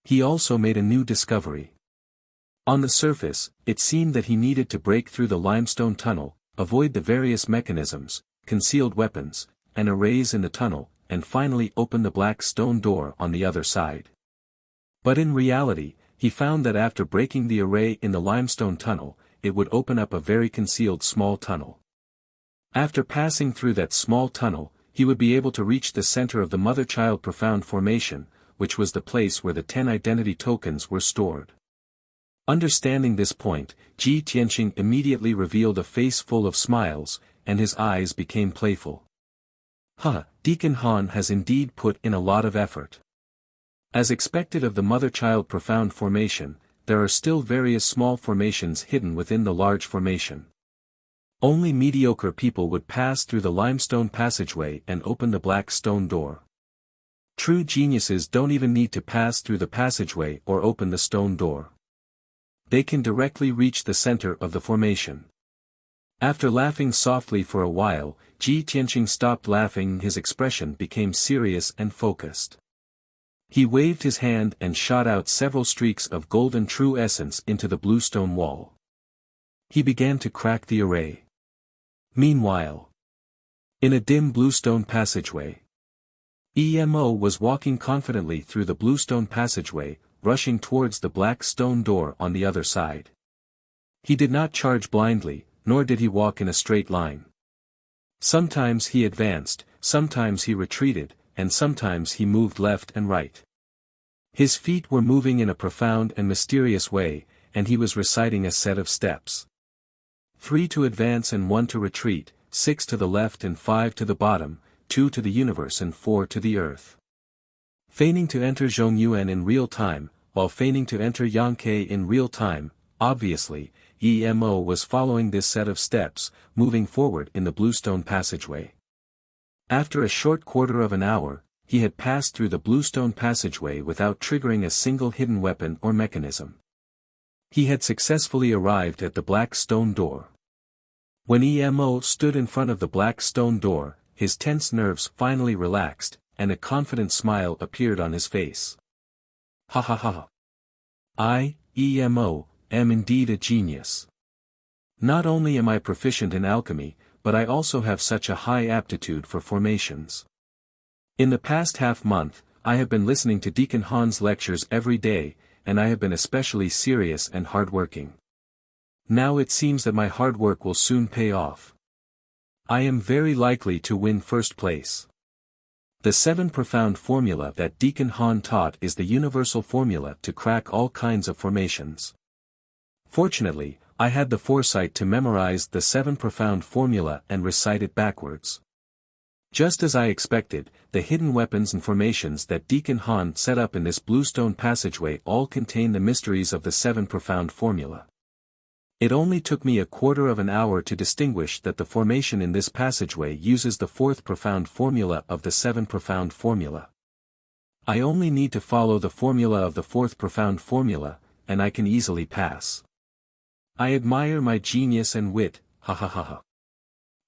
He also made a new discovery. On the surface, it seemed that he needed to break through the limestone tunnel, avoid the various mechanisms, concealed weapons, and arrays in the tunnel, and finally open the black stone door on the other side. But in reality, he found that after breaking the array in the limestone tunnel, it would open up a very concealed small tunnel. After passing through that small tunnel, he would be able to reach the center of the mother-child profound formation, which was the place where the 10 identity tokens were stored. Understanding this point, Ji Tianqing immediately revealed a face full of smiles, and his eyes became playful. Deacon Han has indeed put in a lot of effort. As expected of the mother-child profound formation, there are still various small formations hidden within the large formation. Only mediocre people would pass through the limestone passageway and open the black stone door. True geniuses don't even need to pass through the passageway or open the stone door. They can directly reach the center of the formation. After laughing softly for a while, Ji Tianqing stopped laughing. His expression became serious and focused. He waved his hand and shot out several streaks of golden true essence into the bluestone wall. He began to crack the array. Meanwhile, in a dim bluestone passageway, Emo was walking confidently through the bluestone passageway, rushing towards the black stone door on the other side. He did not charge blindly, nor did he walk in a straight line. Sometimes he advanced, sometimes he retreated, and sometimes he moved left and right. His feet were moving in a profound and mysterious way, and he was reciting a set of steps. 3 to advance and 1 to retreat, 6 to the left and 5 to the bottom, 2 to the universe and 4 to the earth. Feigning to enter Zhongyuan in real time, while feigning to enter Yangke in real time, obviously, Emo was following this set of steps, moving forward in the bluestone passageway. After a short quarter of an hour, he had passed through the bluestone passageway without triggering a single hidden weapon or mechanism. He had successfully arrived at the black stone door. When Emo stood in front of the black stone door, his tense nerves finally relaxed, and a confident smile appeared on his face. Ha ha ha. I, Emo, am indeed a genius. Not only am I proficient in alchemy, but I also have such a high aptitude for formations. In the past half-month, I have been listening to Deacon Han's lectures every day, and I have been especially serious and hard-working. Now it seems that my hard work will soon pay off. I am very likely to win first place. The 7 profound formula that Deacon Han taught is the universal formula to crack all kinds of formations. Fortunately, I had the foresight to memorize the 7 profound formula and recite it backwards. Just as I expected, the hidden weapons and formations that Deacon Han set up in this bluestone passageway all contain the mysteries of the 7 profound formula. It only took me a quarter of an hour to distinguish that the formation in this passageway uses the 4th profound formula of the 7 profound formula. I only need to follow the formula of the 4th profound formula, and I can easily pass. I admire my genius and wit, ha ha ha ha.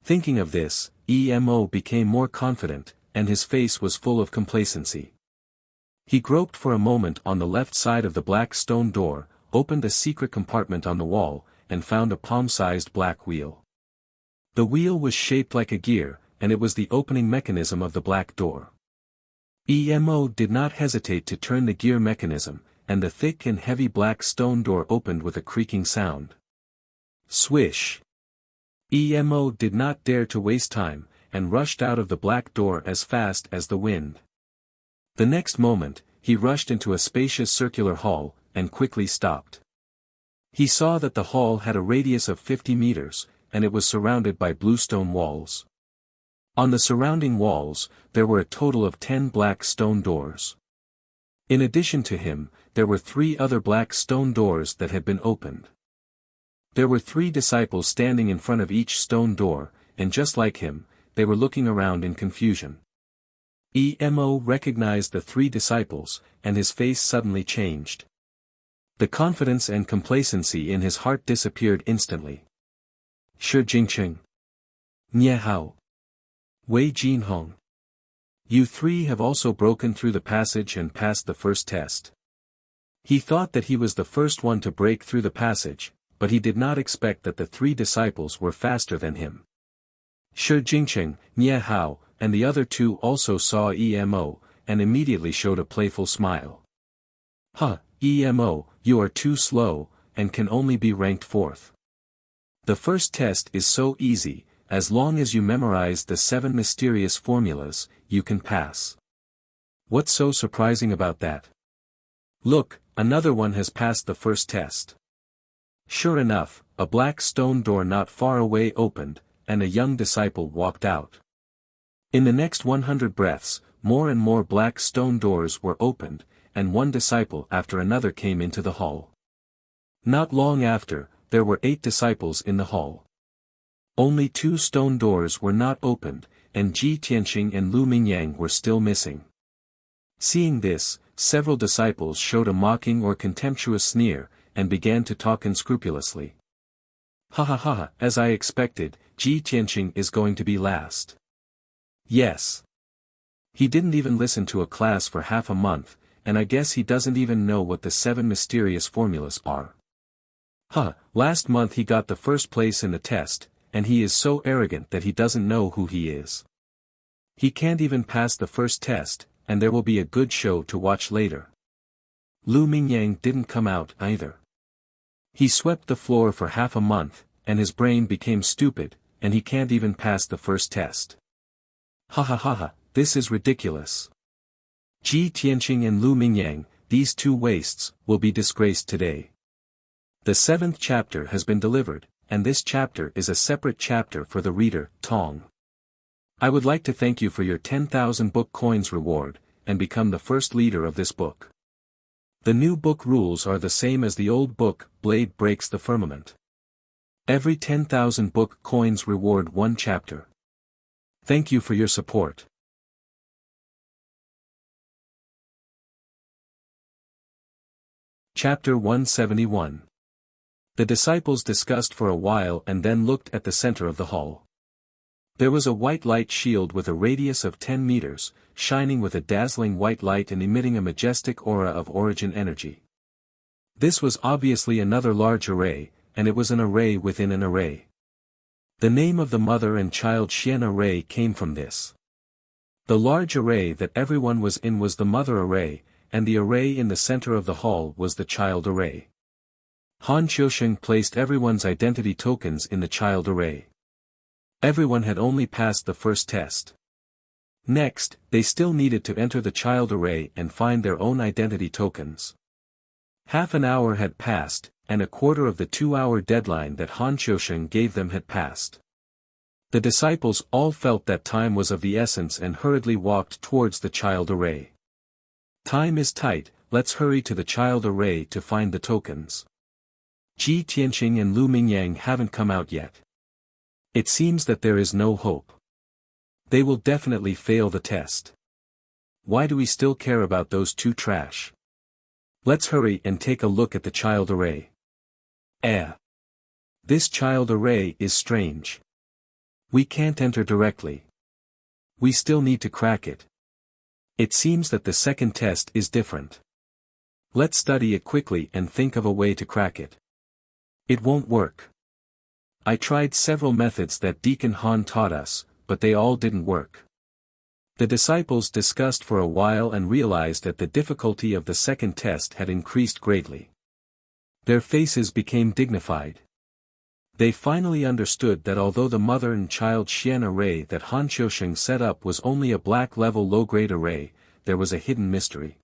Thinking of this, Emo became more confident, and his face was full of complacency. He groped for a moment on the left side of the black stone door, opened a secret compartment on the wall, and found a palm-sized black wheel. The wheel was shaped like a gear, and it was the opening mechanism of the black door. Emo did not hesitate to turn the gear mechanism, and the thick and heavy black stone door opened with a creaking sound. Swish! Emo did not dare to waste time, and rushed out of the black door as fast as the wind. The next moment, he rushed into a spacious circular hall, and quickly stopped. He saw that the hall had a radius of 50 meters, and it was surrounded by bluestone walls. On the surrounding walls, there were a total of 10 black stone doors. In addition to him, there were 3 other black stone doors that had been opened. There were 3 disciples standing in front of each stone door, and just like him, they were looking around in confusion. Emo recognized the 3 disciples, and his face suddenly changed. The confidence and complacency in his heart disappeared instantly. Shi Jingqing. Nie hao. Wei Jinhong. You 3 have also broken through the passage and passed the first test. He thought that he was the first one to break through the passage, but he did not expect that the 3 disciples were faster than him. Shi Jingqing, Nie hao, and the other 2 also saw Emo, and immediately showed a playful smile. Emo, you are too slow, and can only be ranked 4th. The first test is so easy, as long as you memorize the 7 mysterious formulas, you can pass. What's so surprising about that? Look, another one has passed the first test. Sure enough, a black stone door not far away opened, and a young disciple walked out. In the next 100 breaths, more and more black stone doors were opened, and one disciple after another came into the hall. Not long after, there were 8 disciples in the hall. Only 2 stone doors were not opened, and Ji Tianqing and Lu Mingyang were still missing. Seeing this, several disciples showed a mocking or contemptuous sneer, and began to talk unscrupulously. Ha ha ha, as I expected, Ji Tianqing is going to be last. Yes. He didn't even listen to a class for half a month, and I guess he doesn't even know what the 7 mysterious formulas are. Last month he got the first place in the test, and he is so arrogant that he doesn't know who he is. He can't even pass the first test, and there will be a good show to watch later. Lu Mingyang didn't come out either. He swept the floor for half a month, and his brain became stupid, and he can't even pass the first test. Ha ha ha ha, this is ridiculous. Ji Tianqing and Lu Mingyang, these 2 wastes, will be disgraced today. The 7th chapter has been delivered, and this chapter is a separate chapter for the reader, Tong. I would like to thank you for your 10,000 book coins reward, and become the first leader of this book. The new book rules are the same as the old book, Blade Breaks the Firmament. Every 10,000 book coins reward 1 chapter. Thank you for your support. Chapter 171. The disciples discussed for a while and then looked at the center of the hall. There was a white light shield with a radius of 10 meters, shining with a dazzling white light and emitting a majestic aura of origin energy. This was obviously another large array, and it was an array within an array. The name of the mother and child Xian array came from this. The large array that everyone was in was the mother array, and the array in the center of the hall was the child array. Han Qiusheng placed everyone's identity tokens in the child array. Everyone had only passed the first test. Next, they still needed to enter the child array and find their own identity tokens. Half an hour had passed, and a quarter of the 2-hour deadline that Han Qiusheng gave them had passed. The disciples all felt that time was of the essence and hurriedly walked towards the child array. Time is tight, let's hurry to the child array to find the tokens. Ji Tianqing and Lu Mingyang haven't come out yet. It seems that there is no hope. They will definitely fail the test. Why do we still care about those 2 trash? Let's hurry and take a look at the child array. This child array is strange. We can't enter directly. We still need to crack it. It seems that the second test is different. Let's study it quickly and think of a way to crack it. It won't work. I tried several methods that Deacon Han taught us, but they all didn't work. The disciples discussed for a while and realized that the difficulty of the second test had increased greatly. Their faces became dignified. They finally understood that although the mother and child Xian array that Han Qiusheng set up was only a black-level low-grade array, there was a hidden mystery.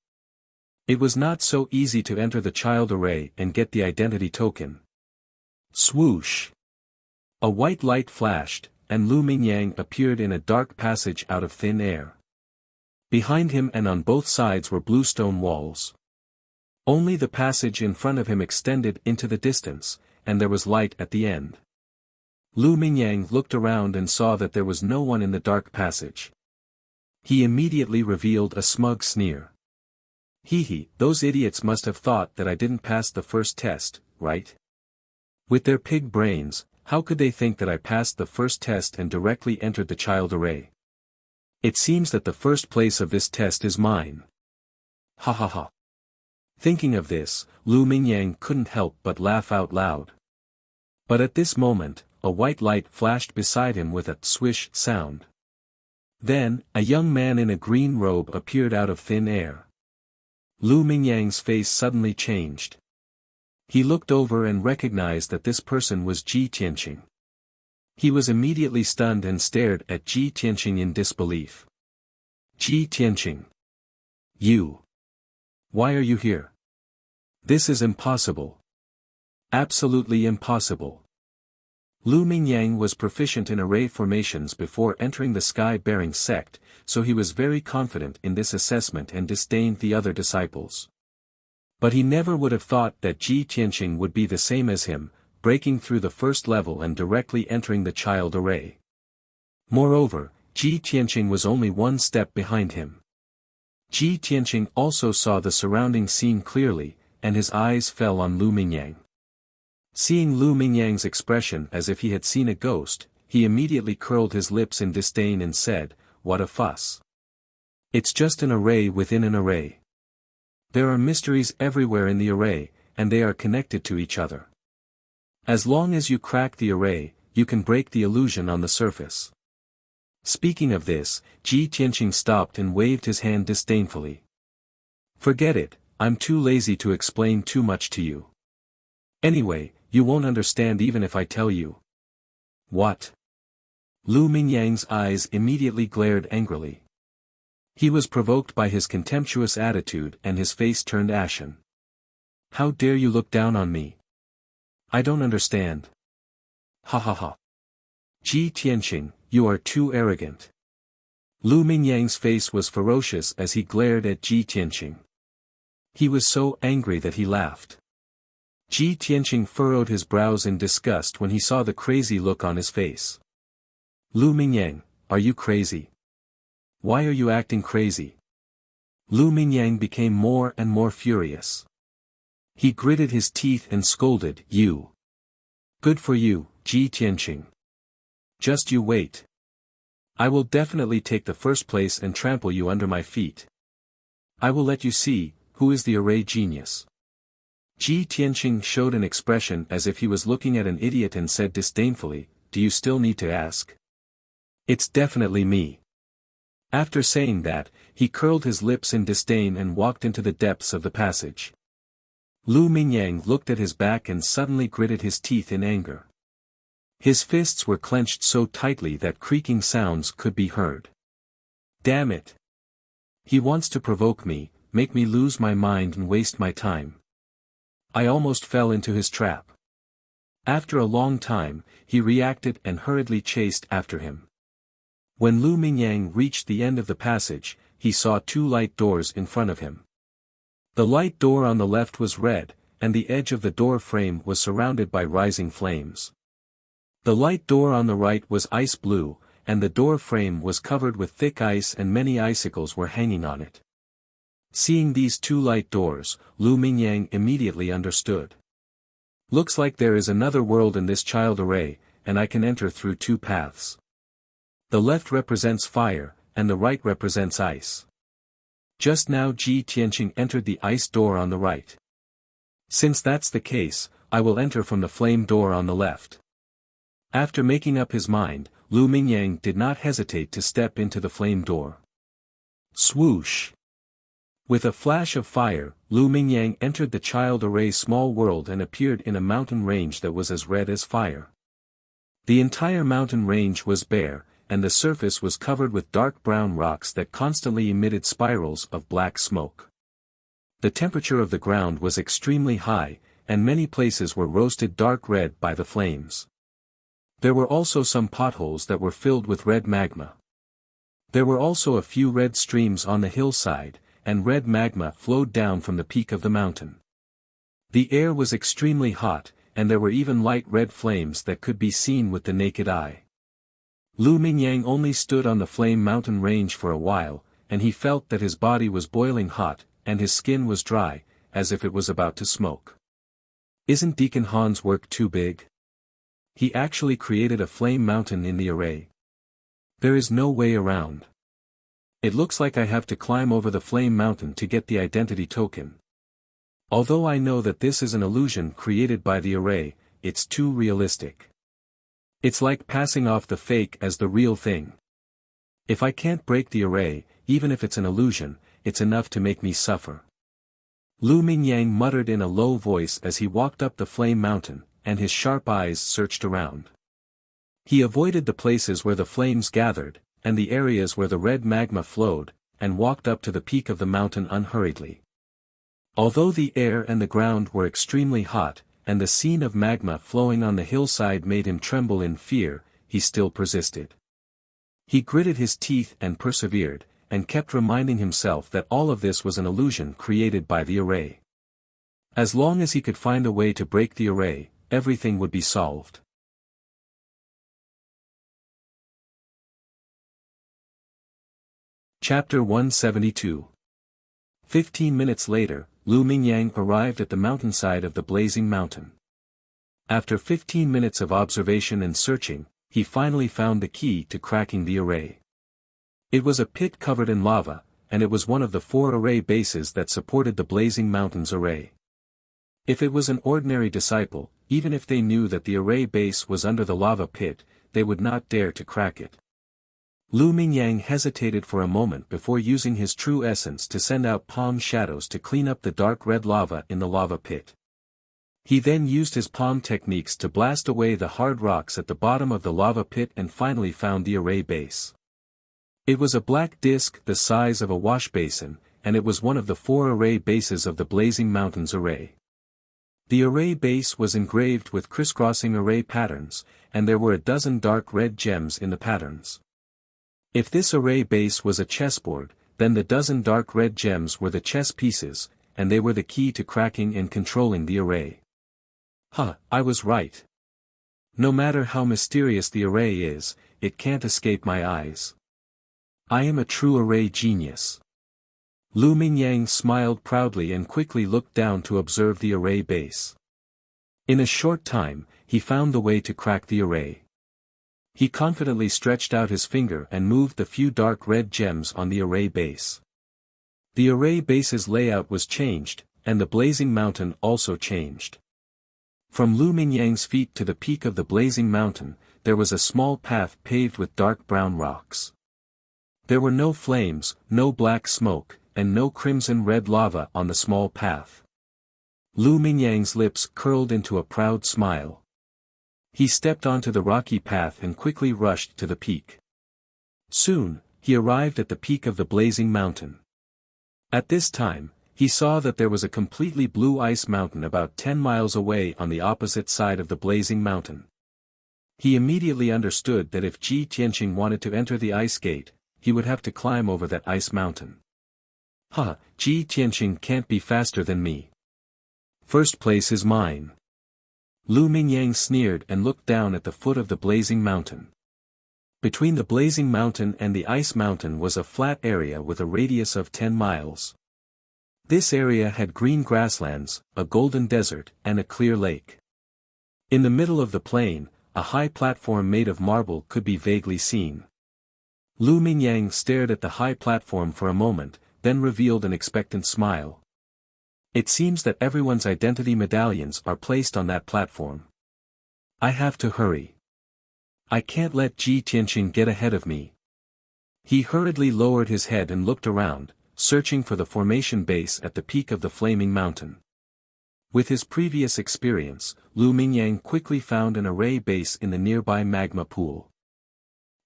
It was not so easy to enter the child array and get the identity token. Swoosh! A white light flashed, and Lu Mingyang appeared in a dark passage out of thin air. Behind him and on both sides were blue stone walls. Only the passage in front of him extended into the distance, and there was light at the end. Lu Mingyang looked around and saw that there was no one in the dark passage. He immediately revealed a smug sneer. Those idiots must have thought that I didn't pass the first test, right? With their pig brains, how could they think that I passed the first test and directly entered the child array? It seems that the first place of this test is mine. Ha ha ha. Thinking of this, Lu Mingyang couldn't help but laugh out loud. But at this moment, a white light flashed beside him with a swish sound. Then, a young man in a green robe appeared out of thin air. Lu Mingyang's face suddenly changed. He looked over and recognized that this person was Ji Tianqing. He was immediately stunned and stared at Ji Tianqing in disbelief. Ji Tianqing. You. Why are you here? This is impossible. Absolutely impossible. Lu Mingyang was proficient in array formations before entering the sky-bearing sect, so he was very confident in this assessment and disdained the other disciples. But he never would have thought that Ji Tianqing would be the same as him, breaking through the first level and directly entering the child array. Moreover, Ji Tianqing was only one step behind him. Ji Tianqing also saw the surrounding scene clearly, and his eyes fell on Lu Mingyang. Seeing Lu Mingyang's expression as if he had seen a ghost, he immediately curled his lips in disdain and said, "What a fuss. It's just an array within an array. There are mysteries everywhere in the array, and they are connected to each other. As long as you crack the array, you can break the illusion on the surface." Speaking of this, Ji Tianqing stopped and waved his hand disdainfully. "Forget it, I'm too lazy to explain too much to you. Anyway, you won't understand even if I tell you." "What?" Lu Mingyang's eyes immediately glared angrily. He was provoked by his contemptuous attitude and his face turned ashen. "How dare you look down on me? I don't understand." "Ha ha ha. Ji Tianqing, you are too arrogant." Lu Mingyang's face was ferocious as he glared at Ji Tianqing. He was so angry that he laughed. Ji Tianqing furrowed his brows in disgust when he saw the crazy look on his face. "Lu Mingyang, are you crazy? Why are you acting crazy?" Lu Mingyang became more and more furious. He gritted his teeth and scolded, "You. Good for you, Ji Tianqing. Just you wait. I will definitely take the first place and trample you under my feet. I will let you see, who is the array genius." Ji Tianqing showed an expression as if he was looking at an idiot and said disdainfully, "Do you still need to ask? It's definitely me." After saying that, he curled his lips in disdain and walked into the depths of the passage. Lu Mingyang looked at his back and suddenly gritted his teeth in anger. His fists were clenched so tightly that creaking sounds could be heard. "Damn it! He wants to provoke me, make me lose my mind and waste my time. I almost fell into his trap." After a long time, he reacted and hurriedly chased after him. When Lu Mingyang reached the end of the passage, he saw two light doors in front of him. The light door on the left was red, and the edge of the door frame was surrounded by rising flames. The light door on the right was ice blue, and the door frame was covered with thick ice and many icicles were hanging on it. Seeing these two light doors, Lu Mingyang immediately understood. "Looks like there is another world in this child array, and I can enter through two paths. The left represents fire, and the right represents ice." Just now Ji Tianqing entered the ice door on the right. "Since that's the case, I will enter from the flame door on the left." After making up his mind, Lu Mingyang did not hesitate to step into the flame door. Swoosh! With a flash of fire, Lu Mingyang entered the child array's small world and appeared in a mountain range that was as red as fire. The entire mountain range was bare, and the surface was covered with dark brown rocks that constantly emitted spirals of black smoke. The temperature of the ground was extremely high, and many places were roasted dark red by the flames. There were also some potholes that were filled with red magma. There were also a few red streams on the hillside, and red magma flowed down from the peak of the mountain. The air was extremely hot, and there were even light red flames that could be seen with the naked eye. Lu Mingyang only stood on the flame mountain range for a while, and he felt that his body was boiling hot, and his skin was dry, as if it was about to smoke. Isn't Deacon Han's work too big? He actually created a flame mountain in the array. There is no way around. It looks like I have to climb over the flame mountain to get the identity token. Although I know that this is an illusion created by the array, it's too realistic. It's like passing off the fake as the real thing. If I can't break the array, even if it's an illusion, it's enough to make me suffer. Lu Mingyang muttered in a low voice as he walked up the flame mountain, and his sharp eyes searched around. He avoided the places where the flames gathered, and the areas where the red magma flowed, and walked up to the peak of the mountain unhurriedly. Although the air and the ground were extremely hot, and the scene of magma flowing on the hillside made him tremble in fear, he still persisted. He gritted his teeth and persevered, and kept reminding himself that all of this was an illusion created by the array. As long as he could find a way to break the array, everything would be solved. Chapter 172. 15 minutes later, Lu Mingyang arrived at the mountainside of the blazing mountain. After 15 minutes of observation and searching, he finally found the key to cracking the array. It was a pit covered in lava, and it was one of the 4 array bases that supported the blazing mountain's array. If it was an ordinary disciple, even if they knew that the array base was under the lava pit, they would not dare to crack it. Lu Mingyang hesitated for a moment before using his true essence to send out palm shadows to clean up the dark red lava in the lava pit. He then used his palm techniques to blast away the hard rocks at the bottom of the lava pit and finally found the array base. It was a black disc the size of a wash basin, and it was one of the 4 array bases of the blazing mountain's array. The array base was engraved with crisscrossing array patterns, and there were a dozen dark red gems in the patterns. If this array base was a chessboard, then the dozen dark red gems were the chess pieces, and they were the key to cracking and controlling the array. I was right. No matter how mysterious the array is, it can't escape my eyes. I am a true array genius. Lu Mingyang smiled proudly and quickly looked down to observe the array base. In a short time, he found the way to crack the array. He confidently stretched out his finger and moved the few dark red gems on the array base. The array base's layout was changed, and the blazing mountain also changed. From Lu Mingyang's feet to the peak of the blazing mountain, there was a small path paved with dark brown rocks. There were no flames, no black smoke, and no crimson-red lava on the small path. Lu Mingyang's lips curled into a proud smile. He stepped onto the rocky path and quickly rushed to the peak. Soon, he arrived at the peak of the blazing mountain. At this time, he saw that there was a completely blue ice mountain about 10 miles away on the opposite side of the blazing mountain. He immediately understood that if Ji Tianqing wanted to enter the ice gate, he would have to climb over that ice mountain. Ji Tianqing can't be faster than me. First place is mine. Lu Mingyang sneered and looked down at the foot of the blazing mountain. Between the blazing mountain and the ice mountain was a flat area with a radius of 10 miles. This area had green grasslands, a golden desert, and a clear lake. In the middle of the plain, a high platform made of marble could be vaguely seen. Lu Mingyang stared at the high platform for a moment, then revealed an expectant smile. It seems that everyone's identity medallions are placed on that platform. I have to hurry. I can't let Ji Tianqing get ahead of me. He hurriedly lowered his head and looked around, searching for the formation base at the peak of the flaming mountain. With his previous experience, Lu Mingyang quickly found an array base in the nearby magma pool.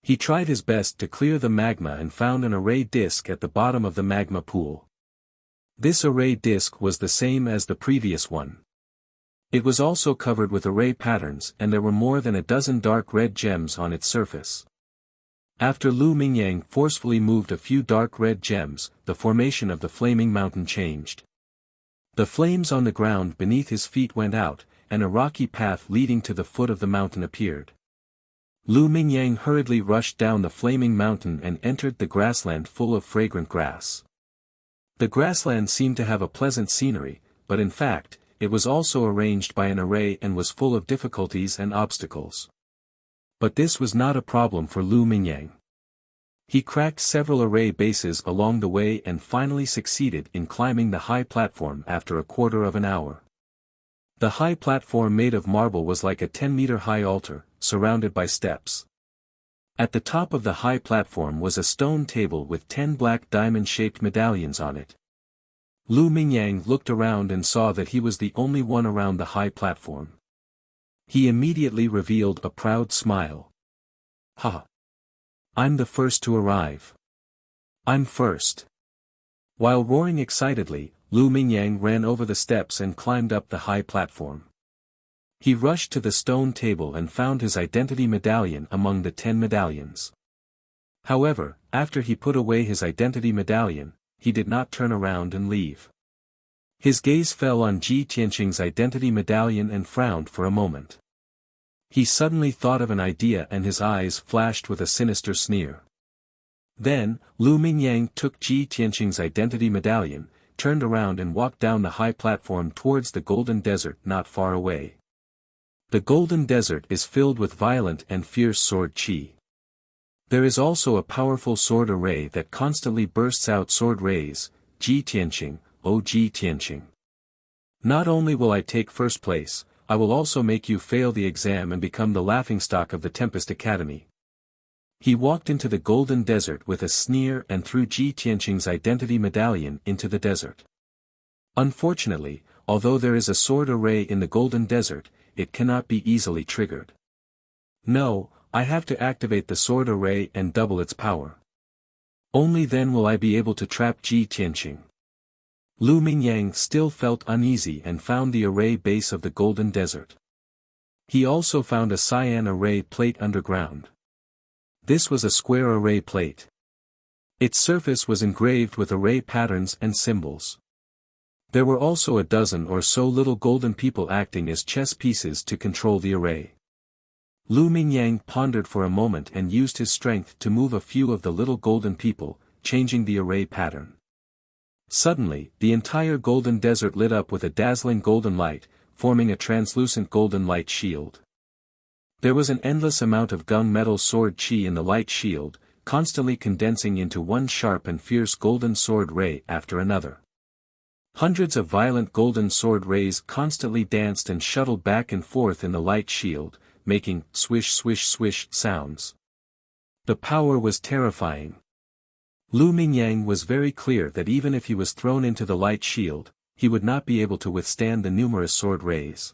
He tried his best to clear the magma and found an array disk at the bottom of the magma pool. This array disk was the same as the previous one. It was also covered with array patterns and there were more than a dozen dark red gems on its surface. After Lu Mingyang forcefully moved a few dark red gems, the formation of the flaming mountain changed. The flames on the ground beneath his feet went out, and a rocky path leading to the foot of the mountain appeared. Lu Mingyang hurriedly rushed down the flaming mountain and entered the grassland full of fragrant grass. The grassland seemed to have a pleasant scenery, but in fact, it was also arranged by an array and was full of difficulties and obstacles. But this was not a problem for Lu Mingyang. He cracked several array bases along the way and finally succeeded in climbing the high platform after a quarter of an hour. The high platform made of marble was like a 10-meter-high altar, surrounded by steps. At the top of the high platform was a stone table with 10 black diamond-shaped medallions on it. Lu Mingyang looked around and saw that he was the only one around the high platform. He immediately revealed a proud smile. Ha! I'm the first to arrive. I'm first. While roaring excitedly, Lu Mingyang ran over the steps and climbed up the high platform. He rushed to the stone table and found his identity medallion among the 10 medallions. However, after he put away his identity medallion, he did not turn around and leave. His gaze fell on Ji Tianqing's identity medallion and frowned for a moment. He suddenly thought of an idea and his eyes flashed with a sinister sneer. Then, Lu Mingyang took Ji Tianqing's identity medallion, turned around and walked down the high platform towards the golden desert not far away. The golden desert is filled with violent and fierce sword qi. There is also a powerful sword array that constantly bursts out sword rays. Ji Tianqing, O Ji Tianqing. Not only will I take first place, I will also make you fail the exam and become the laughingstock of the Tempest Academy. He walked into the golden desert with a sneer and threw Ji Tianqing's identity medallion into the desert. Unfortunately, although there is a sword array in the golden desert, it cannot be easily triggered. No, I have to activate the sword array and double its power. Only then will I be able to trap Ji Tianqing. Lu Mingyang still felt uneasy and found the array base of the golden desert. He also found a cyan array plate underground. This was a square array plate. Its surface was engraved with array patterns and symbols. There were also a dozen or so little golden people acting as chess pieces to control the array. Lu Mingyang pondered for a moment and used his strength to move a few of the little golden people, changing the array pattern. Suddenly, the entire golden desert lit up with a dazzling golden light, forming a translucent golden light shield. There was an endless amount of gunmetal sword qi in the light shield, constantly condensing into one sharp and fierce golden sword ray after another. Hundreds of violent golden sword rays constantly danced and shuttled back and forth in the light shield, making swish swish swish sounds. The power was terrifying. Lu Mingyang was very clear that even if he was thrown into the light shield, he would not be able to withstand the numerous sword rays.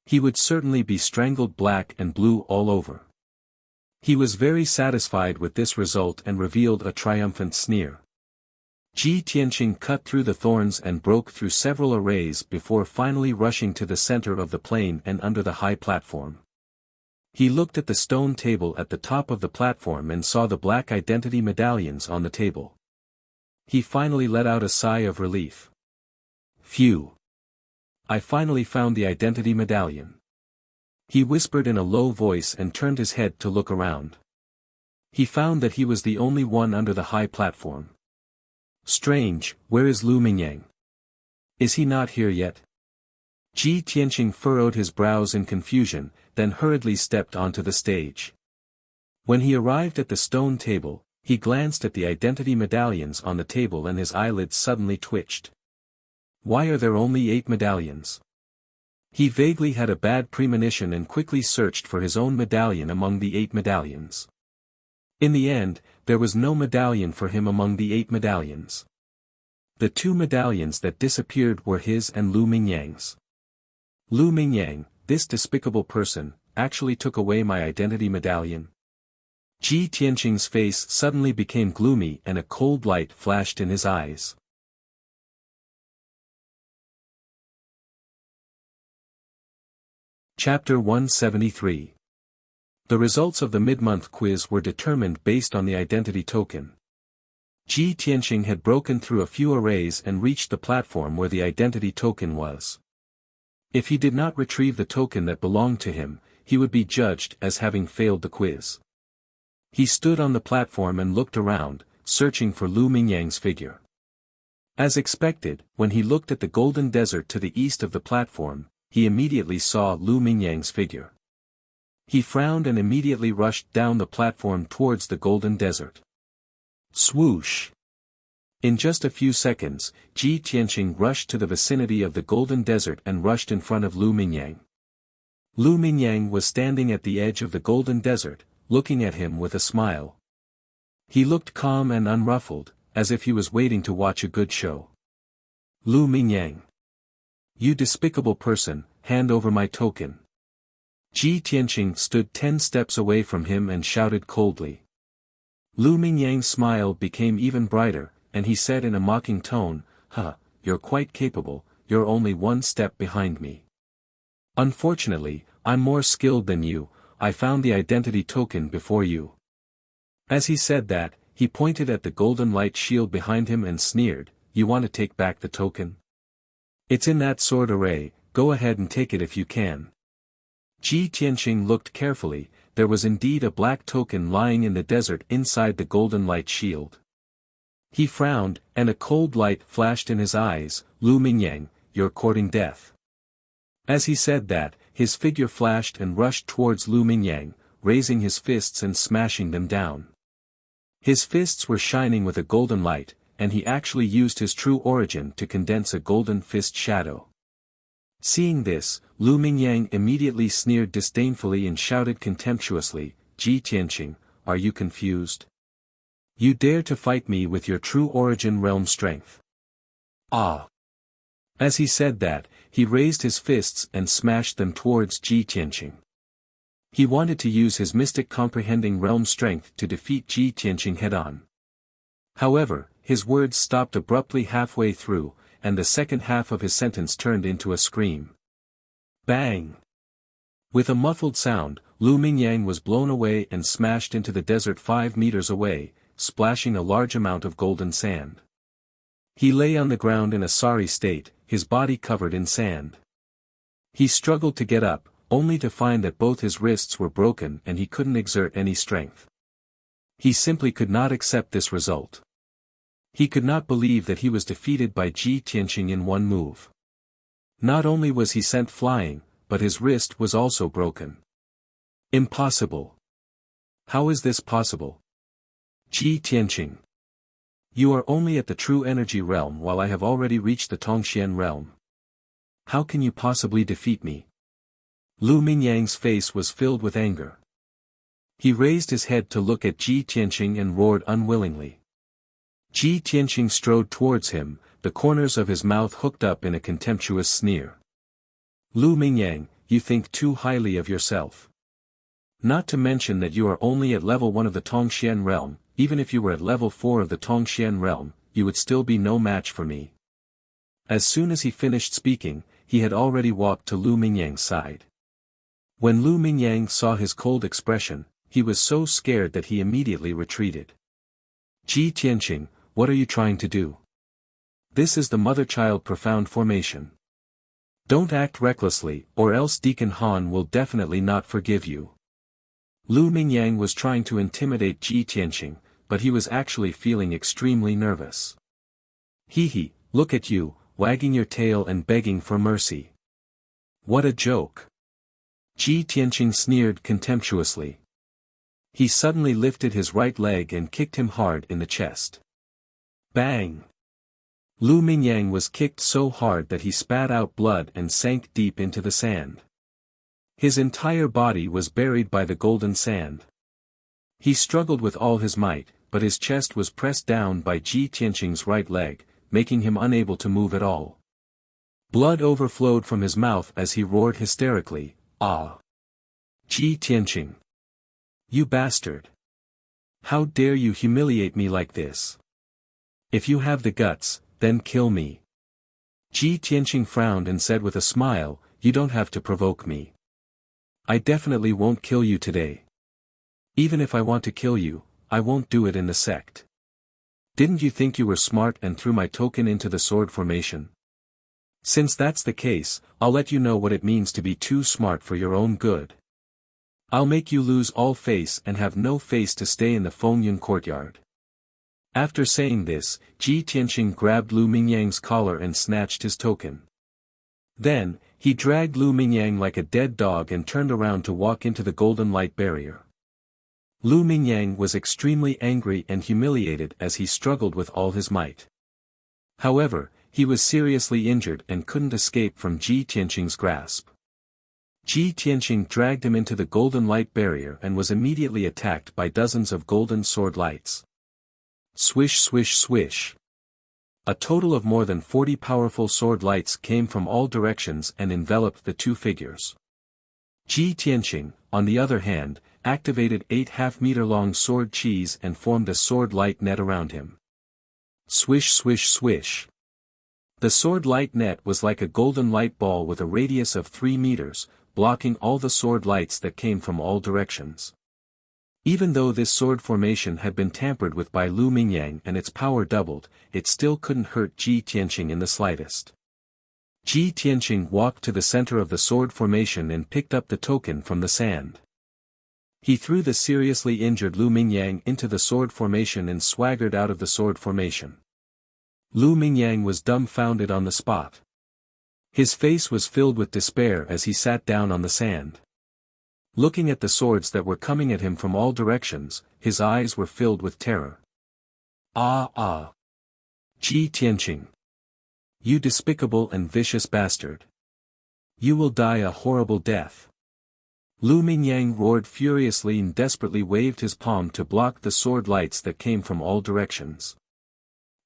He would certainly be strangled black and blue all over. He was very satisfied with this result and revealed a triumphant sneer. Ji Tianqing cut through the thorns and broke through several arrays before finally rushing to the center of the plain and under the high platform. He looked at the stone table at the top of the platform and saw the black identity medallions on the table. He finally let out a sigh of relief. Phew! I finally found the identity medallion. He whispered in a low voice and turned his head to look around. He found that he was the only one under the high platform. Strange, where is Lu Mingyang? Is he not here yet? Ji Tianqing furrowed his brows in confusion, then hurriedly stepped onto the stage. When he arrived at the stone table, he glanced at the identity medallions on the table and his eyelids suddenly twitched. Why are there only 8 medallions? He vaguely had a bad premonition and quickly searched for his own medallion among the 8 medallions. In the end, there was no medallion for him among the 8 medallions. The 2 medallions that disappeared were his and Lu Mingyang's. Lu Mingyang, this despicable person, actually took away my identity medallion. Ji Tianqing's face suddenly became gloomy and a cold light flashed in his eyes. Chapter 173. The results of the mid-month quiz were determined based on the identity token. Ji Tianqing had broken through a few arrays and reached the platform where the identity token was. If he did not retrieve the token that belonged to him, he would be judged as having failed the quiz. He stood on the platform and looked around, searching for Lu Mingyang's figure. As expected, when he looked at the golden desert to the east of the platform, he immediately saw Lu Mingyang's figure. He frowned and immediately rushed down the platform towards the golden desert. Swoosh! In just a few seconds, Ji Tianqing rushed to the vicinity of the golden desert and rushed in front of Lu Mingyang. Lu Mingyang was standing at the edge of the golden desert, looking at him with a smile. He looked calm and unruffled, as if he was waiting to watch a good show. Lu Mingyang. You despicable person, hand over my token. Ji Tianqing stood 10 steps away from him and shouted coldly. Lu Mingyang's smile became even brighter, and he said in a mocking tone, you're quite capable, you're only 1 step behind me. Unfortunately, I'm more skilled than you, I found the identity token before you. As he said that, he pointed at the golden light shield behind him and sneered, you want to take back the token? It's in that sword array, go ahead and take it if you can. Ji Tianqing looked carefully, there was indeed a black token lying in the desert inside the golden light shield. He frowned, and a cold light flashed in his eyes, Lu Mingyang, you're courting death. As he said that, his figure flashed and rushed towards Lu Mingyang, raising his fists and smashing them down. His fists were shining with a golden light, and he actually used his true origin to condense a golden fist shadow. Seeing this, Lu Mingyang immediately sneered disdainfully and shouted contemptuously, Ji Tianqing, are you confused? You dare to fight me with your true origin realm strength? Ah! As he said that, he raised his fists and smashed them towards Ji Tianqing. He wanted to use his mystic comprehending realm strength to defeat Ji Tianqing head-on. However, his words stopped abruptly halfway through, and the second half of his sentence turned into a scream. Bang! With a muffled sound, Lu Mingyang was blown away and smashed into the desert 5 meters away, splashing a large amount of golden sand. He lay on the ground in a sorry state, his body covered in sand. He struggled to get up, only to find that both his wrists were broken and he couldn't exert any strength. He simply could not accept this result. He could not believe that he was defeated by Ji Tianqing in 1 move. Not only was he sent flying, but his wrist was also broken. Impossible. How is this possible? Ji Tianqing. You are only at the true energy realm while I have already reached the Tongxian realm. How can you possibly defeat me? Lu Mingyang's face was filled with anger. He raised his head to look at Ji Tianqing and roared unwillingly. Ji Tianqing strode towards him, the corners of his mouth hooked up in a contemptuous sneer. Lu Mingyang, you think too highly of yourself. Not to mention that you are only at level 1 of the Tongxian realm, even if you were at level 4 of the Tongxian realm, you would still be no match for me. As soon as he finished speaking, he had already walked to Lu Mingyang's side. When Lu Mingyang saw his cold expression, he was so scared that he immediately retreated. Ji Tianqing, what are you trying to do? This is the mother-child profound formation. Don't act recklessly, or else Deacon Han will definitely not forgive you. Lu Mingyang was trying to intimidate Ji Tianqing, but he was actually feeling extremely nervous. Hee, look at you, wagging your tail and begging for mercy. What a joke. Ji Tianqing sneered contemptuously. He suddenly lifted his right leg and kicked him hard in the chest. Bang! Lu Mingyang was kicked so hard that he spat out blood and sank deep into the sand. His entire body was buried by the golden sand. He struggled with all his might, but his chest was pressed down by Ji Tianqing's right leg, making him unable to move at all. Blood overflowed from his mouth as he roared hysterically, Ah! Ji Tianqing! You bastard! How dare you humiliate me like this? If you have the guts, then kill me. Ji Tianqing frowned and said with a smile, you don't have to provoke me. I definitely won't kill you today. Even if I want to kill you, I won't do it in the sect. Didn't you think you were smart and threw my token into the sword formation? Since that's the case, I'll let you know what it means to be too smart for your own good. I'll make you lose all face and have no face to stay in the Fengyun courtyard. After saying this, Ji Tianqing grabbed Lu Mingyang's collar and snatched his token. Then, he dragged Lu Mingyang like a dead dog and turned around to walk into the golden light barrier. Lu Mingyang was extremely angry and humiliated as he struggled with all his might. However, he was seriously injured and couldn't escape from Ji Tianqing's grasp. Ji Tianqing dragged him into the golden light barrier and was immediately attacked by dozens of golden sword lights. Swish swish swish. A total of more than 40 powerful sword lights came from all directions and enveloped the two figures. Ji Tianqing, on the other hand, activated 8 half-meter-long sword cheese and formed a sword light net around him. Swish swish swish. The sword light net was like a golden light ball with a radius of 3 meters, blocking all the sword lights that came from all directions. Even though this sword formation had been tampered with by Lu Mingyang and its power doubled, it still couldn't hurt Ji Tianqing in the slightest. Ji Tianqing walked to the center of the sword formation and picked up the token from the sand. He threw the seriously injured Lu Mingyang into the sword formation and swaggered out of the sword formation. Lu Mingyang was dumbfounded on the spot. His face was filled with despair as he sat down on the sand. Looking at the swords that were coming at him from all directions, his eyes were filled with terror. Ah! Ji Tianqing! You despicable and vicious bastard! You will die a horrible death! Lu Mingyang roared furiously and desperately waved his palm to block the sword lights that came from all directions.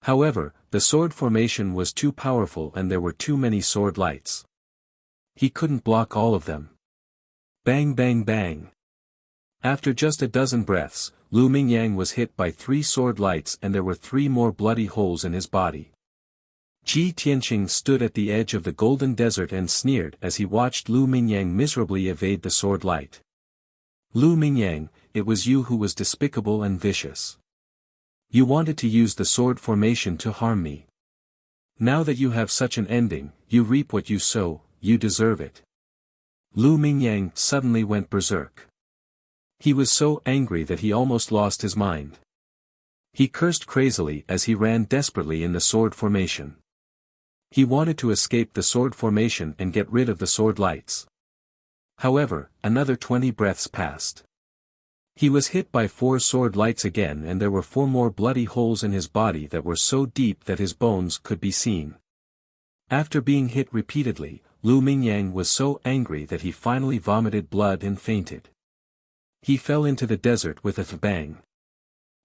However, the sword formation was too powerful and there were too many sword lights. He couldn't block all of them. Bang bang bang. After just a dozen breaths, Lu Mingyang was hit by 3 sword lights and there were 3 more bloody holes in his body. Ji Tianqing stood at the edge of the golden desert and sneered as he watched Lu Mingyang miserably evade the sword light. Lu Mingyang, it was you who was despicable and vicious. You wanted to use the sword formation to harm me. Now that you have such an ending, you reap what you sow, you deserve it. Lu Mingyang suddenly went berserk. He was so angry that he almost lost his mind. He cursed crazily as he ran desperately in the sword formation. He wanted to escape the sword formation and get rid of the sword lights. However, another 20 breaths passed. He was hit by 4 sword lights again and there were 4 more bloody holes in his body that were so deep that his bones could be seen. After being hit repeatedly, Lu Mingyang was so angry that he finally vomited blood and fainted. He fell into the desert with a bang.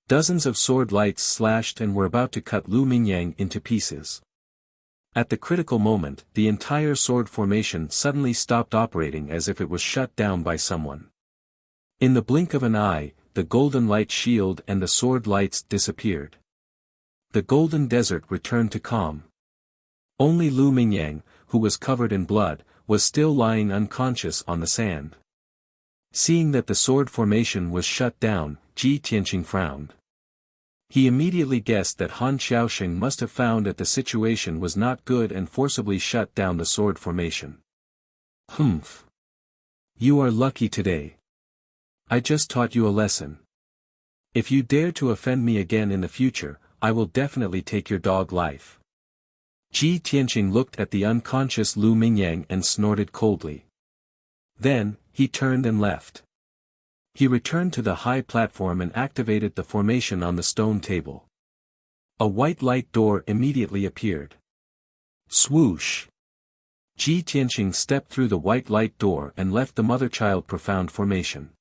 Dozens of sword lights slashed and were about to cut Lu Mingyang into pieces. At the critical moment, the entire sword formation suddenly stopped operating as if it was shut down by someone. In the blink of an eye, the golden light shield and the sword lights disappeared. The golden desert returned to calm. Only Lu Mingyang, who was covered in blood, was still lying unconscious on the sand. Seeing that the sword formation was shut down, Ji Tianqing frowned. He immediately guessed that Han Xiaoxing must have found that the situation was not good and forcibly shut down the sword formation. Humph! You are lucky today. I just taught you a lesson. If you dare to offend me again in the future, I will definitely take your dog life. Ji Tianqing looked at the unconscious Lu Mingyang and snorted coldly. Then, he turned and left. He returned to the high platform and activated the formation on the stone table. A white light door immediately appeared. Swoosh! Ji Tianqing stepped through the white light door and left the mother-child profound formation.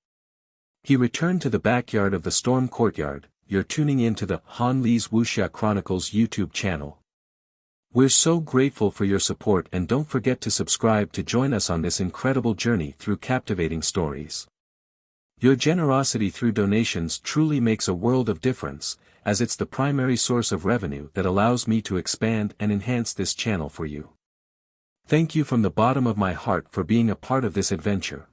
He returned to the backyard of the storm courtyard. You're tuning in to the Han Li's Wuxia Chronicles YouTube channel. We're so grateful for your support and don't forget to subscribe to join us on this incredible journey through captivating stories. Your generosity through donations truly makes a world of difference, as it's the primary source of revenue that allows me to expand and enhance this channel for you. Thank you from the bottom of my heart for being a part of this adventure.